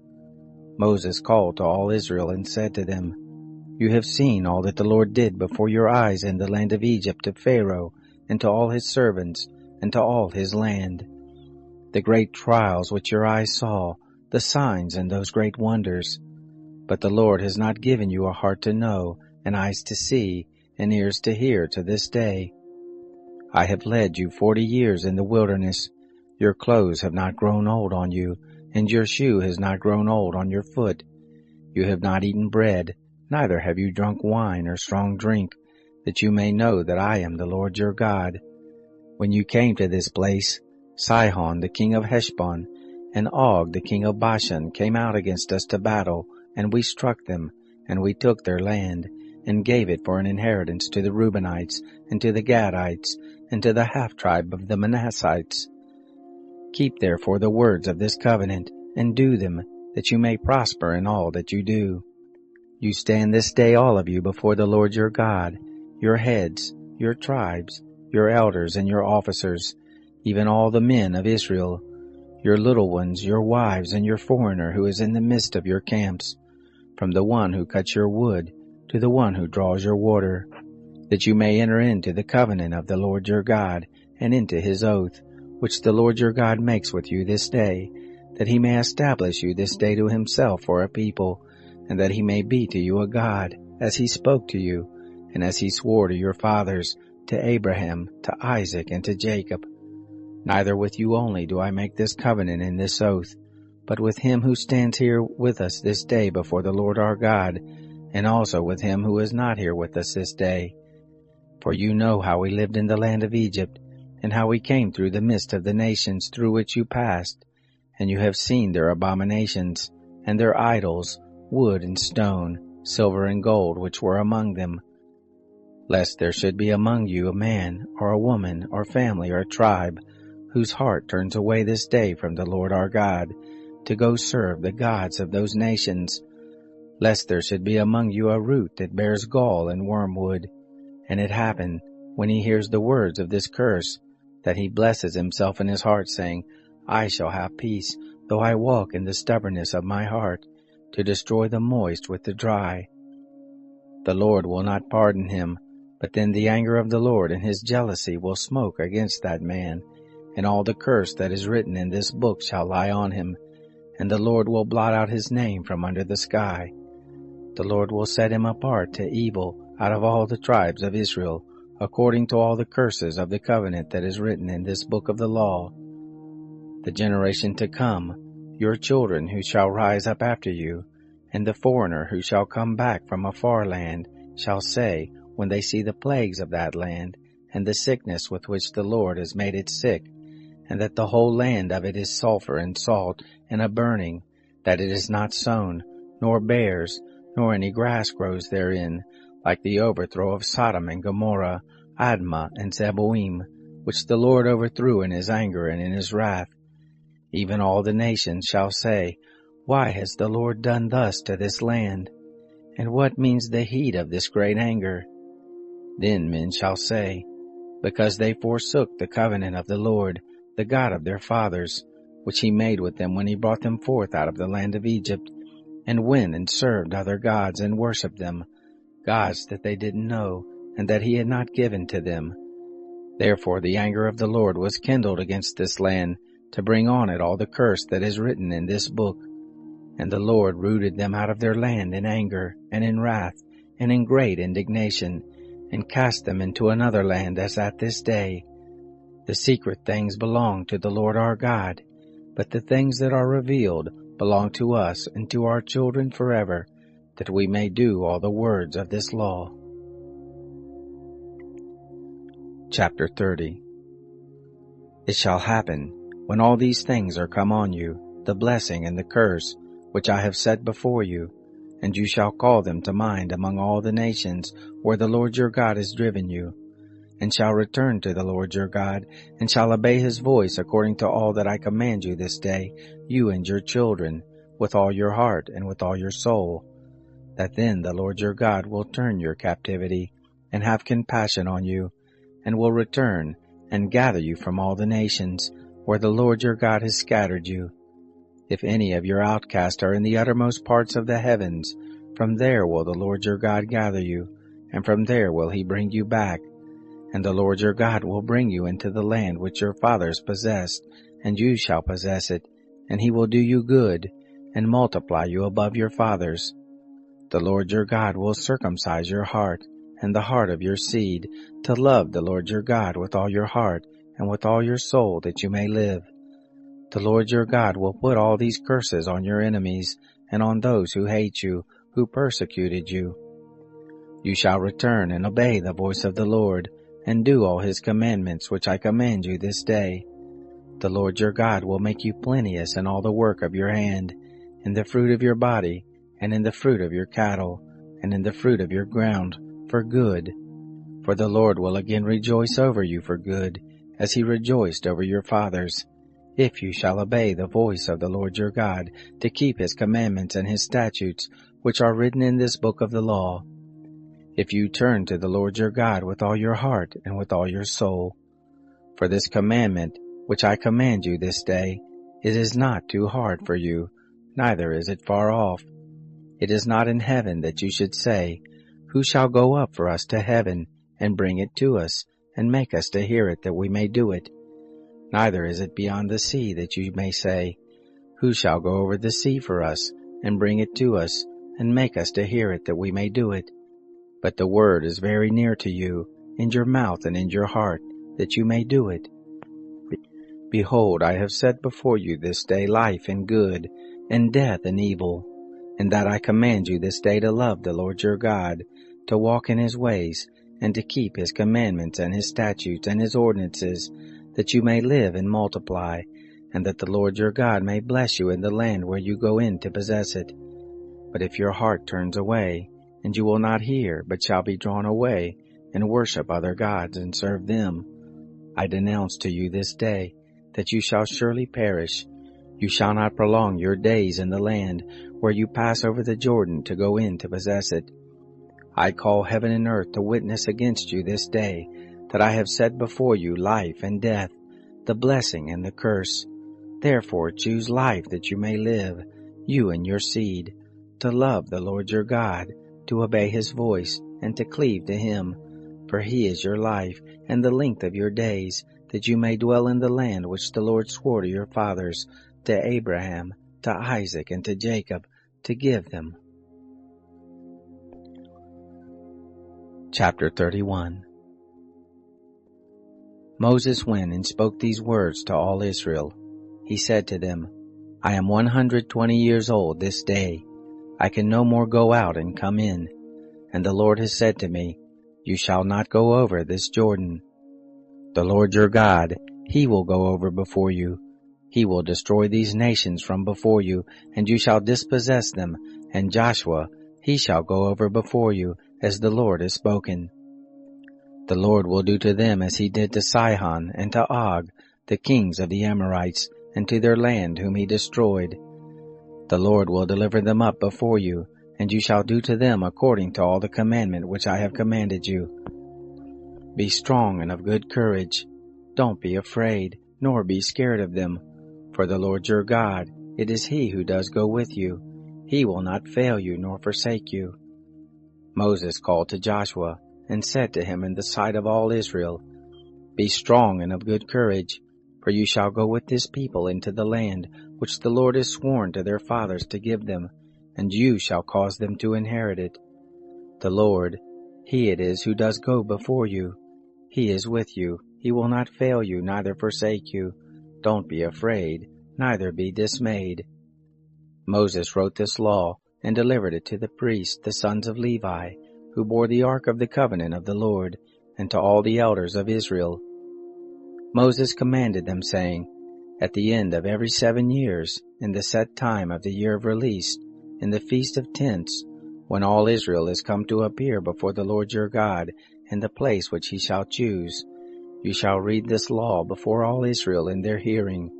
S1: Moses called to all Israel and said to them, You have seen all that the Lord did before your eyes in the land of Egypt to Pharaoh, and to all his servants, and to all his land. The great trials which your eyes saw, the signs and those great wonders. But the Lord has not given you a heart to know, and eyes to see, and ears to hear to this day. I have led you 40 years in the wilderness. Your clothes have not grown old on you, and your shoe has not grown old on your foot. You have not eaten bread, neither have you drunk wine or strong drink, that you may know that I am the Lord your God. When you came to this place, Sihon the king of Heshbon, and Og the king of Bashan came out against us to battle, and we struck them, and we took their land, and gave it for an inheritance to the Reubenites, and to the Gadites, and to the half-tribe of the Manassites. Keep therefore the words of this covenant, and do them, that you may prosper in all that you do. You stand this day all of you before the Lord your God, your heads, your tribes, your elders, and your officers, even all the men of Israel, your little ones, your wives, and your foreigner who is in the midst of your camps, from the one who cuts your wood to the one who draws your water, that you may enter into the covenant of the Lord your God, and into his oath, which the Lord your God makes with you this day, that he may establish you this day to himself for a people, and that he may be to you a God, as he spoke to you, and as he swore to your fathers, to Abraham, to Isaac, and to Jacob. Neither with you only do I make this covenant and this oath, but with him who stands here with us this day before the Lord our God, and also with him who is not here with us this day. For you know how we lived in the land of Egypt, and how we came through the midst of the nations through which you passed, and you have seen their abominations, and their idols, wood and stone, silver and gold, which were among them. Lest there should be among you a man, or a woman, or family, or a tribe, whose heart turns away this day from the Lord our God, to go serve the gods of those nations, lest there should be among you a root that bears gall and wormwood, and it happen, when he hears the words of this curse, that he blesses himself in his heart, saying, I shall have peace, though I walk in the stubbornness of my heart, to destroy the moist with the dry. The Lord will not pardon him, but then the anger of the Lord and his jealousy will smoke against that man, and all the curse that is written in this book shall lie on him, and the Lord will blot out his name from under the sky. The Lord will set him apart to evil out of all the tribes of Israel, according to all the curses of the covenant that is written in this book of the law. The generation to come, your children who shall rise up after you, and the foreigner who shall come back from a far land, shall say, when they see the plagues of that land, and the sickness with which the Lord has made it sick, and that the whole land of it is sulfur and salt and a burning, that it is not sown, nor bears, nor any grass grows therein, like the overthrow of Sodom and Gomorrah, Admah and Zeboim, which the Lord overthrew in his anger and in his wrath. Even all the nations shall say, Why has the Lord done thus to this land? And what means the heat of this great anger? Then men shall say, Because they forsook the covenant of the Lord, the God of their fathers, which he made with them when he brought them forth out of the land of Egypt, and went and served other gods and worshipped them, gods that they didn't know, and that he had not given to them. Therefore the anger of the Lord was kindled against this land, to bring on it all the curse that is written in this book. And the Lord rooted them out of their land in anger, and in wrath, and in great indignation, and cast them into another land as at this day. The secret things belong to the Lord our God, but the things that are revealed belong to us and to our children forever, that we may do all the words of this law. Chapter 30. It shall happen, when all these things are come on you, the blessing and the curse, which I have set before you, and you shall call them to mind among all the nations where the Lord your God has driven you, and shall return to the Lord your God, and shall obey his voice according to all that I command you this day, you and your children, with all your heart and with all your soul. that then the Lord your God will turn your captivity, and have compassion on you, and will return and gather you from all the nations where the Lord your God has scattered you. If any of your outcasts are in the uttermost parts of the heavens, from there will the Lord your God gather you, and from there will he bring you back. And the Lord your God will bring you into the land which your fathers possessed, and you shall possess it, and he will do you good, and multiply you above your fathers. The Lord your God will circumcise your heart, and the heart of your seed, to love the Lord your God with all your heart, and with all your soul, that you may live. The Lord your God will put all these curses on your enemies, and on those who hate you, who persecuted you. You shall return and obey the voice of the Lord, and do all his commandments which I command you this day. The Lord your God will make you plenteous in all the work of your hand, in the fruit of your body, and in the fruit of your cattle, and in the fruit of your ground, for good. For the Lord will again rejoice over you for good, as he rejoiced over your fathers, if you shall obey the voice of the Lord your God, to keep his commandments and his statutes, which are written in this book of the law. If you turn to the Lord your God with all your heart and with all your soul. For this commandment, which I command you this day, it is not too hard for you, neither is it far off. It is not in heaven that you should say, Who shall go up for us to heaven, and bring it to us, and make us to hear it, that we may do it? Neither is it beyond the sea that you may say, Who shall go over the sea for us, and bring it to us, and make us to hear it, that we may do it? But the word is very near to you, in your mouth and in your heart, that you may do it. Behold, I have set before you this day life and good, and death and evil, and that I command you this day to love the Lord your God, to walk in his ways, and to keep his commandments and his statutes and his ordinances, that you may live and multiply, and that the Lord your God may bless you in the land where you go in to possess it. But if your heart turns away, and you will not hear, but shall be drawn away, and worship other gods, and serve them, I denounce to you this day, that you shall surely perish. You shall not prolong your days in the land where you pass over the Jordan to go in to possess it. I call heaven and earth to witness against you this day, that I have set before you life and death, the blessing and the curse. Therefore choose life, that you may live, you and your seed, to love the Lord your God, to obey his voice, and to cleave to him. For he is your life, and the length of your days, that you may dwell in the land which the Lord swore to your fathers, to Abraham, to Isaac, and to Jacob, to give them. Chapter 31. Moses went and spoke these words to all Israel. He said to them, I am 120 years old this day. I can no more go out and come in. And the Lord has said to me, You shall not go over this Jordan. The Lord your God, he will go over before you. He will destroy these nations from before you, and you shall dispossess them. And Joshua, he shall go over before you, as the Lord has spoken. The Lord will do to them as he did to Sihon and to Og, the kings of the Amorites, and to their land whom he destroyed. The Lord will deliver them up before you, and you shall do to them according to all the commandment which I have commanded you. Be strong and of good courage. Don't be afraid, nor be scared of them. For the Lord your God, it is he who does go with you. He will not fail you nor forsake you. Moses called to Joshua, and said to him in the sight of all Israel, Be strong and of good courage, for you shall go with this people into the land which the Lord has sworn to their fathers to give them, and you shall cause them to inherit it. The Lord, he it is who does go before you. He is with you. He will not fail you, neither forsake you. Don't be afraid, neither be dismayed. Moses wrote this law, and delivered it to the priests, the sons of Levi, who bore the ark of the covenant of the Lord, and to all the elders of Israel. Moses commanded them, saying, At the end of every 7 years, in the set time of the year of release, in the feast of tents, when all Israel is come to appear before the Lord your God, in the place which he shall choose, you shall read this law before all Israel in their hearing.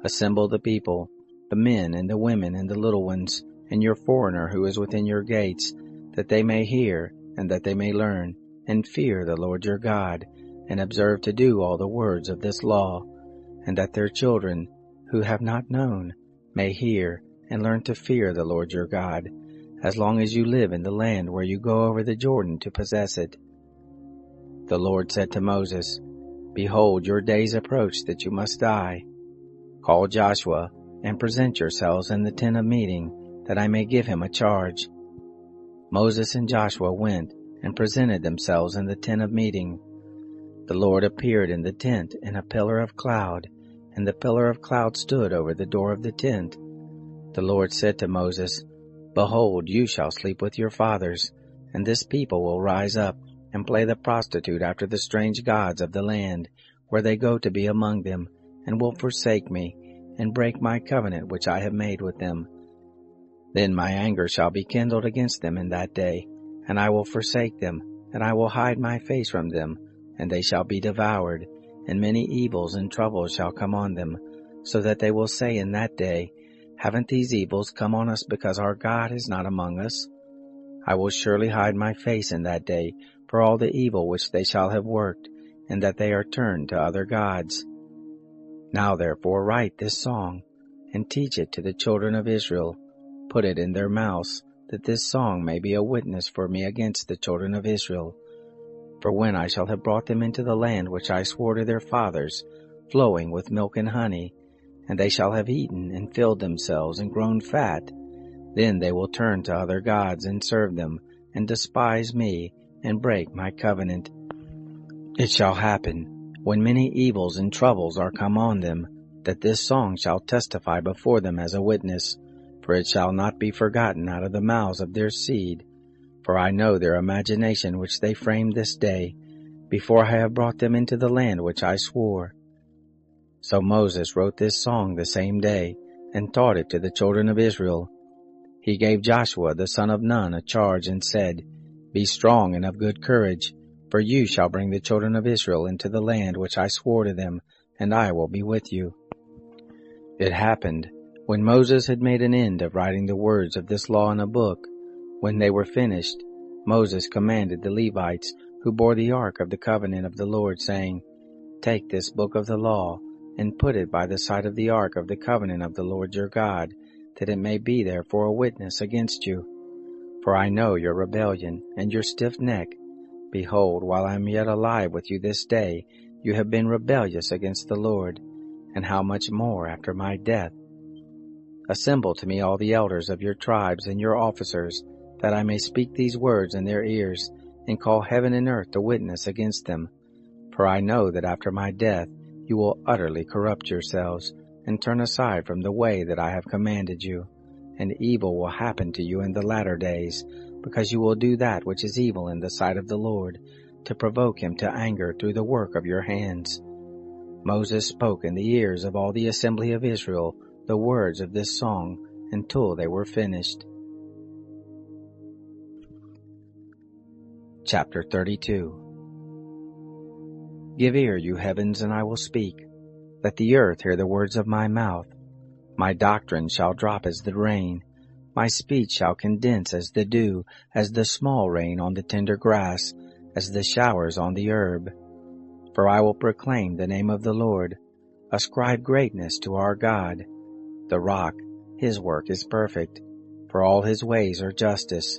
S1: Assemble the people, the men and the women and the little ones, and your foreigner who is within your gates, that they may hear, and that they may learn, and fear the Lord your God, and observe to do all the words of this law, and that their children, who have not known, may hear, and learn to fear the Lord your God, as long as you live in the land where you go over the Jordan to possess it. The Lord said to Moses, Behold, your days approach that you must die. Call Joshua, and present yourselves in the tent of meeting, that I may give him a charge. Moses and Joshua went and presented themselves in the tent of meeting. The Lord appeared in the tent in a pillar of cloud, and the pillar of cloud stood over the door of the tent. The Lord said to Moses, Behold, you shall sleep with your fathers, and this people will rise up and play the prostitute after the strange gods of the land, where they go to be among them, and will forsake me, and break my covenant which I have made with them. Then my anger shall be kindled against them in that day, and I will forsake them, and I will hide my face from them, and they shall be devoured, and many evils and troubles shall come on them, so that they will say in that day, Haven't these evils come on us because our God is not among us? I will surely hide my face in that day for all the evil which they shall have worked, and that they are turned to other gods. Now therefore write this song, and teach it to the children of Israel. Put it in their mouths, that this song may be a witness for me against the children of Israel. For when I shall have brought them into the land which I swore to their fathers, flowing with milk and honey, and they shall have eaten and filled themselves and grown fat, then they will turn to other gods and serve them, and despise me, and break my covenant. It shall happen, when many evils and troubles are come on them, that this song shall testify before them as a witness, for it shall not be forgotten out of the mouths of their seed. For I know their imagination which they framed this day, before I have brought them into the land which I swore. So Moses wrote this song the same day, and taught it to the children of Israel. He gave Joshua the son of Nun a charge, and said, Be strong and of good courage, for you shall bring the children of Israel into the land which I swore to them, and I will be with you. It happened, when Moses had made an end of writing the words of this law in a book, when they were finished, Moses commanded the Levites, who bore the ark of the covenant of the Lord, saying, Take this book of the law, and put it by the side of the ark of the covenant of the Lord your God, that it may be there for a witness against you. For I know your rebellion and your stiff neck. Behold, while I am yet alive with you this day, you have been rebellious against the Lord, and how much more after my death? Assemble to me all the elders of your tribes and your officers, that I may speak these words in their ears, and call heaven and earth to witness against them. For I know that after my death you will utterly corrupt yourselves, and turn aside from the way that I have commanded you, and evil will happen to you in the latter days, because you will do that which is evil in the sight of the Lord, to provoke him to anger through the work of your hands. Moses spoke in the ears of all the assembly of Israel the words of this song until they were finished. Chapter 32. Give ear, you heavens, and I will speak. Let the earth hear the words of my mouth. My doctrine shall drop as the rain. My speech shall condense as the dew, as the small rain on the tender grass, as the showers on the herb. For I will proclaim the name of the Lord. Ascribe greatness to our God. The rock, his work is perfect, for all his ways are justice.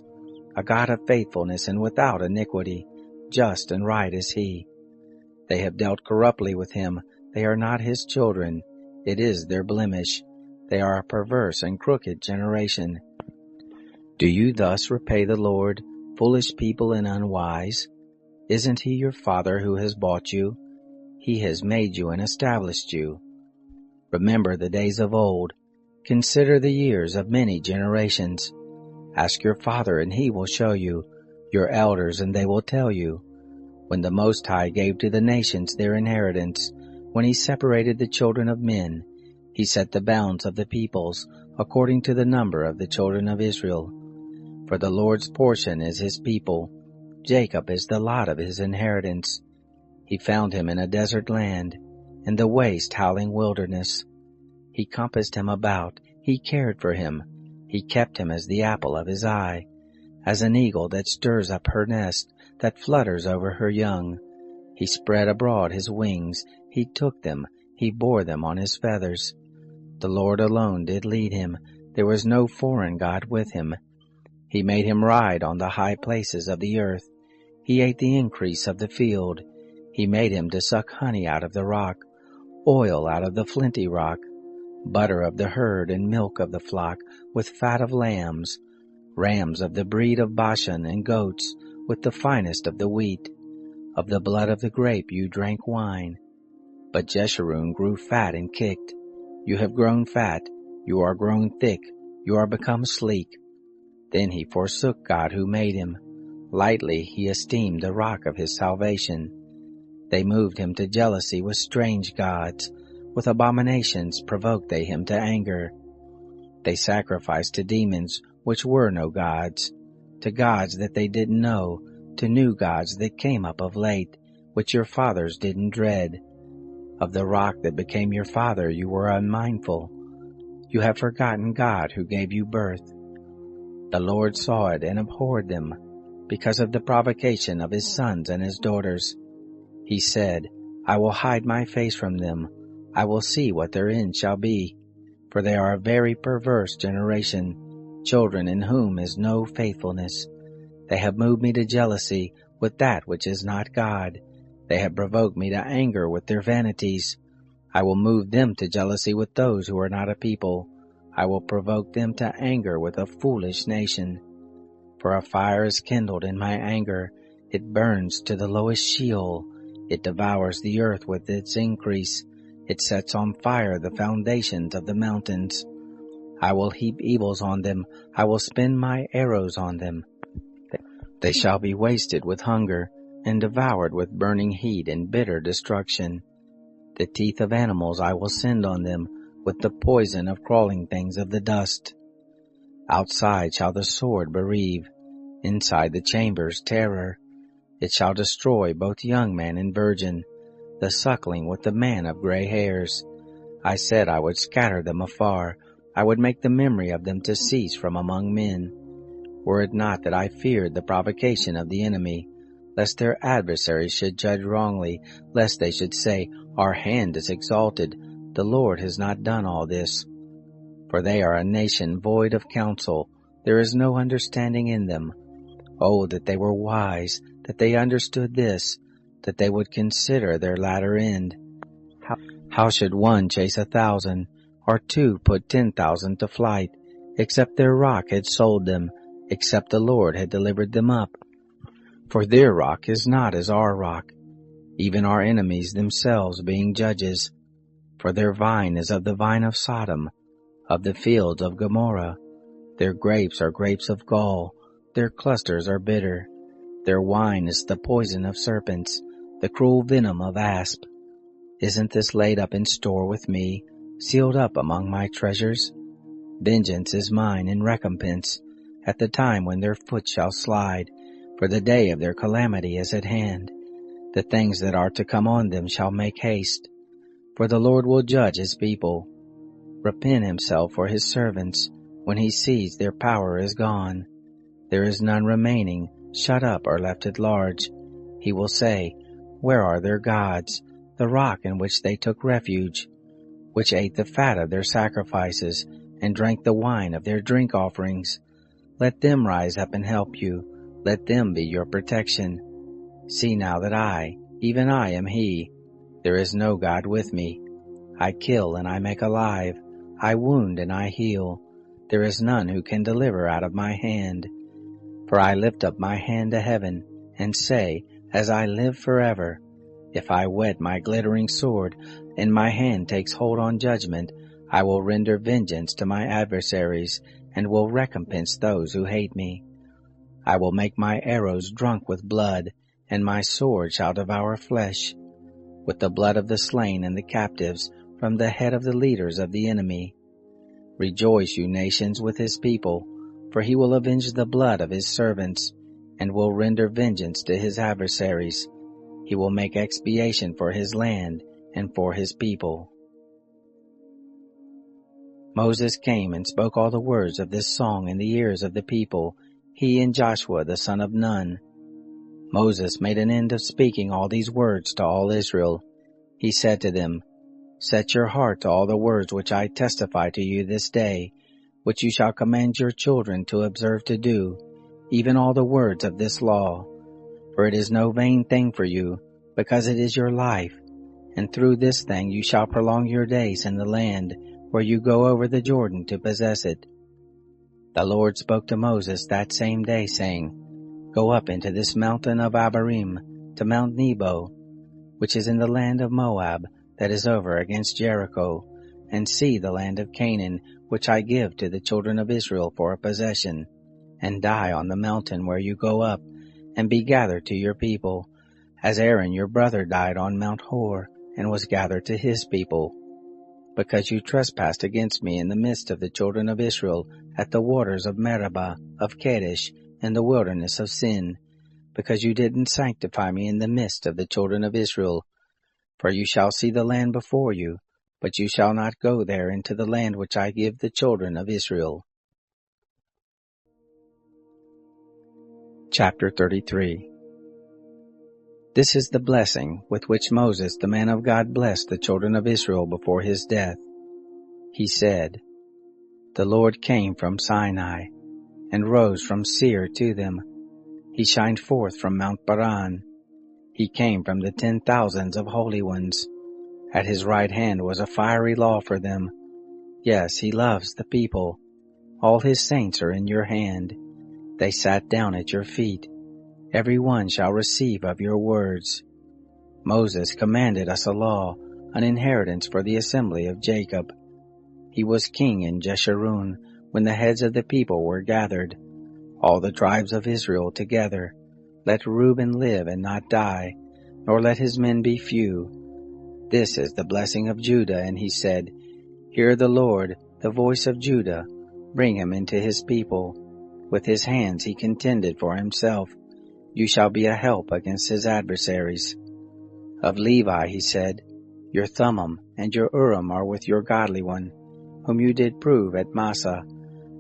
S1: A God of faithfulness and without iniquity, just and right is he. They have dealt corruptly with him, they are not his children, it is their blemish. They are a perverse and crooked generation. Do you thus repay the Lord, foolish people and unwise? Isn't he your father who has bought you? He has made you and established you. Remember the days of old. Consider the years of many generations. Ask your father, and he will show you, your elders, and they will tell you. When the Most High gave to the nations their inheritance, when he separated the children of men, he set the bounds of the peoples according to the number of the children of Israel. For the Lord's portion is his people, Jacob is the lot of his inheritance. He found him in a desert land, in the waste howling wilderness. He compassed him about, he cared for him. He kept him as the apple of his eye, as an eagle that stirs up her nest, that flutters over her young. He spread abroad his wings, he took them, he bore them on his feathers. The Lord alone did lead him, there was no foreign God with him. He made him ride on the high places of the earth. He ate the increase of the field. He made him to suck honey out of the rock, oil out of the flinty rock, butter of the herd and milk of the flock, with fat of lambs, rams of the breed of Bashan, and goats, with the finest of the wheat. Of the blood of the grape you drank wine. But Jeshurun grew fat and kicked. You have grown fat, you are grown thick, you are become sleek. Then he forsook God who made him. Lightly he esteemed the rock of his salvation. They moved him to jealousy with strange gods. With abominations provoked they him to anger. They sacrificed to demons which were no gods, to gods that they didn't know, to new gods that came up of late, which your fathers didn't dread. Of the rock that became your father you were unmindful. You have forgotten God who gave you birth. The Lord saw it and abhorred them, because of the provocation of his sons and his daughters. He said, I will hide my face from them. I will see what their end shall be. For they are a very perverse generation, children in whom is no faithfulness. They have moved me to jealousy with that which is not God. They have provoked me to anger with their vanities. I will move them to jealousy with those who are not a people. I will provoke them to anger with a foolish nation. For a fire is kindled in my anger. It burns to the lowest Sheol. It devours the earth with its increase. It sets on fire the foundations of the mountains. I will heap evils on them. I will spin my arrows on them. They shall be wasted with hunger, and devoured with burning heat and bitter destruction. The teeth of animals I will send on them, with the poison of crawling things of the dust. Outside shall the sword bereave, inside the chambers terror. It shall destroy both young man and virgin, the suckling with the man of gray hairs. I said I would scatter them afar, I would make the memory of them to cease from among men. Were it not that I feared the provocation of the enemy, lest their adversaries should judge wrongly, lest they should say, Our hand is exalted, the Lord has not done all this. For they are a nation void of counsel, there is no understanding in them. Oh, that they were wise, that they understood this, that they would consider their latter end. How should one chase 1,000, or two put 10,000 to flight, except their rock had sold them, except the Lord had delivered them up? For their rock is not as our rock, even our enemies themselves being judges. For their vine is of the vine of Sodom, of the fields of Gomorrah. Their grapes are grapes of gall, their clusters are bitter. Their wine is the poison of serpents, the cruel venom of asp. Isn't this laid up in store with me, sealed up among my treasures? Vengeance is mine and recompense, at the time when their foot shall slide, for the day of their calamity is at hand. The things that are to come on them shall make haste, for the Lord will judge his people. Repent himself for his servants, when he sees their power is gone. There is none remaining, shut up or left at large. He will say, Where are their gods, the rock in which they took refuge, which ate the fat of their sacrifices, and drank the wine of their drink offerings? Let them rise up and help you, let them be your protection. See now that I, even I, am he. There is no God with me. I kill and I make alive, I wound and I heal. There is none who can deliver out of my hand. For I lift up my hand to heaven, and say, As I live forever, if I whet my glittering sword, and my hand takes hold on judgment, I will render vengeance to my adversaries, and will recompense those who hate me. I will make my arrows drunk with blood, and my sword shall devour flesh, with the blood of the slain and the captives, from the head of the leaders of the enemy. Rejoice, you nations, with his people, for he will avenge the blood of his servants, and will render vengeance to his adversaries. He will make expiation for his land and for his people. Moses came and spoke all the words of this song in the ears of the people, he and Joshua the son of Nun. Moses made an end of speaking all these words to all Israel. He said to them, Set your heart to all the words which I testify to you this day, which you shall command your children to observe to do, even all the words of this law. For it is no vain thing for you, because it is your life, and through this thing you shall prolong your days in the land where you go over the Jordan to possess it. The Lord spoke to Moses that same day, saying, Go up into this mountain of Abarim, to Mount Nebo, which is in the land of Moab, that is over against Jericho, and see the land of Canaan, which I give to the children of Israel for a possession, and die on the mountain where you go up, and be gathered to your people, as Aaron your brother died on Mount Hor, and was gathered to his people. Because you trespassed against me in the midst of the children of Israel, at the waters of Meribah, of Kadesh, in the wilderness of Sin, because you didn't sanctify me in the midst of the children of Israel. For you shall see the land before you, but you shall not go there into the land which I give the children of Israel. Chapter 33. This is the blessing with which Moses the man of God blessed the children of Israel before his death. He said, The Lord came from Sinai, and rose from Seir to them. He shined forth from Mount Paran. He came from the 10,000s of holy ones. At his right hand was a fiery law for them. Yes, he loves the people. All his saints are in your hand. They sat down at your feet. Every one shall receive of your words. Moses commanded us a law, an inheritance for the assembly of Jacob. He was king in Jeshurun when the heads of the people were gathered, all the tribes of Israel together. Let Reuben live and not die, nor let his men be few. This is the blessing of Judah. And he said, Hear the Lord, the voice of Judah. Bring him into his people. With his hands he contended for himself. You shall be a help against his adversaries. Of Levi he said, Your Thummim and your Urim are with your godly one, whom you did prove at Massah,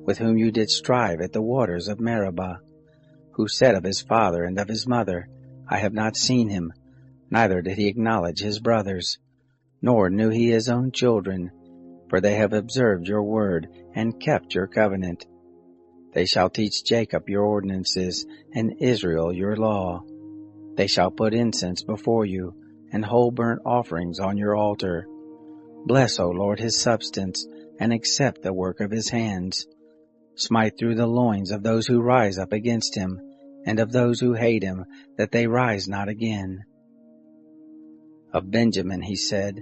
S1: with whom you did strive at the waters of Meribah, who said of his father and of his mother, I have not seen him, neither did he acknowledge his brothers, nor knew he his own children, for they have observed your word and kept your covenant. They shall teach Jacob your ordinances, and Israel your law. They shall put incense before you, and whole burnt offerings on your altar. Bless, O Lord, his substance, and accept the work of his hands. Smite through the loins of those who rise up against him, and of those who hate him, that they rise not again. Of Benjamin he said,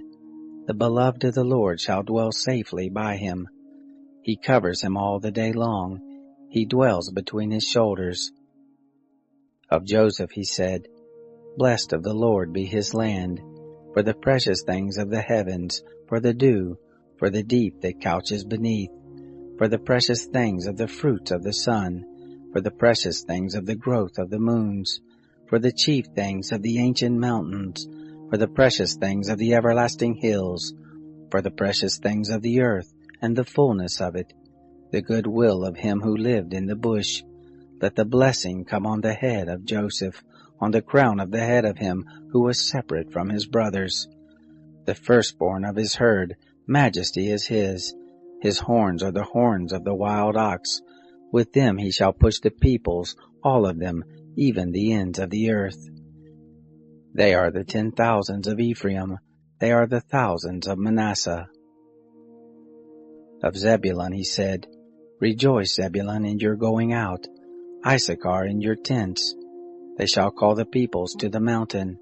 S1: The beloved of the Lord shall dwell safely by him. He covers him all the day long. He dwells between his shoulders. Of Joseph he said, Blessed of the Lord be his land, for the precious things of the heavens, for the dew, for the deep that couches beneath, for the precious things of the fruits of the sun, for the precious things of the growth of the moons, for the chief things of the ancient mountains, for the precious things of the everlasting hills, for the precious things of the earth and the fullness of it, the good will of him who lived in the bush. Let the blessing come on the head of Joseph, on the crown of the head of him who was separate from his brothers. The firstborn of his herd, majesty is his. His horns are the horns of the wild ox. With them he shall push the peoples, all of them, even the ends of the earth. They are the 10,000s of Ephraim. They are the thousands of Manasseh. Of Zebulun he said, Rejoice, Zebulun, in your going out, Issachar in your tents. They shall call the peoples to the mountain.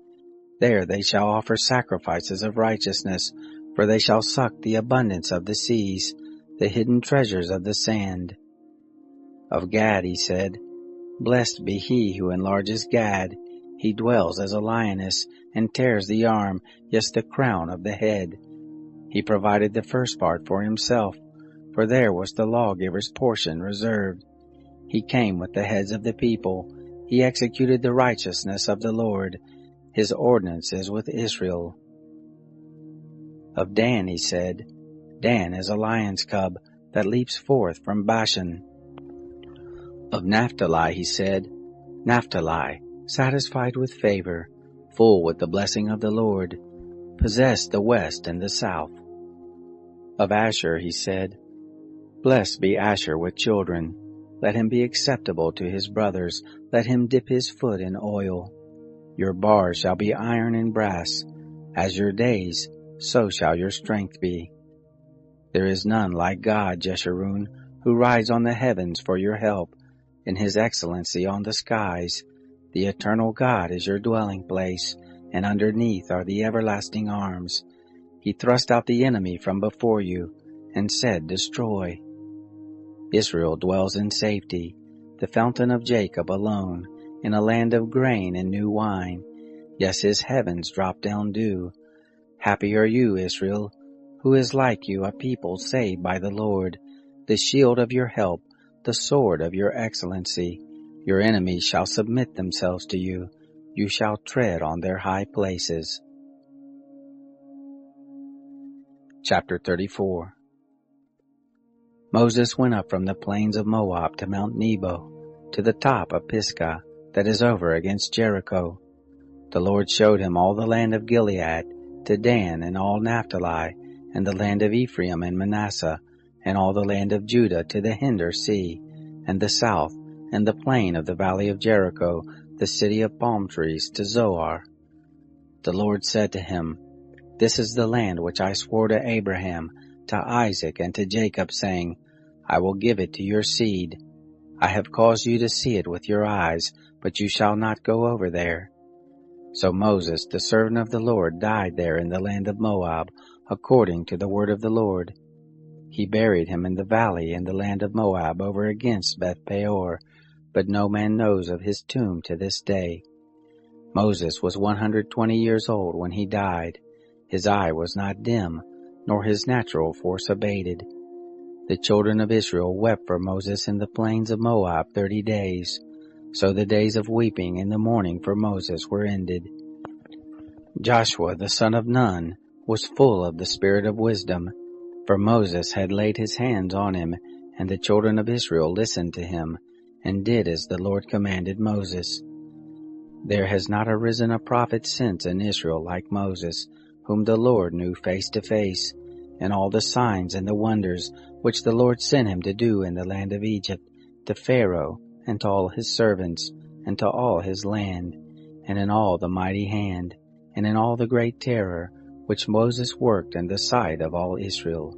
S1: There they shall offer sacrifices of righteousness, for they shall suck the abundance of the seas, the hidden treasures of the sand. Of Gad he said, Blessed be he who enlarges Gad. He dwells as a lioness, and tears the arm, yes, the crown of the head. He provided the first part for himself, for there was the lawgiver's portion reserved. He came with the heads of the people. He executed the righteousness of the Lord, his ordinances with Israel. Of Dan he said, Dan is a lion's cub that leaps forth from Bashan. Of Naphtali he said, Naphtali, satisfied with favor, full with the blessing of the Lord, possess the west and the south. Of Asher he said, Blessed be Asher with children. Let him be acceptable to his brothers. Let him dip his foot in oil. Your bars shall be iron and brass. As your days, so shall your strength be. There is none like God, Jeshurun, who rides on the heavens for your help, in his excellency on the skies. The eternal God is your dwelling place, and underneath are the everlasting arms. He thrust out the enemy from before you, and said, Destroy. Israel dwells in safety, the fountain of Jacob alone, in a land of grain and new wine. Yes, his heavens drop down dew. Happy are you, Israel, who is like you, a people saved by the Lord, the shield of your help, the sword of your excellency. Your enemies shall submit themselves to you. You shall tread on their high places. Chapter 34. Moses went up from the plains of Moab to Mount Nebo, to the top of Pisgah, that is over against Jericho. The Lord showed him all the land of Gilead, to Dan and all Naphtali, and the land of Ephraim and Manasseh, and all the land of Judah to the hinder sea, and the south, and the plain of the valley of Jericho, the city of palm trees, to Zoar. The Lord said to him, This is the land which I swore to Abraham, to Isaac, and to Jacob, saying, I will give it to your seed. I have caused you to see it with your eyes, but you shall not go over there. So Moses, the servant of the Lord, died there in the land of Moab, according to the word of the Lord. He buried him in the valley in the land of Moab over against Beth Peor, but no man knows of his tomb to this day. Moses was 120 years old when he died. His eye was not dim, nor his natural force abated. The children of Israel wept for Moses in the plains of Moab 30 days. So the days of weeping in the mourning for Moses were ended. Joshua the son of Nun was full of the spirit of wisdom, for Moses had laid his hands on him, and the children of Israel listened to him, and did as the Lord commanded Moses. There has not arisen a prophet since in Israel like Moses, whom the Lord knew face to face, and all the signs and the wonders which the Lord sent him to do in the land of Egypt, to Pharaoh, and to all his servants, and to all his land, and in all the mighty hand, and in all the great terror, which Moses worked in the sight of all Israel.